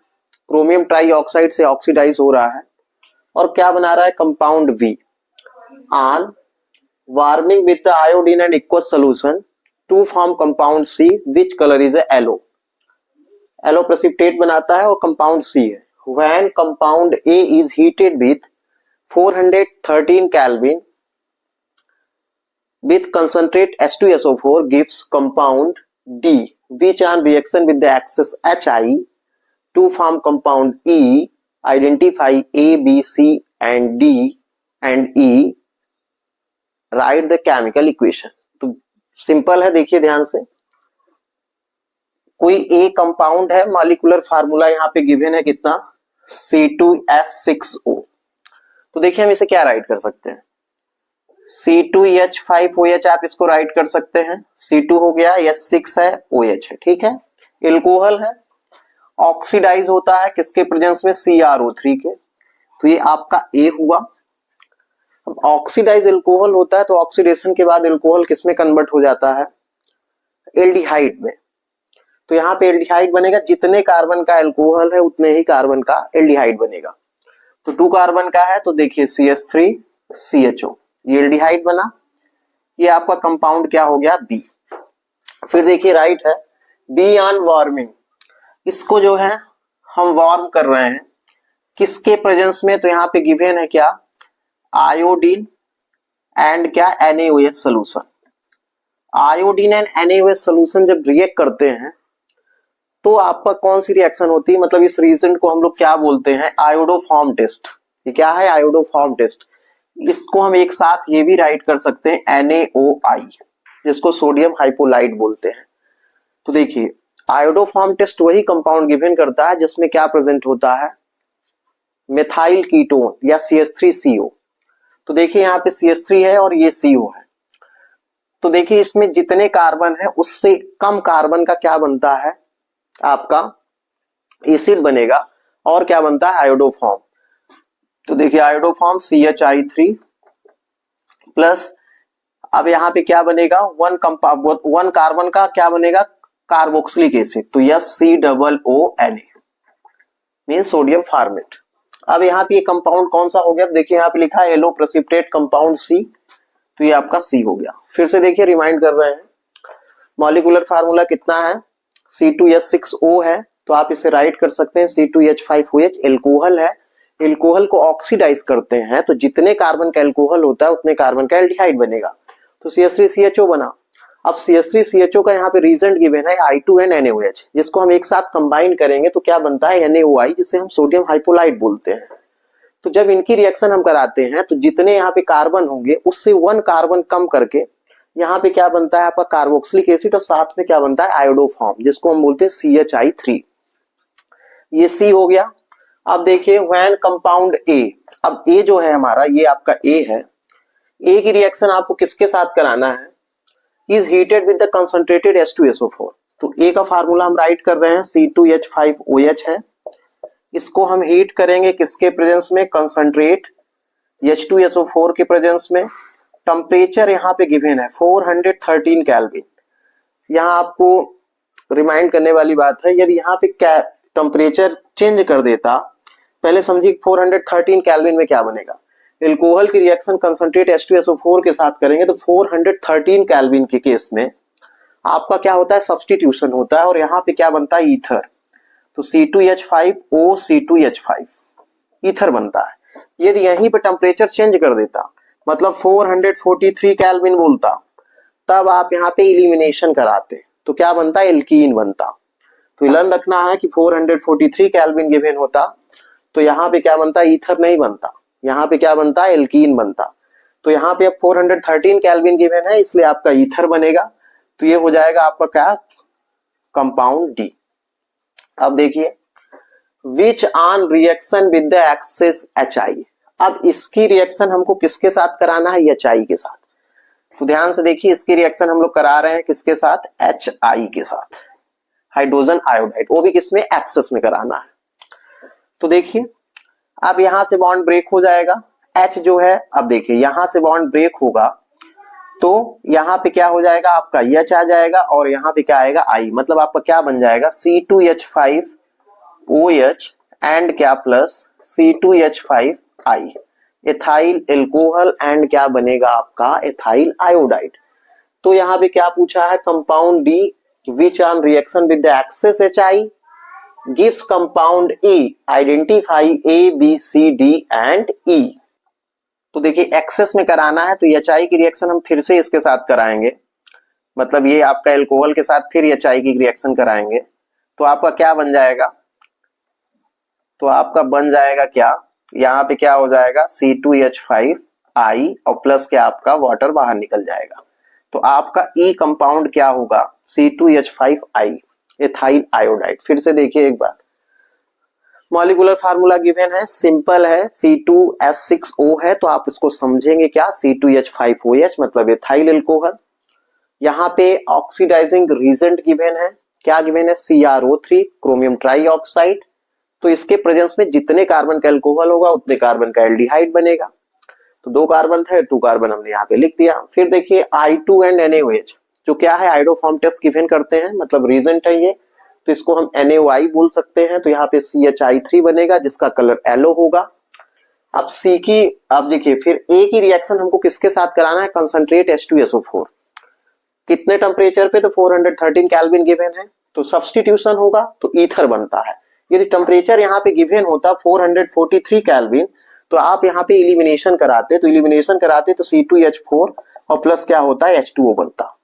chromium trioxide से ऑक्सीडाइज हो रहा है, और क्या बना रहा है compound V। On warming with the iodine and aqueous solution to form compound C which colour is yellow. Yellow precipitate बनाता है और कंपाउंड C है। When compound A is heated with 413 Kelvin with concentrate H2SO4 gives compound D which on reaction with the excess Hi to form compound E. Identify A, B, C and D and E. Write the chemical equation. तो simple है, देखिए ध्यान से। कोई A compound है, molecular formula यहाँ पे given है कितना, C2H6O। तो देखिए हम इसे क्या राइट कर सकते हैं, C2H5OH आप इसको राइट कर सकते हैं, C2 हो गया, H6 है, OH है, ठीक है। एल्कोहल है, ऑक्सीडाइज होता है किसके प्रेजेंस में, CrO3 के, तो ये आपका A हुआ। अब ऑक्सीडाइज एल्कोहल होता है तो ऑक्सीडेशन के बाद एल्कोहल किस में कन्वर्ट हो जाता है, एल्डिहाइड में। तो यहाँ पे एल्डिहाइड बनेगा, जितने कार्बन का एल्कोहल है उतने ही कार्बन का एल्डिहाइड बनेगा। तो 2 कार्बन का है तो देखिए CH3CHO, ये एल्डिहाइड बना, ये आपका कंपाउंड क्या हो गया B। फिर देखिए राइट है B ऑन वार्मिंग, इसको जो है हम वार्म कर रहे हैं किसके प्रेजेंस में, तो यहाँ पे गिवन है क्या, आयोडीन एंड क्या NaOH solution. Iodine and NaOH solution जब रिएक्ट करते हैं तो आपका कौन सी रिएक्शन होती है, मतलब इस रीजन को हम लोग क्या बोलते हैं, आयोडोफॉर्म टेस्ट। ये क्या है, आयोडोफॉर्म टेस्ट। इसको हम एक साथ ये भी राइट कर सकते हैं NaOI, जिसको सोडियम हाइपोलाइट बोलते हैं। तो देखिए आयोडोफॉर्म टेस्ट वही कंपाउंड गिवन करता है जिसमें क्या प्रेजेंट होता है, मेथाइल कीटोन या CH3CO। तो देखिए यहाँ पे CH3 है और ये CO है, तो देखिए इसमें जितने कार्बन है उससे कम कार्बन का क्या बनता है, आपका एसिड बनेगा, और क्या बनता है, आयोडोफॉर्म। तो देखिए आयोडोफॉर्म CHI3 प्लस, अब यहाँ पे क्या बनेगा, वन कार्बन का क्या बनेगा, कार्बोक्सिलिक एसिड, तो COONA मीन सोडियम फॉर्मेट। अब यहाँ पे ये कंपाउंड कौन सा हो गया, देखिए यहाँ पे लिखा है येलो प्रेसिपिटेट कंपाउंड C, तो ये आपका C हो गया। फिर से देखिए रिमाइंड कर रहे हैं, मॉलिक्यूलर फार्मूला कितना है, C2H6O है, तो आप इसे राइट कर सकते हैं C2H5OH। एल्कोहल है, एल्कोहल को ऑक्सीडाइज करते हैं तो जितने कार्बन का एल्कोहल होता है उतने कार्बन का एल्डिहाइड बनेगा, तो CH3CHO बना। अब CH3CHO का यहाँ पे रीजन गिवन है I2 एंड NaOH, जिसको हम एक साथ कंबाइन करेंगे तो क्या बनता है, NaOI, जिसे हम सोडियम हाइपोलाइट बोलते हैं। तो जब इनकी रिएक्शन हम कराते हैं तो जितने यहाँ पे कार्बन होंगे उससे 1 कार्बन कम करके यहाँ पे क्या बनता है आपका कार्बोक्सिलिक एसिड, और साथ में क्या बनता है आयोडोफॉर्म, जिसको हम बोलते हैं CHI3। ये C हो गया। अब देखिए व्हेन कंपाउंड A, अब A जो है हमारा, ये आपका A है। A की रिएक्शन आपको किसके साथ कराना है? Is heated with the concentrated H2SO4। तो A का फार्मूला हम राइट कर रहे हैं C2H5OH है। इसको हम हीट करेंगे किसके प्रेजेंस में? कंसंट्रेट H2SO4 के प्रेजेंस में। टेम्परेचर यहाँ पे गिवन है 413 केल्विन। यहाँ आपको रिमाइंड करने वाली बात है, यदि यहाँ पे टेम्परेचर चेंज कर देता, पहले समझिए 413 केल्विन में क्या बनेगा। एल्कोहल की रिएक्शन कंसंट्रेट H2SO4 के साथ करेंगे तो 413 केल्विन के केस में आपका क्या होता है? सब्स्टिट्यूशन होता है और यहाँ पे क्या बनता है? ईथर। तो C2H5O C2H5 ईथर बनता है। यदि यहीं पे टेम्परेचर चेंज कर देता, मतलब 443 केल्विन बोलता, तब आप यहाँ पे इलिमिनेशन कराते तो क्या बनता? एल्कीन बनता। तो ध्यान रखना है कि 443 केल्विन गिवन होता तो यहाँ पे क्या बनता? ईथर नहीं बनता, यहाँ पे क्या बनता? एल्कीन बनता। तो यहाँ पे अब 413 केल्विन गिवन है, इसलिए आपका ईथर बनेगा। तो ये हो जाएगा आपका क्या? Compound D. अब देखिए which on reaction with the excess HI। अब इसकी रिएक्शन हमको किसके साथ कराना है? HI के साथ। तो ध्यान से देखिए, इसकी रिएक्शन हम लोग करा रहे हैं किसके साथ? HI के साथ, हाइड्रोजन आयोडाइड। वो भी किसमें? एक्सेस में कराना है। तो देखिए अब यहां से बॉन्ड ब्रेक हो जाएगा, H जो है, अब देखिए यहां से बॉन्ड ब्रेक होगा तो यहां पे क्या हो जाएगा? आपका H आ जाएगा और यहां पे क्या आएगा? I। मतलब आपका क्या बन जाएगा? C2H5OH एंड क्या plus C2H5I, ethyl alcohol and क्या बनेगा आपका? Ethyl iodide. तो यहाँ पे क्या पूछा है? Compound D which on reaction with the excess HI gives compound E, identify A B C D and E। तो देखिए एक्सेस में कराना है तो HI की रिएक्शन हम फिर से इसके साथ कराएंगे, मतलब ये आपका एल्कोहल के साथ फिर HI की रिएक्शन कराएंगे तो आपका क्या बन जाएगा? तो आपका बन जाएगा क्या? यहाँ पे क्या हो जाएगा? C2H5I और प्लस क्या आपका वाटर बाहर निकल जाएगा। तो आपका E कंपाउंड क्या होगा? C2H5I, ethyl iodide. फिर से देखिए एक बार, मॉलिक्यूलर फार्मूला गिवन है, सिंपल है, C2H6O है तो आप इसको समझेंगे क्या? C2H5OH मतलब एथाइल एल्कोहल। यहाँ पे ऑक्सीडाइजिंग रीजेंट गिवन है, क्या गिवन है? CrO3, chromium trioxide. तो इसके प्रेजेंस में जितने कार्बन का एल्कोहल होगा उतने कार्बन का एल्डिहाइड बनेगा। तो 2 कार्बन थे, 2 कार्बन हमने यहाँ पे लिख दिया। फिर देखिए I2 एंड NaOH जो क्या है? आइडोफॉर्म टेस्ट गिवन करते हैं, मतलब रीजेंट है ये, तो इसको हम NaOI बोल सकते हैं। तो यहाँ पे CHI3 बनेगा जिसका कलर येलो होगा। अब C की, अब देखिए फिर A की रिएक्शन हमको किसके साथ कराना है? Concentrate H2SO4। कितने टेम्परेचर पे? तो 413 केल्विन गिवन है, तो सब्स्टिट्यूशन होगा तो ईथर बनता है। यदि टेम्परेचर यहाँ पे गिवन होता 443 केल्विन तो आप यहाँ पे इलिमिनेशन कराते, तो इलिमिनेशन कराते तो C2H4 और प्लस क्या होता है? H2O बनता।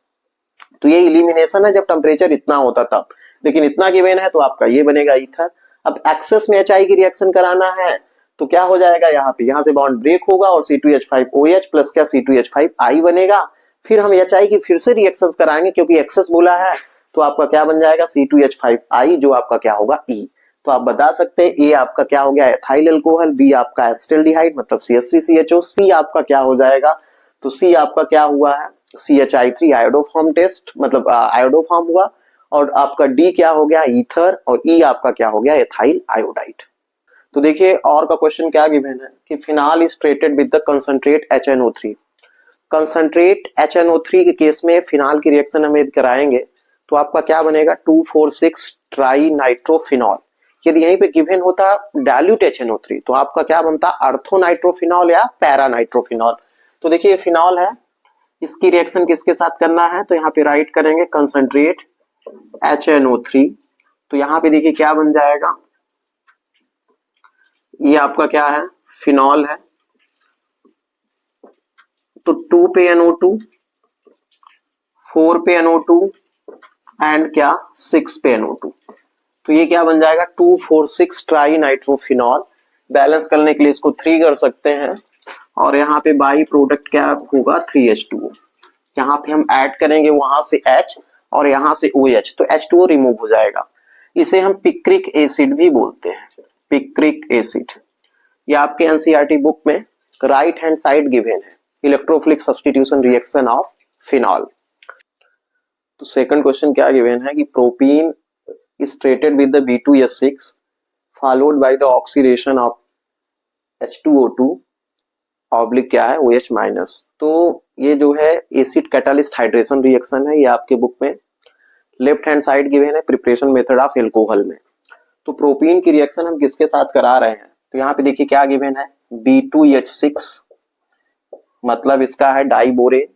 तो ये इलिमिनेशन है जब टेम्परेचर इतना होता तब, लेकिन इतना गिवन है तो आपका ये बनेगा ईथर। अब एक्सेस में HI की रिएक्शन कराना है तो क्या हो जाएगा? यहाँ पे यहाँ से बॉन्ड ब्रेक होगा और C2H5OH प्लस क्या? C2H5I बनेगा। फिर हम HI की फिर से रिएक्शंस कराएंगे क्योंकि एक्सेस बोला है, तो आपका क्या बन जाएगा? C2H5I जो आपका क्या होगा? E। तो आप बता सकते हैं A आपका क्या हो गया? एथाइल एल्कोहल, B आपका एसिटाल्डिहाइड मतलब CH3CHO, C आपका क्या हो जाएगा? तो C आपका क्या हुआ है? CHI3 आयोडोफॉर्म टेस्ट मतलब आयोडोफॉर्म हुआ, और आपका D क्या हो गया? ईथर, और E आपका क्या हो गया? Ethyl iodide. तो देखिए और का क्वेश्चन क्या गिवन है कि phenol is treated with the concentrate HNO3। Concentrate HNO3 के केस में फिनाल की रिएक्शन हम यदि कराएंगे तो आपका क्या बनेगा? 2,4,6 ट्राई नाइट्रोफिनॉल। यदि यहीं पे गिवन होता डाइल्यूट HNO3 तो आपका क्या बनता? अर्थोनाइट्रोफिनॉल या पैरानाइट्रोफिनॉल। तो देखिए फिनॉल है, इसकी रिएक्शन किसके साथ करना है? तो यहाँ पे राइट करेंगे कंसंट्रेट HNO3। तो यहाँ पे देखिए क्या बन जाएगा? ये आपका क्या है? फिनॉल है। तो 2 पे NO2, 4 पे NO2 एंड क्या 6 पे NO2। तो ये क्या बन जाएगा? 2,4,6 ट्राई नाइट्रोफिनॉल। बैलेंस करने के लिए इसको 3 कर सकते हैं और यहाँ पे बाई प्रोडक्ट क्या होगा? 3H2O। यहाँ पे हम ऐड करेंगे वहां से H और यहाँ से OH, तो H2O रिमूव हो जाएगा। इसे हम पिक्रिक एसिड भी बोलते हैं, पिक्रिक एसिड। ये आपके एनसीईआरटी बुक में राइट हैंड साइड गिवन है, electrophilic substitution reaction of phenol. तो सेकंड क्वेश्चन क्या गिवन है कि propene is treated with the B2S6 followed by the oxidation of H2O2 oblique क्या है OH माइनस। तो ये जो है एसिड कैटालिस्ट हाइड्रेशन रिएक्शन है, ये आपके बुक में लेफ्ट हैंड साइड गिवन है प्रिपरेशन मेथड ऑफ एल्कोहल में। तो प्रोपीन की रिएक्शन हम किसके साथ करा रहे हैं, तो यहाँ पे देखिए क्या गिवन है B2H6, मतलब इसका है डाइबोरेन,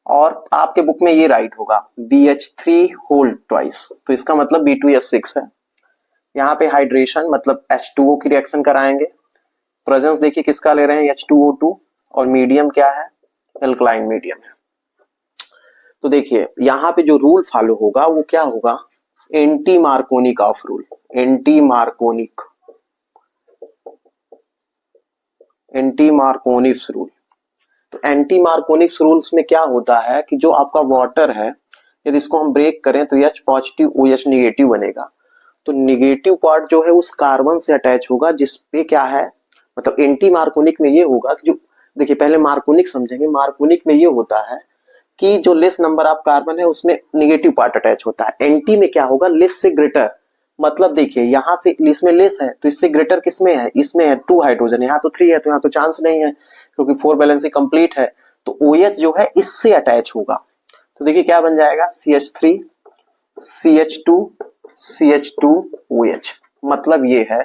और आपके बुक में ये राइट होगा BH3 होल ट्वाइस, तो इसका मतलब B2S6 है। यहाँ पे हाइड्रेशन मतलब H2O की रिएक्शन कराएंगे, प्रेजेंस देखिए किसका ले रहे हैं H2O2, और मीडियम क्या है एल्कलाइन मीडियम है। तो देखिए यहाँ पे जो रूल फॉलो होगा वो क्या होगा, anti Markovnikov of rule, anti मार्कोनिक्स rule. तो एंटी मार्कोनिक्स रूल्स में क्या होता है कि जो आपका वाटर है यदि इसको हम ब्रेक करें तो H पॉजिटिव OH निगेटिव बनेगा, तो निगेटिव पार्ट जो है उस कार्बन से अटैच होगा जिसपे क्या है, मतलब एंटी मार्कोनिक में ये होगा कि जो देखिए पहले मार्कोनिक समझेंगे, मार्कोनिक में ये होता है कि जो लेस नंबर ऑफ कार्बन है उसमें निगेटिव पार्ट अटैच होता है। एंटी में क्या होगा लेस से ग्रेटर, मतलब देखिए यहाँ से इसमें लेस है तो इससे ग्रेटर किसमें है, इसमें है 2 हाइड्रोजन, यहाँ तो 3 है तो यहाँ तो चांस नहीं है क्योंकि 4 बैलेंसिंग कंप्लीट है, तो OH जो है इससे अटैच होगा। तो देखिए क्या बन जाएगा CH3 CH2 CH2 OH। मतलब ये है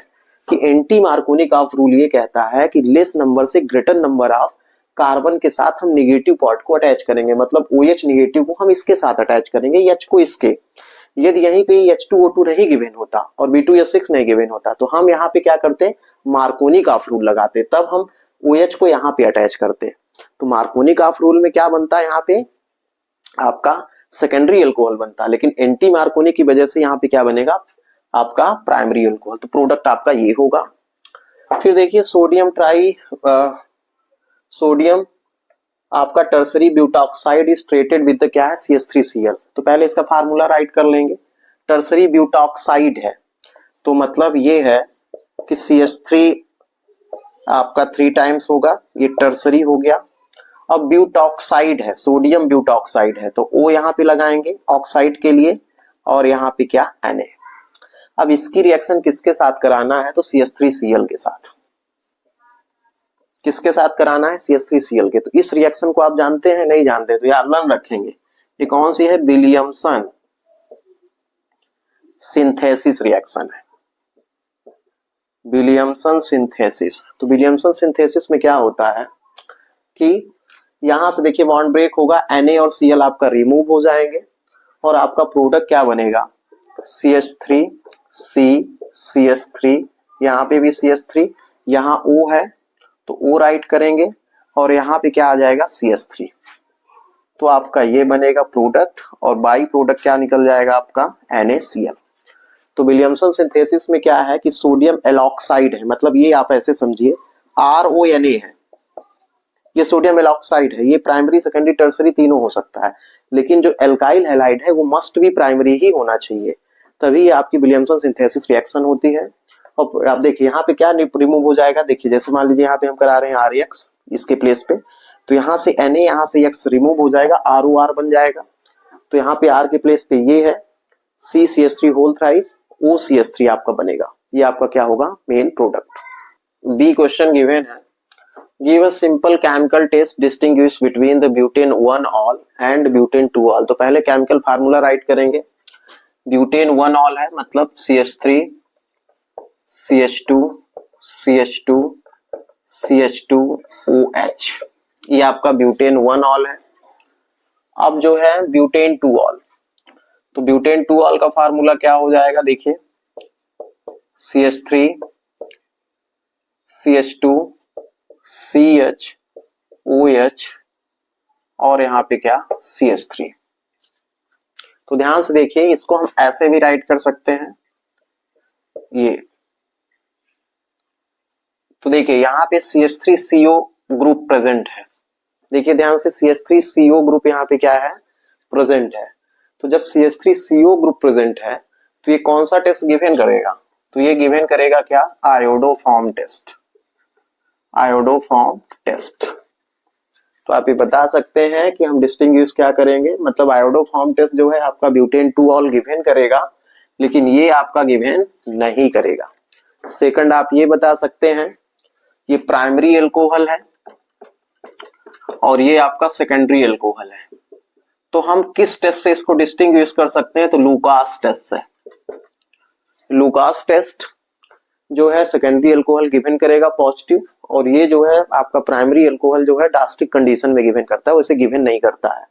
कि एंटी मार्कोनिक ऑफ रूल ये कहता है कि लेस नंबर से ग्रेटर नंबर ऑफ कार्बन के साथ हम निगेटिव पार्ट को अटैच करेंगे, मतलब OH निगेटिव को हम इसके साथ अटैच करेंगे, H को इसके। यदि यहीं पे H2O2 नहीं गिवन होता और B2S6 नहीं गिवन होता तो हम यहाँ पे क्या करते, मार्कोनिक ऑफ रूल लगाते, तब हम OH को यहाँ पे अटैच करते। तो मार्कोनिक ऑफ रूल में क्या बनता है, यहाँ पे आपका सेकेंडरी अल्कोहल बनता है, लेकिन एंटी मार्कोनिक की वजह से यहाँ पे क्या बनेगा आपका प्राइमरी अल्कोहल, तो प्रोडक्ट आपका ये होगा। फिर देखिए सोडियम आपका tertiary butoxide is treated with the क्या है CH3Cl। तो पहले इसका फार्मूला राइट कर लेंगे, टर्सरी ब्यूटाऑक्साइड है तो मतलब ये है कि CH3 आपका 3 टाइम्स होगा, ये टर्सरी हो गया। अब ब्यूटॉक्साइड है, सोडियम ब्यूटॉक्साइड है तो O यहाँ पे लगाएंगे ऑक्साइड के लिए, और यहाँ पे क्या Na। अब इसकी रिएक्शन किसके साथ कराना है, तो CH3Cl के साथ। किसके साथ कराना है, CH3Cl के। तो इस रिएक्शन को आप जानते हैं नहीं जानते, तो याद मान रखेंगे ये कौन सी है, विलियमसन सिंथेसिस रिएक्शन है, विलियमसन सिंथेसिस। तो विलियमसन सिंथेसिस में क्या होता है कि यहां से देखिए बॉन्ड ब्रेक होगा, Na और Cl आपका रिमूव हो जाएंगे और आपका प्रोडक्ट क्या बनेगा, CH3 C CH3, यहाँ पे भी CH3, यहाँ O है तो O राइट करेंगे और यहाँ पे क्या आ जाएगा CH3, तो आपका ये बनेगा प्रोडक्ट और बाई प्रोडक्ट क्या निकल जाएगा आपका NaCl। तो विलियमसन सिंथेसिस में क्या है कि सोडियम एलॉक्साइड है, मतलब ये आप ऐसे समझिए RONA है, ये सोडियम एलॉक्साइड है, ये प्राइमरी सेकेंडरी टर्सरी तीनों हो सकता है, लेकिन जो एल्काइल हैलाइड है वो मस्ट भी प्राइमरी ही होना चाहिए, तभी आपकी विलियमसन सिंथेसिस रिएक्शन होती है। और आप देखिए यहाँ पे क्या रिमूव हो जाएगा, देखिए जैसे मान लीजिए यहाँ पे हम करा रहे हैं RX इसके प्लेस पे, तो यहाँ से Na यहाँ से X रिमूव हो जाएगा, ROR बन जाएगा, तो यहाँ पे R के प्लेस पे ये है CCH3 होल थ्राइस, OCH3 आपका बनेगा, ये आपका क्या होगा main product. B question given है, give a simple chemical test distinguish between the butane 1-ऑल एंड ब्यूटेन 2-ऑल। तो पहले केमिकल फार्मूला राइट करेंगे, ब्यूटेन 1-ऑल है मतलब CH3 CH2 CH2 CH2 OH, ये आपका ब्यूटेन 1-ऑल है। अब जो है ब्यूटेन 2-ऑल, तो ब्यूटेन 2-ऑल का फार्मूला क्या हो जाएगा, देखिए CH3 CH2 CH OH और यहाँ पे क्या CH3। तो ध्यान से देखिए इसको हम ऐसे भी राइट कर सकते हैं, ये तो देखिए यहाँ पे CH3CO ग्रुप प्रेजेंट है, देखिए ध्यान से CH3CO ग्रुप यहाँ पे क्या है प्रेजेंट है। तो जब CH3CO ग्रुप प्रेजेंट है तो ये कौन सा टेस्ट गिवन करेगा? तो ये गिवन करेगा क्या? Iodoform test. Iodoform test. तो आप ये बता सकते हैं कि हम डिस्टिंग्विश क्या करेंगे, मतलब आयोडोफॉर्म टेस्ट जो है आपका ब्यूटेन 2 ऑल गिवन करेगा, लेकिन ये आपका गिवन नहीं करेगा। सेकंड आप ये बता सकते हैं ये प्राइमरी एल्कोहल है और ये आपका सेकेंडरी एल्कोहल है। तो हम किस टेस्ट से इसको डिस्टिंग्विश कर सकते हैं? तो लुकास टेस्ट से। लुकास टेस्ट जो है सेकेंडरी अल्कोहल गिवन करेगा पॉजिटिव, और ये जो है आपका प्राइमरी अल्कोहल जो है डास्टिक कंडीशन में गिवन करता है, वैसे गिवन नहीं करता है।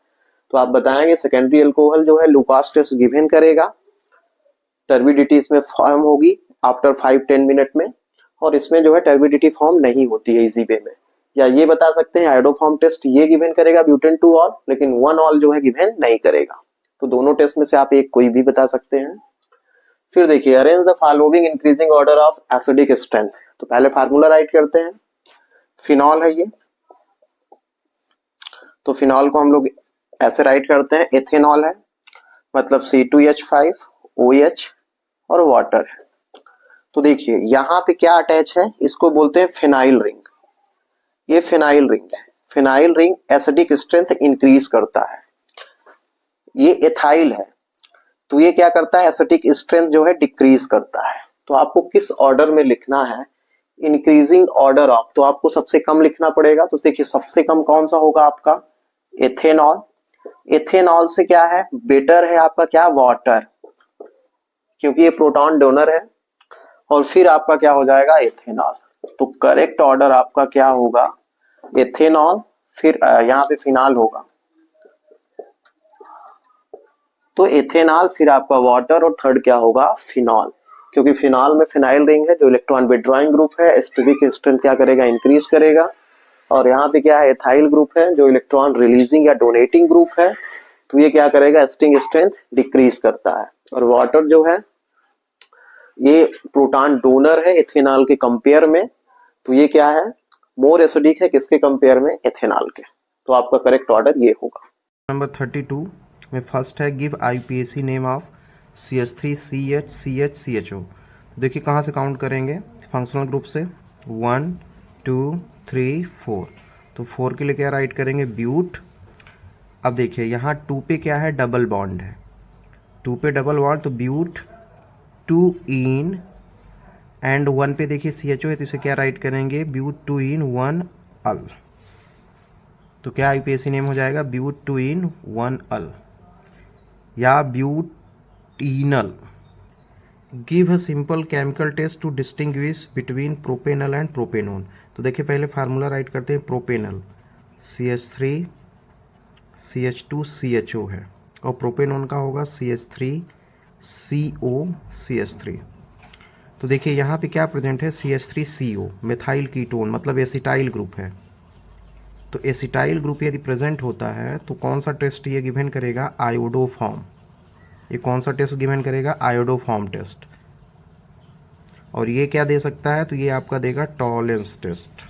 तो आप बताएंगे सेकेंडरी अल्कोहल जो है लुकास टेस्ट गिवन करेगा, टर्बिडिटी इसमें फॉर्म होगी आफ्टर 5-10 मिनट में, और इसमें जो है टर्बिडिटी फॉर्म नहीं होती है इजी वे में। या ये बता सकते हैं आयोडोफॉर्म टेस्ट ये गिवन करेगा ब्यूटेन 2 ऑल, लेकिन 1 ऑल जो है गिवन नहीं करेगा। तो दोनों टेस्ट में से आप एक कोई भी बता सकते हैं। फिर देखिए arrange the following increasing order of acidic strength. तो पहले फार्मूला राइट करते हैं। फिनॉल है ये, तो फिनॉल को हम लोग ऐसे राइट करते हैं, एथेनॉल है मतलब C2H5 OH और वाटर है। तो देखिए यहाँ पे क्या अटैच है, इसको बोलते हैं फिनाइल रिंग। ये फिनाइल रिंग है। Phenyl ring acidic strength increase करता है। ये एथाइल है, तो ये क्या करता है, एसिडिक स्ट्रेंथ जो है डिक्रीज करता है। तो आपको किस ऑर्डर में लिखना है, इंक्रीजिंग ऑर्डर ऑफ, तो आपको सबसे कम लिखना पड़ेगा। तो देखिए सबसे कम कौन सा होगा आपका, एथेनॉल। एथेनॉल से क्या है, बेटर है आपका क्या, वाटर, क्योंकि ये प्रोटॉन डोनर है। और फिर आपका क्या हो जाएगा, एथेनॉल। तो करेक्ट ऑर्डर आपका क्या होगा, एथेनॉल, फिर यहाँ पे फिनाल होगा, तो एथेनॉल, फिर आपका वाटर, और थर्ड क्या होगा, फिनॉल। क्योंकि फिनॉल में फिनाइल रिंग है जो इलेक्ट्रॉन विड्रॉइंग ग्रुप है, एसिडिक स्ट्रेंथ क्या करेगा, इंक्रीज करेगा। और यहाँ पे क्या है, एथाइल ग्रुप है जो इलेक्ट्रॉन रिलीजिंग या डोनेटिंग ग्रुप है, तो ये क्या करेगा, एसिडिक स्ट्रेंथ डिक्रीज करता है। और वाटर जो है ये प्रोटॉन डोनर है एथेनॉल के कंपेयर में, तो ये क्या है, मोर एसिडिक है किसके कंपेयर में, एथेनॉल के। तो आपका करेक्ट ऑर्डर ये होगा। नंबर 32 में फर्स्ट है give IUPAC name of CH3CHCHCHO। देखिए कहाँ से काउंट करेंगे, फंक्शनल ग्रुप से 1 2 3 4। तो 4 के लिए क्या राइट करेंगे, ब्यूट। अब देखिए यहाँ 2 पे क्या है, डबल बॉन्ड है, 2 पे डबल बॉन्ड, तो ब्यूट 2 इन, एंड 1 पे देखिए CHO है, तो इसे क्या राइट करेंगे, ब्यूट 2 इन 1 अल। तो क्या IUPAC नेम हो जाएगा, ब्यूट 2 इन 1 अल या butanal. Give a simple chemical test to distinguish between propanal and propanone. तो देखिए पहले फार्मूला राइट करते हैं, प्रोपेनल CH3 CH2 CHO है, और प्रोपेनोन का होगा CH3 CO CH3। तो देखिए यहाँ पे क्या प्रेजेंट है, CH3 CO मेथाइल कीटोन, मतलब एसिटाइल ग्रुप है। तो एसिटाइल ग्रुप यदि प्रेजेंट होता है तो कौन सा टेस्ट ये गिवन करेगा, आयोडोफॉर्म। ये कौन सा टेस्ट गिवन करेगा, आयोडोफॉर्म टेस्ट। और ये क्या दे सकता है, तो ये आपका देगा टॉलेंस टेस्ट।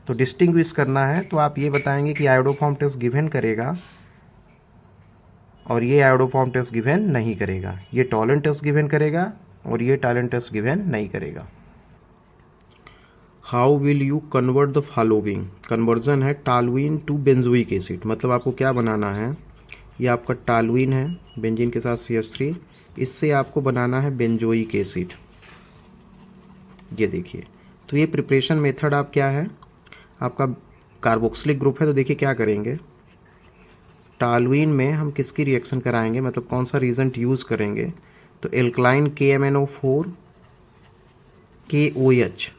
तो डिस्टिंग्विश करना है तो आप ये बताएंगे कि आयोडोफॉर्म टेस्ट गिवन करेगा और ये आयोडोफॉर्म टेस्ट गिवन नहीं करेगा, ये टॉलेंट टेस्ट गिवन करेगा और ये टॉलेंट टेस्ट गिवन नहीं करेगा। How will you convert the following. Conversion है टालुइन टू बेंजोइक एसिड, मतलब आपको क्या बनाना है, ये आपका टालुइन है बेंजीन के साथ CH3, इससे आपको बनाना है बेंजोइक एसिड। ये देखिए, तो ये प्रिपरेशन मेथड आप क्या है, आपका कार्बोक्सिलिक ग्रुप है। तो देखिए क्या करेंगे, टालुइन में हम किसकी रिएक्शन कराएंगे, मतलब कौन सा रीजेंट यूज़ करेंगे, तो एल्कलाइन KMNO4 KOH।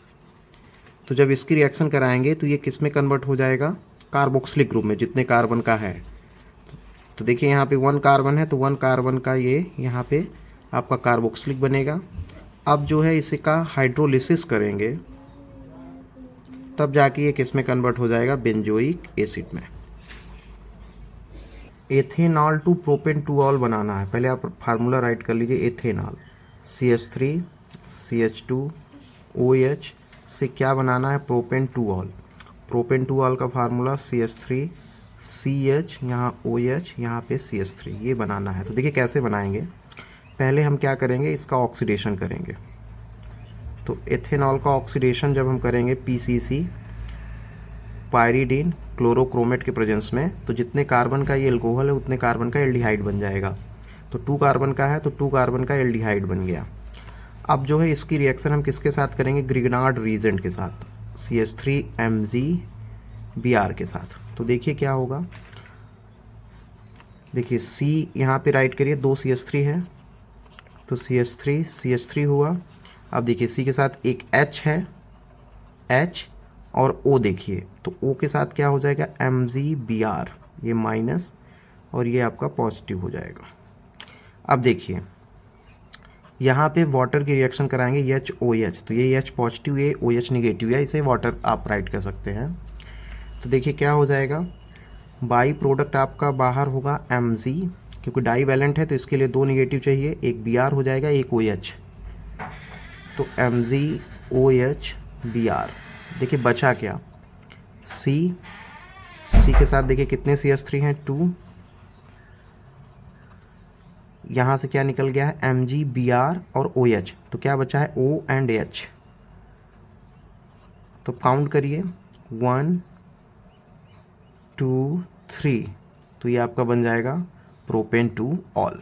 तो जब इसकी रिएक्शन कराएंगे तो ये किस में कन्वर्ट हो जाएगा, कार्बोक्सिलिक ग्रुप में, जितने कार्बन का है। तो देखिए यहाँ पे 1 कार्बन है, तो 1 कार्बन का ये यहाँ पे आपका कार्बोक्सिलिक बनेगा। अब जो है इसी का हाइड्रोलिसिस करेंगे, तब जाके ये किस में कन्वर्ट हो जाएगा, बेंजोइक एसिड में। एथेनॉल टू प्रोपेन 2 ऑल बनाना है, पहले आप फार्मूला राइट कर लीजिए, एथेनॉल CH3 CH2 OH से क्या बनाना है, प्रोपेन 2 ऑल। प्रोपेन 2 ऑल का फार्मूला CH3 CH, यहाँ OH, यहाँ पे CH3, ये बनाना है। तो देखिए कैसे बनाएंगे, पहले हम क्या करेंगे, इसका ऑक्सीडेशन करेंगे। तो एथेनॉल का ऑक्सीडेशन जब हम करेंगे PCC, पायरीडीन क्लोरोक्रोमेट के प्रेजेंस में, तो जितने कार्बन का ये एल्कोहल है उतने कार्बन का एल्डिहाइड बन जाएगा। तो 2 कार्बन का है तो 2 कार्बन का एल्डिहाइड बन गया। अब जो है इसकी रिएक्शन हम किसके साथ करेंगे, ग्रिग्नार्ड रीजेंट के साथ, CH3MgBr के साथ। तो देखिए क्या होगा, देखिए C यहाँ पे राइट करिए, 2 CH3 है तो CH3 हुआ। अब देखिए C के साथ एक H है, H और O देखिए, तो O के साथ क्या हो जाएगा, MgBr, ये माइनस और ये आपका पॉजिटिव हो जाएगा। अब देखिए यहाँ पे वाटर की रिएक्शन कराएंगे HOH, तो ये H पॉजिटिव, ये OH निगेटिव, या इसे वाटर आप राइट कर सकते हैं। तो देखिए क्या हो जाएगा, बाई प्रोडक्ट आपका बाहर होगा Mg, क्योंकि डाई वैलेंट है तो इसके लिए 2 निगेटिव चाहिए, एक Br हो जाएगा, एक OH, तो MgOH देखिए बचा क्या, C के साथ देखिए कितने CH3 हैं, 2, यहाँ से क्या निकल गया है, MgBr और OH, तो क्या बचा है, O एंड H। तो काउंट करिए, 1 2 3, तो ये आपका बन जाएगा प्रोपेन टू ऑल।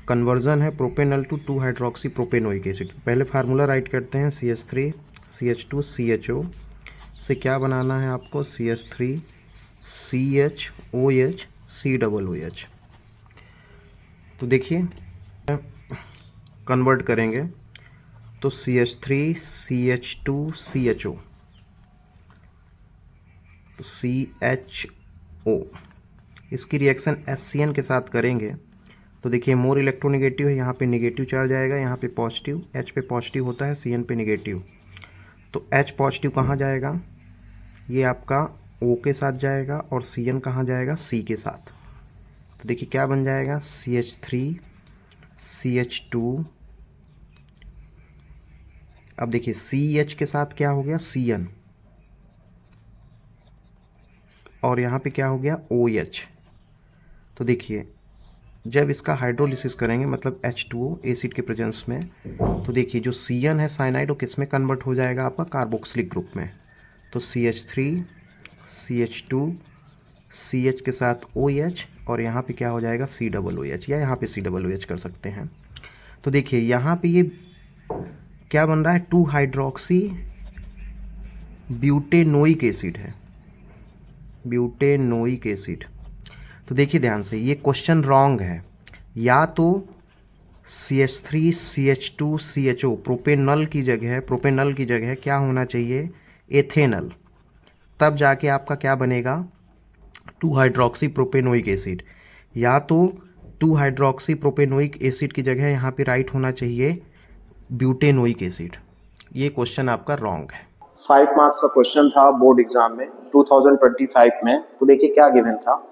कन्वर्जन है propanal to 2 hydroxy propanoic acid. पहले फार्मूला राइट करते हैं, CH3 CH2 CHO से क्या बनाना है आपको, CH3 CHOH COOH। तो देखिए कन्वर्ट करेंगे तो CH3 CH2 CHO, तो CHO, इसकी रिएक्शन HCN के साथ करेंगे तो देखिए मोर इलेक्ट्रोनेगेटिव है, यहाँ पे नेगेटिव चार्ज आएगा, यहाँ पे पॉजिटिव, H पे पॉजिटिव होता है, CN पे नेगेटिव। तो H पॉजिटिव कहाँ जाएगा, ये आपका O के साथ जाएगा, और CN कहाँ जाएगा, C के साथ। तो देखिए क्या बन जाएगा, CH3 CH2, अब देखिए CH के साथ क्या हो गया, CN, और यहाँ पे क्या हो गया, OH। तो देखिए जब इसका हाइड्रोलिसिस करेंगे, मतलब H2O एसिड के प्रेजेंस में, तो देखिए जो CN है साइनाइड, वो किस में कन्वर्ट हो जाएगा, आपका कार्बोक्सिलिक ग्रुप में। तो CH3 CH2 CH के साथ OH, और यहाँ पे क्या हो जाएगा, COOH, या यहाँ पे COOH कर सकते हैं। तो देखिए यहाँ पे ये क्या बन रहा है, 2 हाइड्रोक्सी ब्यूटेनोइक एसिड है, ब्यूटेनोइक एसिड। तो देखिए ध्यान से, ये क्वेश्चन रॉन्ग है, या तो CH3 CH2 CHO प्रोपेनल की जगह क्या होना चाहिए, एथेनल, तब जाके आपका क्या बनेगा, 2 हाइड्रोक्सी प्रोपेनोइक एसिड, या तो 2 हाइड्रोक्सी प्रोपेनोइक एसिड की जगह यहाँ पे राइट होना चाहिए ब्यूटेनोइक एसिड। ये क्वेश्चन आपका रॉन्ग है। 5 मार्क्स का क्वेश्चन था बोर्ड एग्जाम में 2025 में। तो देखिए क्या गिवन था,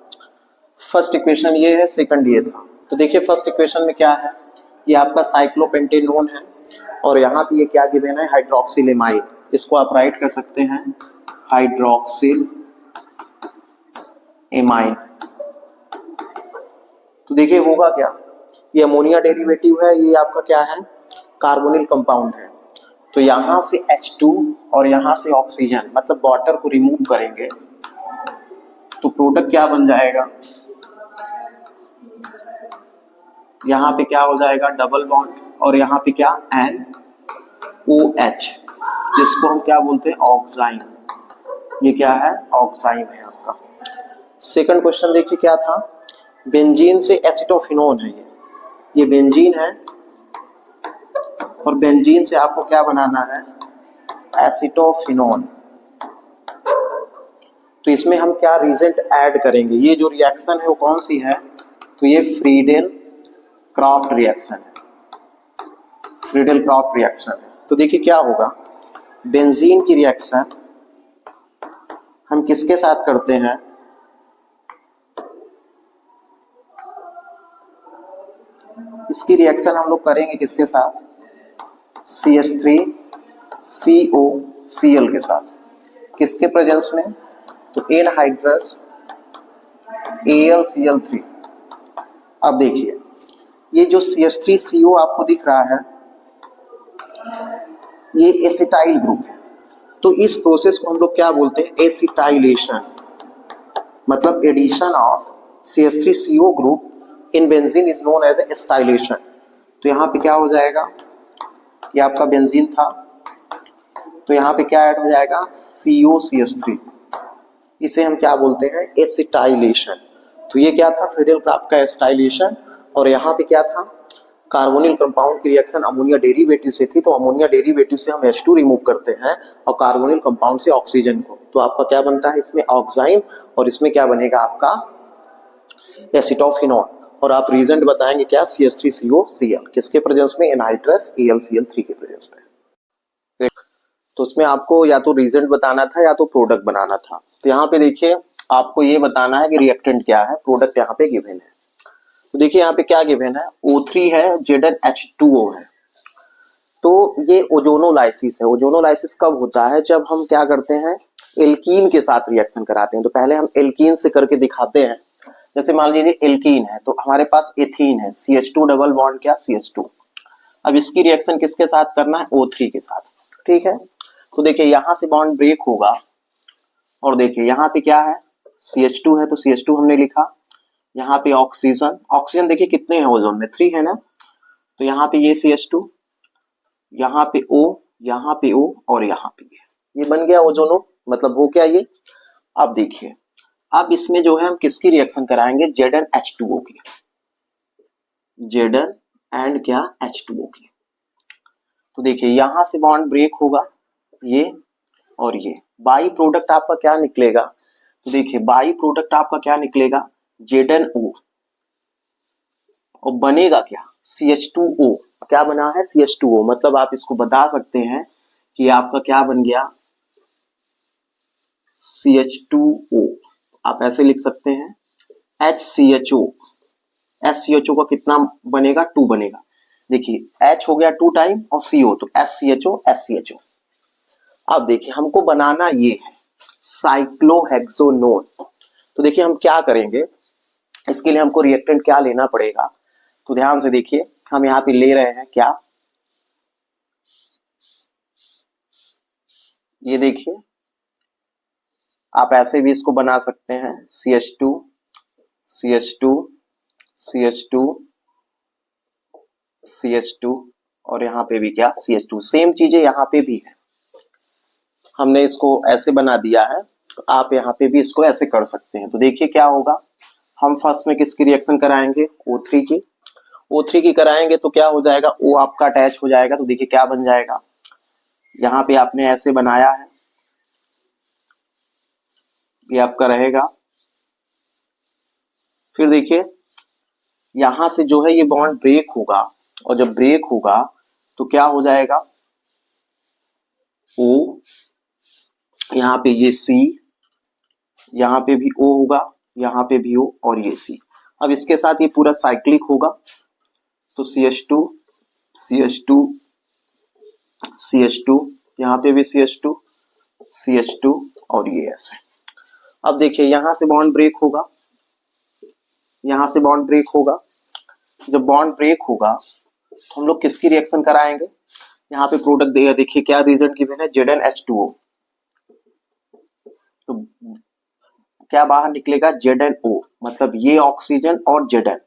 फर्स्ट इक्वेशन ये है, सेकंड ये था। तो देखिए फर्स्ट इक्वेशन में क्या है, ये आपका साइक्लोपेंटेनोन है, और यहाँ पे ये क्या गिवन है, हाइड्रोक्सिल एमाइड। इसको आप राइट कर सकते हैं हाइड्रोक्सिल एमाइड। तो देखिए होगा क्या, ये अमोनिया डेरिवेटिव है, ये आपका क्या है, कार्बोनिल कंपाउंड है। तो यहां से H2 और यहां से ऑक्सीजन, मतलब वाटर को रिमूव करेंगे तो प्रोडक्ट क्या बन जाएगा, यहाँ पे क्या हो जाएगा, डबल बॉन्ड, और यहाँ पे क्या, NOH, जिसको हम क्या बोलते हैं, ऑक्साइन। ये क्या है, ऑक्साइन है आपका। सेकंड क्वेश्चन देखिए क्या था, बेंजीन से एसिटोफिनोन है, ये बेंजीन है, और बेंजीन से आपको क्या बनाना है, एसिटोफिनोन। तो इसमें हम क्या रीजेंट ऐड करेंगे, ये जो रिएक्शन है वो कौन सी है, तो ये फ्रीडेल क्राफ्ट रिएक्शन है, फ्रीडेल क्राफ्ट रिएक्शन है। तो देखिए क्या होगा, बेंजीन की रिएक्शन हम किसके साथ करते हैं, इसकी रिएक्शन हम लोग करेंगे किसके साथ, CH3COCl के साथ, किसके प्रेजेंस में, तो एनहाइड्रस AlCl3। अब देखिए ये जो CH3CO आपको दिख रहा है ये एसिटाइल ग्रुप है। तो इस प्रोसेस को हम लोग क्या बोलते हैं, एसिटाइलेशन, मतलब addition of CH3CO group in benzene is known as acetylation. तो यहाँ पे क्या हो जाएगा, ये आपका बेंजीन था, तो यहाँ पे क्या ऐड हो जाएगा, COCH3, इसे हम क्या बोलते हैं, एसिटाइलेशन। तो ये क्या था, फ्रीडल क्राफ्ट का एसिटाइलेशन। और यहाँ पे क्या था, कार्बोनिल कंपाउंड की रिएक्शन अमोनिया डेरिवेटिव से थी, तो अमोनिया डेरिवेटिव से हम H2 रिमूव करते हैं और कार्बोनिल कंपाउंड से ऑक्सीजन को, तो आपका क्या बनता है इसमें ऑक्साइन, और इसमें क्या बनेगा आपका एसिटोफिनॉल। और आप रीजन बताएंगे क्या, CH3COCl, किसके प्रेजेंस में, एनहाइड्रस AlCl3 के प्रेजेंस में। तो उसमें आपको या तो रीजन बताना था या तो प्रोडक्ट बनाना था। तो यहाँ पे देखिए आपको ये बताना है कि रिएक्टेंट क्या है, प्रोडक्ट यहाँ पे गिवन है। तो देखिए यहाँ पे क्या गिवन है, O3 है, ZnH2O है। तो ये ओजोनोलाइसिस है। ओजोनोलाइसिस कब होता है, जब हम क्या करते हैं, एल्कीन के साथ रिएक्शन कराते हैं। तो पहले हम एल्कीन से करके दिखाते हैं। जैसे मान लीजिए एल्कीन है, तो हमारे पास एथीन है, CH2 डबल बॉन्ड क्या, CH2। अब इसकी रिएक्शन किसके साथ करना है, O3 के साथ, ठीक है। तो देखिए यहां से बॉन्ड ब्रेक होगा, और देखिए यहाँ पे क्या है, CH2 है, तो CH2 हमने लिखा। यहाँ पे ऑक्सीजन, ऑक्सीजन देखिए कितने हैं ओजोन में, 3 है ना। तो यहाँ पे ये CH2, यहाँ पे O, यहाँ पे O, और यहाँ पे ये बन गया ओजोनो, मतलब हो क्या ये। अब देखिए अब इसमें जो है हम किसकी रिएक्शन कराएंगे, ZnH2O की, Zn एंड क्या, H2O की। तो देखिए यहां से बॉन्ड ब्रेक होगा, ये और ये, बाई प्रोडक्ट आपका क्या निकलेगा। तो देखिए बाई प्रोडक्ट आपका क्या निकलेगा, ZnO, और बनेगा क्या, CH2O। क्या बना है, CH2O, मतलब आप इसको बता सकते हैं कि आपका क्या बन गया, CH2O। आप ऐसे लिख सकते हैं HCHO, SCHO का कितना बनेगा, 2 बनेगा। देखिए H हो गया 2 टाइम और CO, तो SCHO SCHO। अब देखिए हमको बनाना ये है साइक्लोहेक्सोनोन। तो देखिए हम क्या करेंगे, इसके लिए हमको रिएक्टेंट क्या लेना पड़ेगा। तो ध्यान से देखिए हम यहाँ पे ले रहे हैं क्या, ये देखिए आप ऐसे भी इसको बना सकते हैं, CH2 CH2 CH2 CH2, और यहाँ पे भी क्या, CH2। सेम चीजें यहाँ पे भी है, हमने इसको ऐसे बना दिया है, तो आप यहाँ पे भी इसको ऐसे कर सकते हैं। तो देखिए क्या होगा, हम फर्स्ट में किसकी रिएक्शन कराएंगे, O3 की। O3 की कराएंगे तो क्या हो जाएगा, O आपका अटैच हो जाएगा। तो देखिए क्या बन जाएगा, यहाँ पे आपने ऐसे बनाया है, ये आपका रहेगा। फिर देखिए यहां से जो है ये बॉन्ड ब्रेक होगा, और जब ब्रेक होगा तो क्या हो जाएगा, O, यहाँ पे ये C, यहाँ पे भी O होगा, यहाँ पे भी O, और ये C। अब इसके साथ ये पूरा साइक्लिक होगा, तो CH2 CH2 CH2, यहाँ पे भी CH2 CH2, और ये ऐसे। अब देखिए यहां से बॉन्ड ब्रेक होगा, यहां से बॉन्ड ब्रेक होगा। जब बॉन्ड ब्रेक होगा तो हम लोग किसकी रिएक्शन कराएंगे, यहाँ पे प्रोडक्ट देगा। देखिए क्या रीजन गिवन है, ZnH2O। तो क्या बाहर निकलेगा, ZnO, मतलब ये ऑक्सीजन और Zn,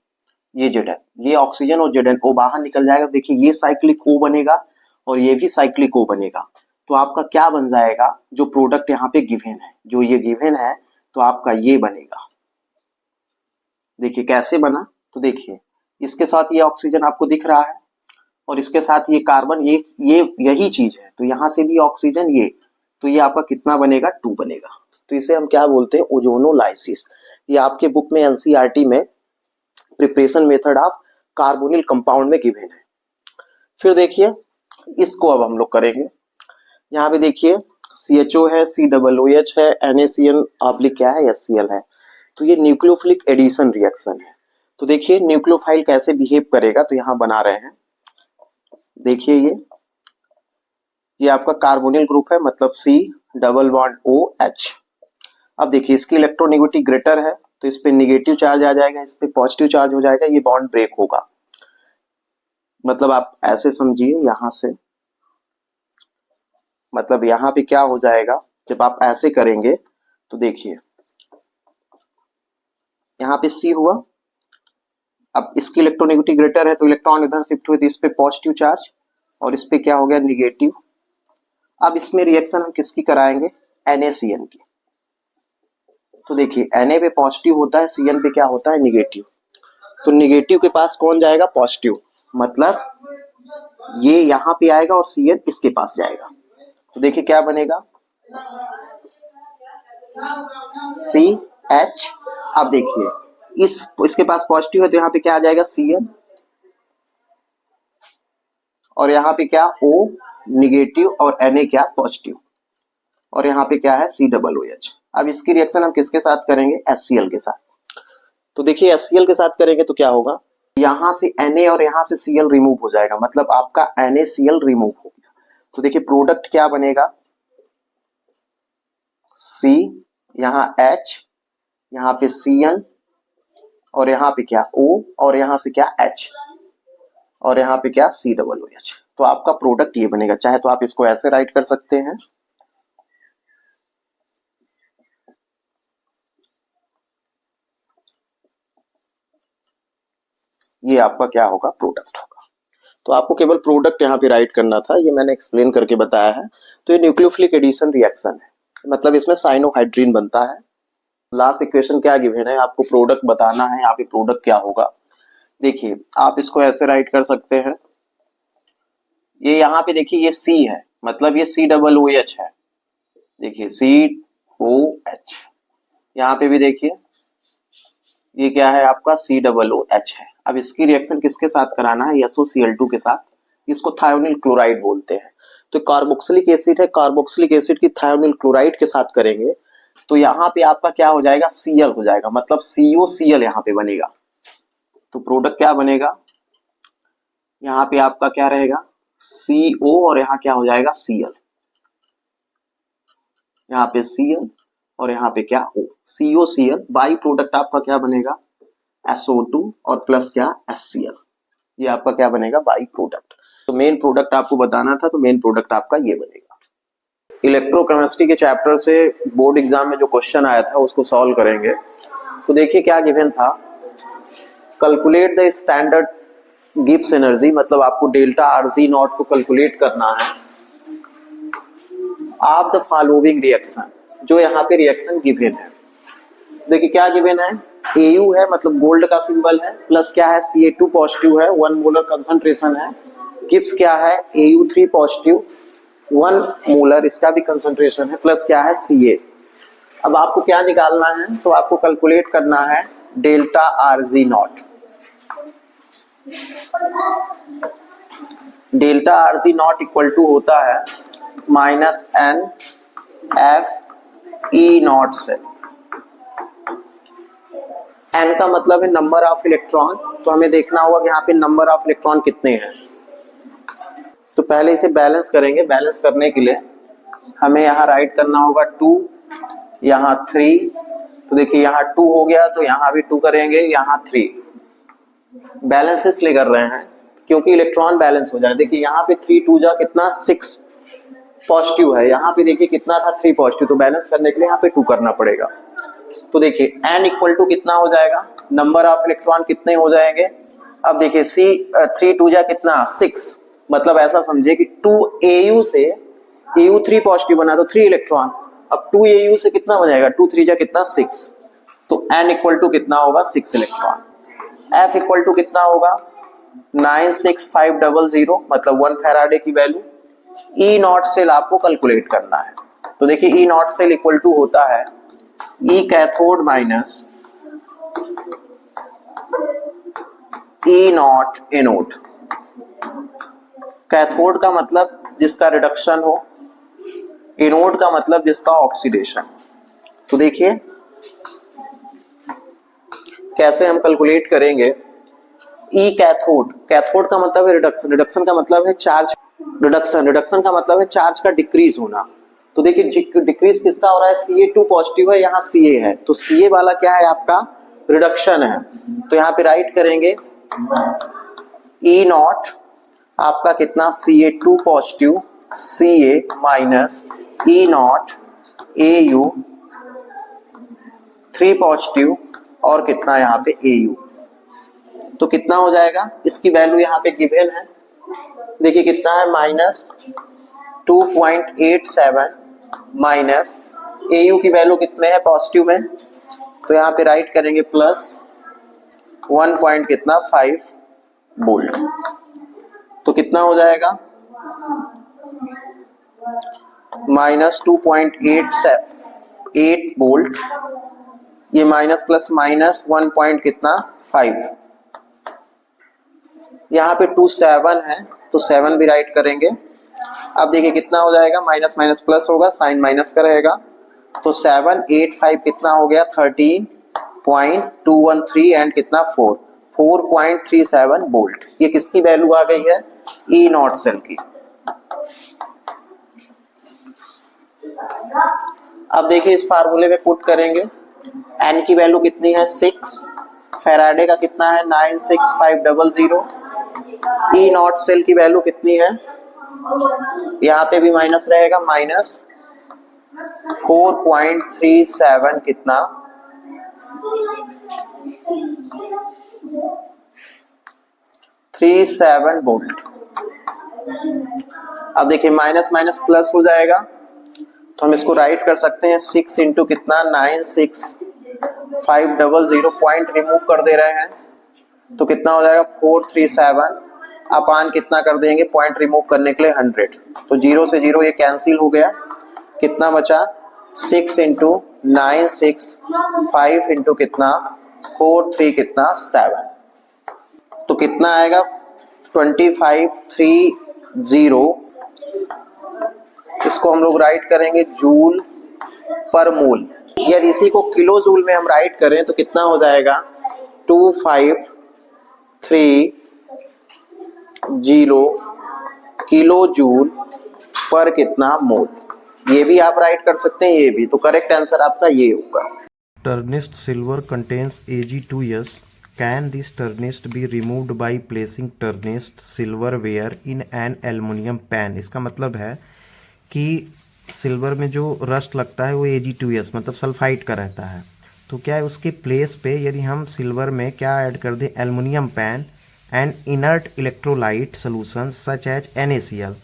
ये Zn, ये ऑक्सीजन और ZnO बाहर निकल जाएगा। देखिए ये साइक्लिक O बनेगा और ये भी साइक्लिक O बनेगा। तो आपका क्या बन जाएगा, जो प्रोडक्ट यहाँ पे गिवन है, जो ये गिवन है, तो आपका ये बनेगा। देखिए कैसे बना, तो देखिए इसके साथ ये ऑक्सीजन आपको दिख रहा है, और इसके साथ ये कार्बन, ये यही चीज है। तो यहां से भी ऑक्सीजन, ये, तो ये आपका कितना बनेगा, 2 बनेगा। तो इसे हम क्या बोलते हैं, ओजोनोलाइसिस। ये आपके बुक में एनसीईआरटी में preparation method of carbonyl compound में गिवन है। फिर देखिए इसको अब हम लोग करेंगे। यहाँ पे देखिए CHO है, COOH है, NaCN ऑब्लिक क्या है, HCl है। तो ये न्यूक्लियोफिलिक एडिशन रिएक्शन है। तो देखिए न्यूक्लियोफाइल कैसे बिहेव करेगा, तो यहाँ बना रहे हैं। देखिए ये आपका कार्बोनिल ग्रुप है, मतलब C डबल बॉन्ड OH। अब देखिए इसकी इलेक्ट्रोनेगेटिविटी ग्रेटर है, तो इस पे नेगेटिव चार्ज आ जाएगा, इस पे पॉजिटिव चार्ज हो जाएगा, ये बॉन्ड ब्रेक होगा। मतलब आप ऐसे समझिए यहां से, मतलब यहां पे क्या हो जाएगा जब आप ऐसे करेंगे तो देखिए यहाँ पे C हुआ, अब इसकी इलेक्ट्रोनेगेटिव ग्रेटर है तो इलेक्ट्रॉन इधर शिफ्ट हुए तो इस पे पॉजिटिव चार्ज और इस पे क्या हो गया निगेटिव। अब इसमें रिएक्शन हम किसकी कराएंगे, NaCN की। तो देखिए Na पे पॉजिटिव होता है, Cn पे क्या होता है निगेटिव, तो निगेटिव के पास कौन जाएगा पॉजिटिव, मतलब ये यहाँ पे आएगा और Cn इसके पास जाएगा। तो देखिए क्या बनेगा CH। अब देखिए इसके पास पॉजिटिव है तो यहाँ पे क्या आ जाएगा Cn और यहाँ पे क्या O निगेटिव और Na क्या पॉजिटिव और यहाँ पे क्या है COOH। अब इसकी रिएक्शन हम किसके साथ करेंगे HCl के साथ। तो देखिए HCl के साथ करेंगे तो क्या होगा, यहाँ से Na और यहाँ से Cl रिमूव हो जाएगा, मतलब आपका NaCl रिमूव हो गया। तो देखिए प्रोडक्ट क्या बनेगा C, यहाँ H, यहाँ पे Cn और यहाँ पे क्या O और यहाँ से क्या H और यहाँ पे क्या COOH। तो आपका प्रोडक्ट ये बनेगा, चाहे तो आप इसको ऐसे राइट कर सकते हैं, ये आपका क्या होगा प्रोडक्ट होगा। तो आपको केवल प्रोडक्ट यहाँ पे राइट करना था, ये मैंने एक्सप्लेन करके बताया है। तो ये न्यूक्लियोफिलिक एडिशन रिएक्शन है, मतलब इसमें साइनोहाइड्रीन बनता है। लास्ट इक्वेशन क्या गिवन है, आपको प्रोडक्ट बताना है, यहाँ पे प्रोडक्ट क्या होगा। देखिए आप इसको ऐसे राइट कर सकते हैं, ये यहाँ पे देखिए ये C है, मतलब ये COOH है, देखिए COH। यहाँ पे भी देखिए ये क्या है आपका COOH है। अब इसकी रिएक्शन किसके साथ कराना है, SOCl2 के साथ, इसको थायोनिल क्लोराइड बोलते हैं। तो कार्बोक्सिलिक एसिड है, कार्बोक्सिलिक एसिड की थायोनिल क्लोराइड के साथ करेंगे तो यहाँ पे आपका क्या हो जाएगा Cl हो जाएगा, मतलब COCl यहाँ पे बनेगा। तो प्रोडक्ट क्या बनेगा, यहाँ पे आपका क्या रहेगा CO और यहाँ क्या हो जाएगा Cl, यहाँ पे Cl और यहाँ पे क्या O, COCl। बाई प्रोडक्ट आपका क्या बनेगा SO2 और प्लस क्या HCl, ये आपका क्या बनेगा बाई प्रोडक्ट। तो मेन प्रोडक्ट आपको बताना था, तो मेन प्रोडक्ट आपका ये बनेगा। इलेक्ट्रोकेमिस्ट्री के चैप्टर से बोर्ड एग्जाम में जो क्वेश्चन आया था उसको सॉल्व करेंगे। तो देखिए क्या गिवन था, calculate the standard Gibbs energy, मतलब आपको डेल्टा RG नॉट को कैलकुलेट करना है ऑफ द फॉलोइंग रिएक्शन, जो यहाँ पे रिएक्शन गिवन है। देखिए क्या गिवन है, Au है मतलब गोल्ड का सिंबल है, प्लस क्या है Ca2 पॉजिटिव है, 1 मोलर कंसंट्रेशन है, गिब्स क्या है Au3 पॉजिटिव 1 मोलर इसका भी कंसंट्रेशन है, प्लस क्या है Ca। अब आपको क्या निकालना है, तो आपको कैलकुलेट करना है delta RG naught. Delta RG naught equal to होता है -NFE नॉट से। N का मतलब है नंबर ऑफ इलेक्ट्रॉन, तो हमें देखना होगा कि यहाँ पे नंबर ऑफ इलेक्ट्रॉन कितने हैं। तो पहले इसे बैलेंस करेंगे, बैलेंस करने के लिए हमें यहाँ राइट करना होगा 2, यहाँ 3। तो देखिए यहाँ 2 हो गया तो यहाँ भी 2 करेंगे, यहाँ 3। बैलेंस इसलिए कर रहे हैं क्योंकि इलेक्ट्रॉन बैलेंस हो जाए। देखिए यहाँ पे 3 2 जा कितना 6 पॉजिटिव है, यहाँ पे देखिए कितना था 3 पॉजिटिव, तो बैलेंस करने के लिए यहाँ पे 2 करना पड़ेगा। तो देखिए n इक्वल टू कितना हो जाएगा, नंबर ऑफ इलेक्ट्रॉन कितने हो जाएंगे। अब देखिए 3 2 जा कितना 6, मतलब ऐसा समझिए कि 2 Au से Au3 पॉजिटिव बना तो 3 इलेक्ट्रॉन, अब 2 Au से कितना बन जाएगा 2 3 जा कितना 6, तो n इक्वल टू कितना होगा 6 इलेक्ट्रॉन। F इक्वल टू कितना होगा 96500, मतलब 1 फैराडे की वैल्यू। E नॉट सेल आपको कैलकुलेट करना है, तो देखिए E naught cell equal to होता है E cathode minus E naught anode. Cathode का मतलब जिसका रिडक्शन हो, एनोड का मतलब जिसका ऑक्सीडेशन। तो देखिए कैसे हम कैलकुलेट करेंगे, E कैथोड, कैथोड का मतलब है रिडक्शन, रिडक्शन का मतलब है चार्ज, रिडक्शन का मतलब है चार्ज का डिक्रीज होना। तो देखिए डिक्रीज किसका हो रहा है, Ca2 पॉजिटिव है, यहाँ Ca है, तो Ca वाला क्या है आपका रिडक्शन है। तो यहाँ पे राइट करेंगे E नॉट आपका कितना Ca2 positive Ca minus E not Au 3 positive और कितना यहाँ पे Au, तो कितना हो जाएगा, इसकी वैल्यू यहाँ पे गिवन है, देखिए कितना है -2.87 माइनस Au की वैल्यू कितने है पॉजिटिव में, तो यहाँ पे राइट करेंगे प्लस 1.5 वोल्ट, तो कितना हो जाएगा -2.88 वोल्ट, ये माइनस प्लस माइनस 1.5, यहाँ पे 27 है तो 7 भी राइट करेंगे। अब देखिए कितना हो जाएगा, माइनस माइनस प्लस होगा, साइन माइनस का रहेगा, तो 785 कितना हो गया 13.213 एंड कितना 4.37 वोल्ट, ये किसकी वैल्यू आ गई है, ई नॉट सेल की। अब देखिए इस फार्मूले में पुट करेंगे, एन की वैल्यू कितनी है 6, फैराडे का कितना है 96500, ई नॉट सेल की वैल्यू कितनी है, यहाँ पे भी माइनस रहेगा, माइनस 4.37 कितना 37 वोल्ट। अब देखिए माइनस माइनस प्लस हो जाएगा, तो हम इसको राइट कर सकते हैं 6 इंटू कितना 96500, पॉइंट रिमूव कर दे रहे हैं तो कितना हो जाएगा 437 अपान कितना कर देंगे पॉइंट रिमूव करने के लिए 100, तो 0 से 0 ये कैंसिल हो गया, कितना बचा 6 इंटू 965 इंटू कितना 43 कितना 7, तो कितना आएगा 2530, इसको हम लोग राइट करेंगे जूल पर मोल, यदि इसी को किलो जूल में हम राइट करें तो कितना हो जाएगा 2530 किलो जूल पर कितना मोल, ये भी आप राइट कर सकते हैं, ये भी, तो करेक्ट आंसर आपका ये होगा। Tarnished silver contains Ag2S. Can this tarnished be removed by placing tarnished silverware in an aluminum pan? इसका मतलब है कि सिल्वर में जो रस्ट लगता है वो Ag2S मतलब सल्फाइड का रहता है, तो क्या है उसके प्लेस पे यदि हम सिल्वर में क्या ऐड कर दें aluminium pan and inert electrolyte solution such as NaCl,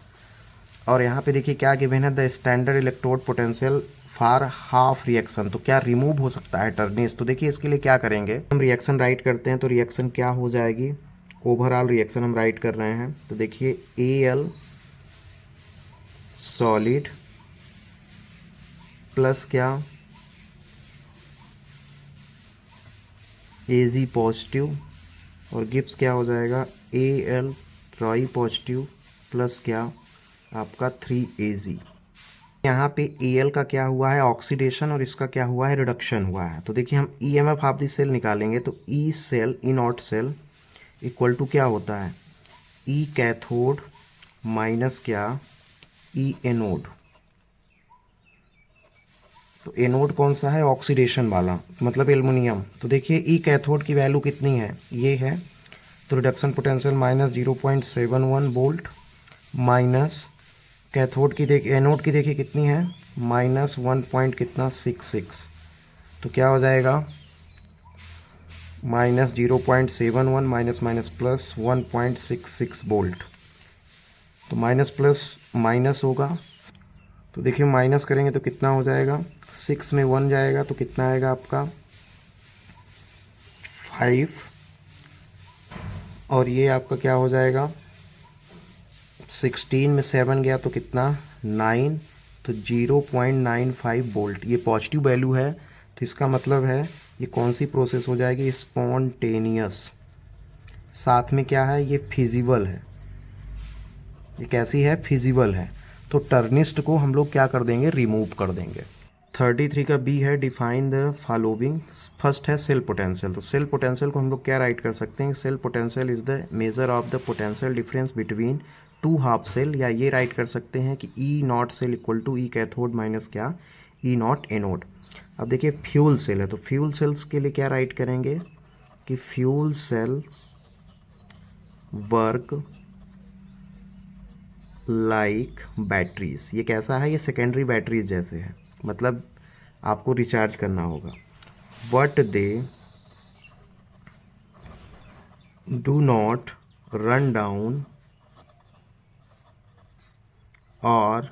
और यहाँ पे देखिए क्या गिवन है the standard electrode potential for half reaction, तो क्या रिमूव हो सकता है टर्निश, तो देखिए इसके लिए क्या करेंगे, हम रिएक्शन राइट करते हैं तो रिएक्शन क्या हो जाएगी, ओवरऑल रिएक्शन हम राइट कर रहे हैं, तो देखिए Al सॉलिड प्लस क्या Ag पॉजिटिव और गिब्स क्या हो जाएगा Al ट्राई पॉजिटिव प्लस क्या आपका 3Ag, यहाँ पे Al का क्या हुआ है ऑक्सीडेशन और इसका क्या हुआ है रिडक्शन हुआ है, तो देखिए हम EMF ऑफ द सेल निकालेंगे तो E cell E naught cell equal to क्या होता है ई कैथोड माइनस क्या ई एनोड, तो एनोड कौन सा है ऑक्सीडेशन वाला मतलब एल्युमिनियम, तो देखिए ई कैथोड की वैल्यू कितनी है ये है, तो reduction potential minus 0.71 volt minus cathode की देखिए एनोड की देखिए कितनी है माइनस 1.66, तो क्या हो जाएगा minus 0.71 minus minus plus 1.66 volt, तो माइनस प्लस माइनस होगा, तो देखिए माइनस करेंगे तो कितना हो जाएगा 6 में 1 जाएगा तो कितना आएगा आपका 5, और ये आपका क्या हो जाएगा 16 में 7 गया तो कितना 9, तो 0.95 वोल्ट, ये पॉजिटिव वैल्यू है, तो इसका मतलब है ये कौन सी प्रोसेस हो जाएगी स्पॉन्टेनियस, साथ में क्या है ये फिजिबल है, ये कैसी है फिजिबल है, तो टर्निस्ट को हम लोग क्या कर देंगे रिमूव कर देंगे। 33 का बी है डिफाइन द फॉलोइंग, फर्स्ट है सेल पोटेंशियल, तो सेल पोटेंशियल को हम लोग क्या राइट कर सकते हैं cell potential is the measure of the potential difference between two half cell, या ये राइट कर सकते हैं कि E naught cell equal to E cathode minus क्या ई नॉट एनोड। अब देखिए फ्यूल सेल है तो फ्यूल सेल्स के लिए क्या राइट करेंगे कि fuel cells work like batteries. ये कैसा है? ये सेकेंडरी बैटरीज जैसे है, मतलब आपको रिचार्ज करना होगा। But they do not run down और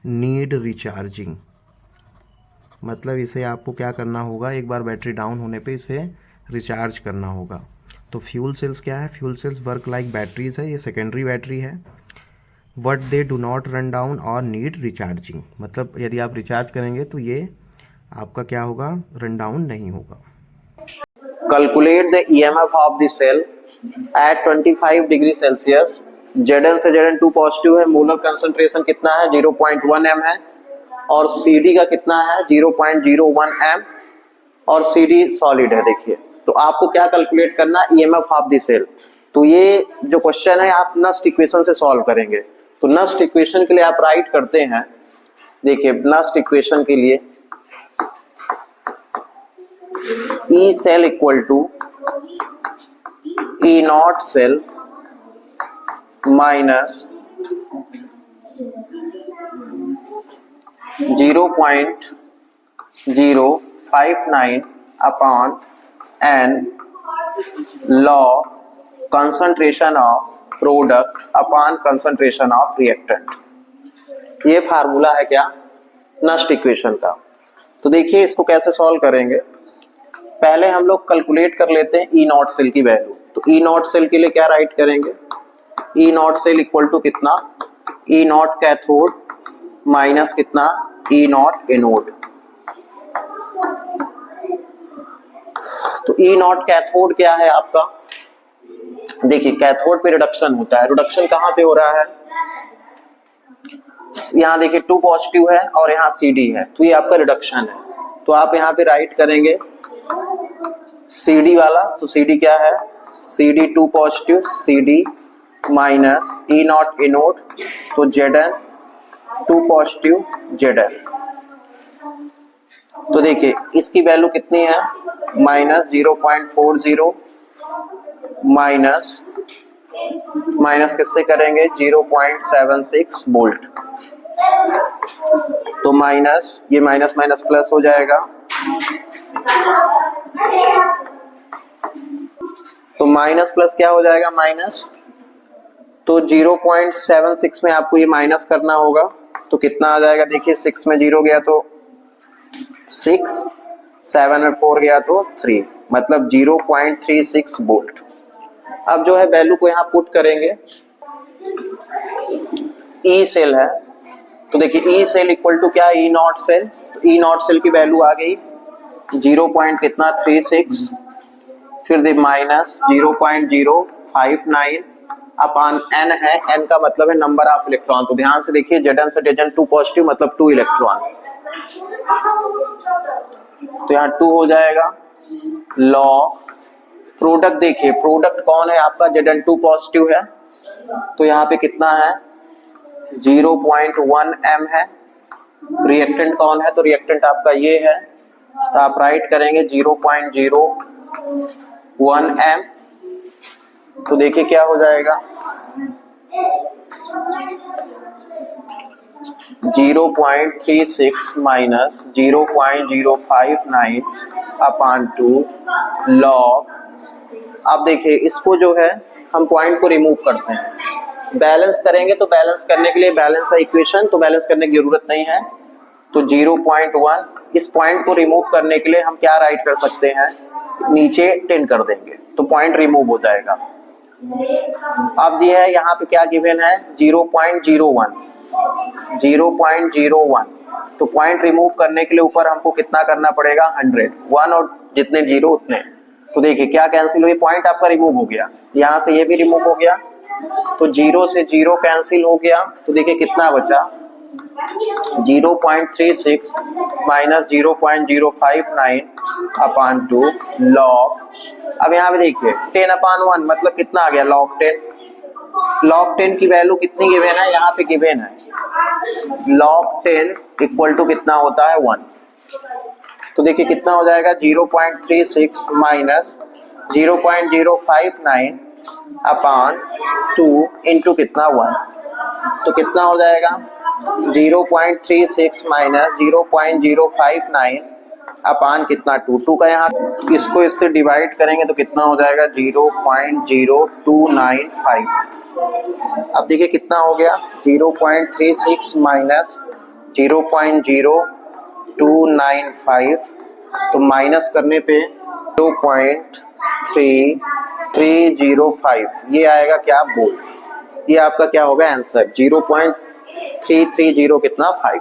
नीड रिचार्जिंग। मतलब इसे आपको क्या करना होगा, एक बार बैटरी डाउन होने पे इसे रिचार्ज करना होगा। तो फ्यूल सेल्स क्या है? Fuel cells work like batteries है, ये सेकेंडरी बैटरी है। But they do not run down और नीड रिचार्जिंग, मतलब यदि आप रिचार्ज करेंगे तो ये आपका क्या होगा, रन डाउन नहीं होगा। Calculate the EMF of the cell at 25 degree Celsius. Zn से Zn2 पॉजिटिव है, मोलर कंसंट्रेशन कितना है 0.1 m है, और CD का कितना है 0.01 m, और CD सॉलिड है। देखिए, तो आपको क्या कैलकुलेट करना है, ईएमएफ ऑफ द सेल। तो ये जो क्वेश्चन है आप नस्ट इक्वेशन से सॉल्व करेंगे। तो नस्ट इक्वेशन के लिए आप राइट करते हैं, देखिए नस्ट इक्वेशन के लिए E cell equal to E naught cell minus 0.059 upon n log concentration of product upon concentration of reactant. ये फार्मूला है क्या, नस्ट इक्वेशन का। तो देखिए इसको कैसे सॉल्व करेंगे। पहले हम लोग कैलकुलेट कर लेते हैं ई नॉट सेल की वैल्यू। तो ई नॉट सेल के लिए क्या राइट करेंगे, ई नॉट सेल इक्वल टू कितना, ई नॉट कैथोड माइनस कितना, ई नॉट एनोड। तो ई नॉट कैथोड क्या है आपका, देखिए कैथोड पे रिडक्शन होता है। रिडक्शन कहां पे हो रहा है, यहां देखिए 2 पॉजिटिव है और यहां CD है, तो ये आपका रिडक्शन है। तो आप यहां पे राइट करेंगे CD वाला, तो CD क्या है, CD 2 positive, CD minus E not anode, तो Zn 2 पॉजिटिव Zn। तो देखिए इसकी वैल्यू कितनी है, माइनस 0.40 माइनस किससे करेंगे 0.76 वोल्ट। तो माइनस, ये माइनस माइनस प्लस हो जाएगा, तो माइनस प्लस क्या हो जाएगा माइनस, तो 0.76 में आपको ये माइनस करना होगा। तो कितना आ जाएगा, देखिए 6 में 0 गया तो 6, 7 में 4 गया तो 3, मतलब 0.36 वोल्ट। अब जो है वैल्यू को यहाँ पुट करेंगे, ई सेल है, तो देखिए ई सेल इक्वल टू क्या, ई नॉट सेल। तो ई नॉट सेल की वैल्यू आ गई 0.36, फिर दे माइनस 0.059 अपॉन n है, n का मतलब है नंबर ऑफ इलेक्ट्रॉन। तो ध्यान से देखिए Zn से Zn2 पॉजिटिव मतलब 2 इलेक्ट्रॉन, तो यहाँ 2 हो जाएगा। लॉग प्रोडक्ट, देखिए प्रोडक्ट कौन है आपका, Zn2 पॉजिटिव है, तो यहाँ पे कितना है 0.1 m है। रिएक्टेंट कौन है, तो रिएक्टेंट आपका ये है, तो आप राइट करेंगे 0.01 m। तो देखिए क्या हो जाएगा 0.36 माइनस 0.059 अपॉन 2 लॉग। अब देखिए इसको जो है हम पॉइंट को रिमूव करते हैं, बैलेंस करेंगे। तो बैलेंस करने के लिए बैलेंस है इक्वेशन, तो बैलेंस करने की जरूरत नहीं है। तो 0.1, इस पॉइंट को रिमूव करने के लिए हम क्या राइट कर सकते हैं, नीचे 10 कर देंगे तो पॉइंट रिमूव हो जाएगा। अब ये है यहाँ पे क्या गिवन है 0.01, तो पॉइंट रिमूव करने के लिए ऊपर हमको कितना करना पड़ेगा 100, 1 और जितने 0 उतने। तो देखिए क्या कैंसिल हुई, पॉइंट आपका रिमूव हो गया, यहाँ से ये भी रिमूव हो गया, तो 0 से 0 कैंसिल हो गया। तो देखिए कितना बचा 0.36 माइनस 0.059 अपॉन 2 लॉग। अब यहाँ पे देखिए 10 अपॉन 1 मतलब कितना आ गया लॉग 10। लॉग 10 की वैल्यू कितनी गिवन है, यहाँ पे गिवन है लॉग 10 इक्वल टू कितना होता है 1। तो देखिए कितना हो जाएगा 0.36 माइनस 0.059 अपॉन 2 इंटू कितना 1। तो कितना हो जाएगा 0.36 माइनस 0.059 अपान कितना 2 का यहाँ इसको इससे डिवाइड करेंगे तो कितना हो जाएगा 0.0295। अब देखिए कितना हो गया 0.36 माइनस 0.0295 तो माइनस करने पे 0.3305 ये आएगा क्या बोल्ट। ये आपका क्या होगा आंसर 0.330 कितना 5।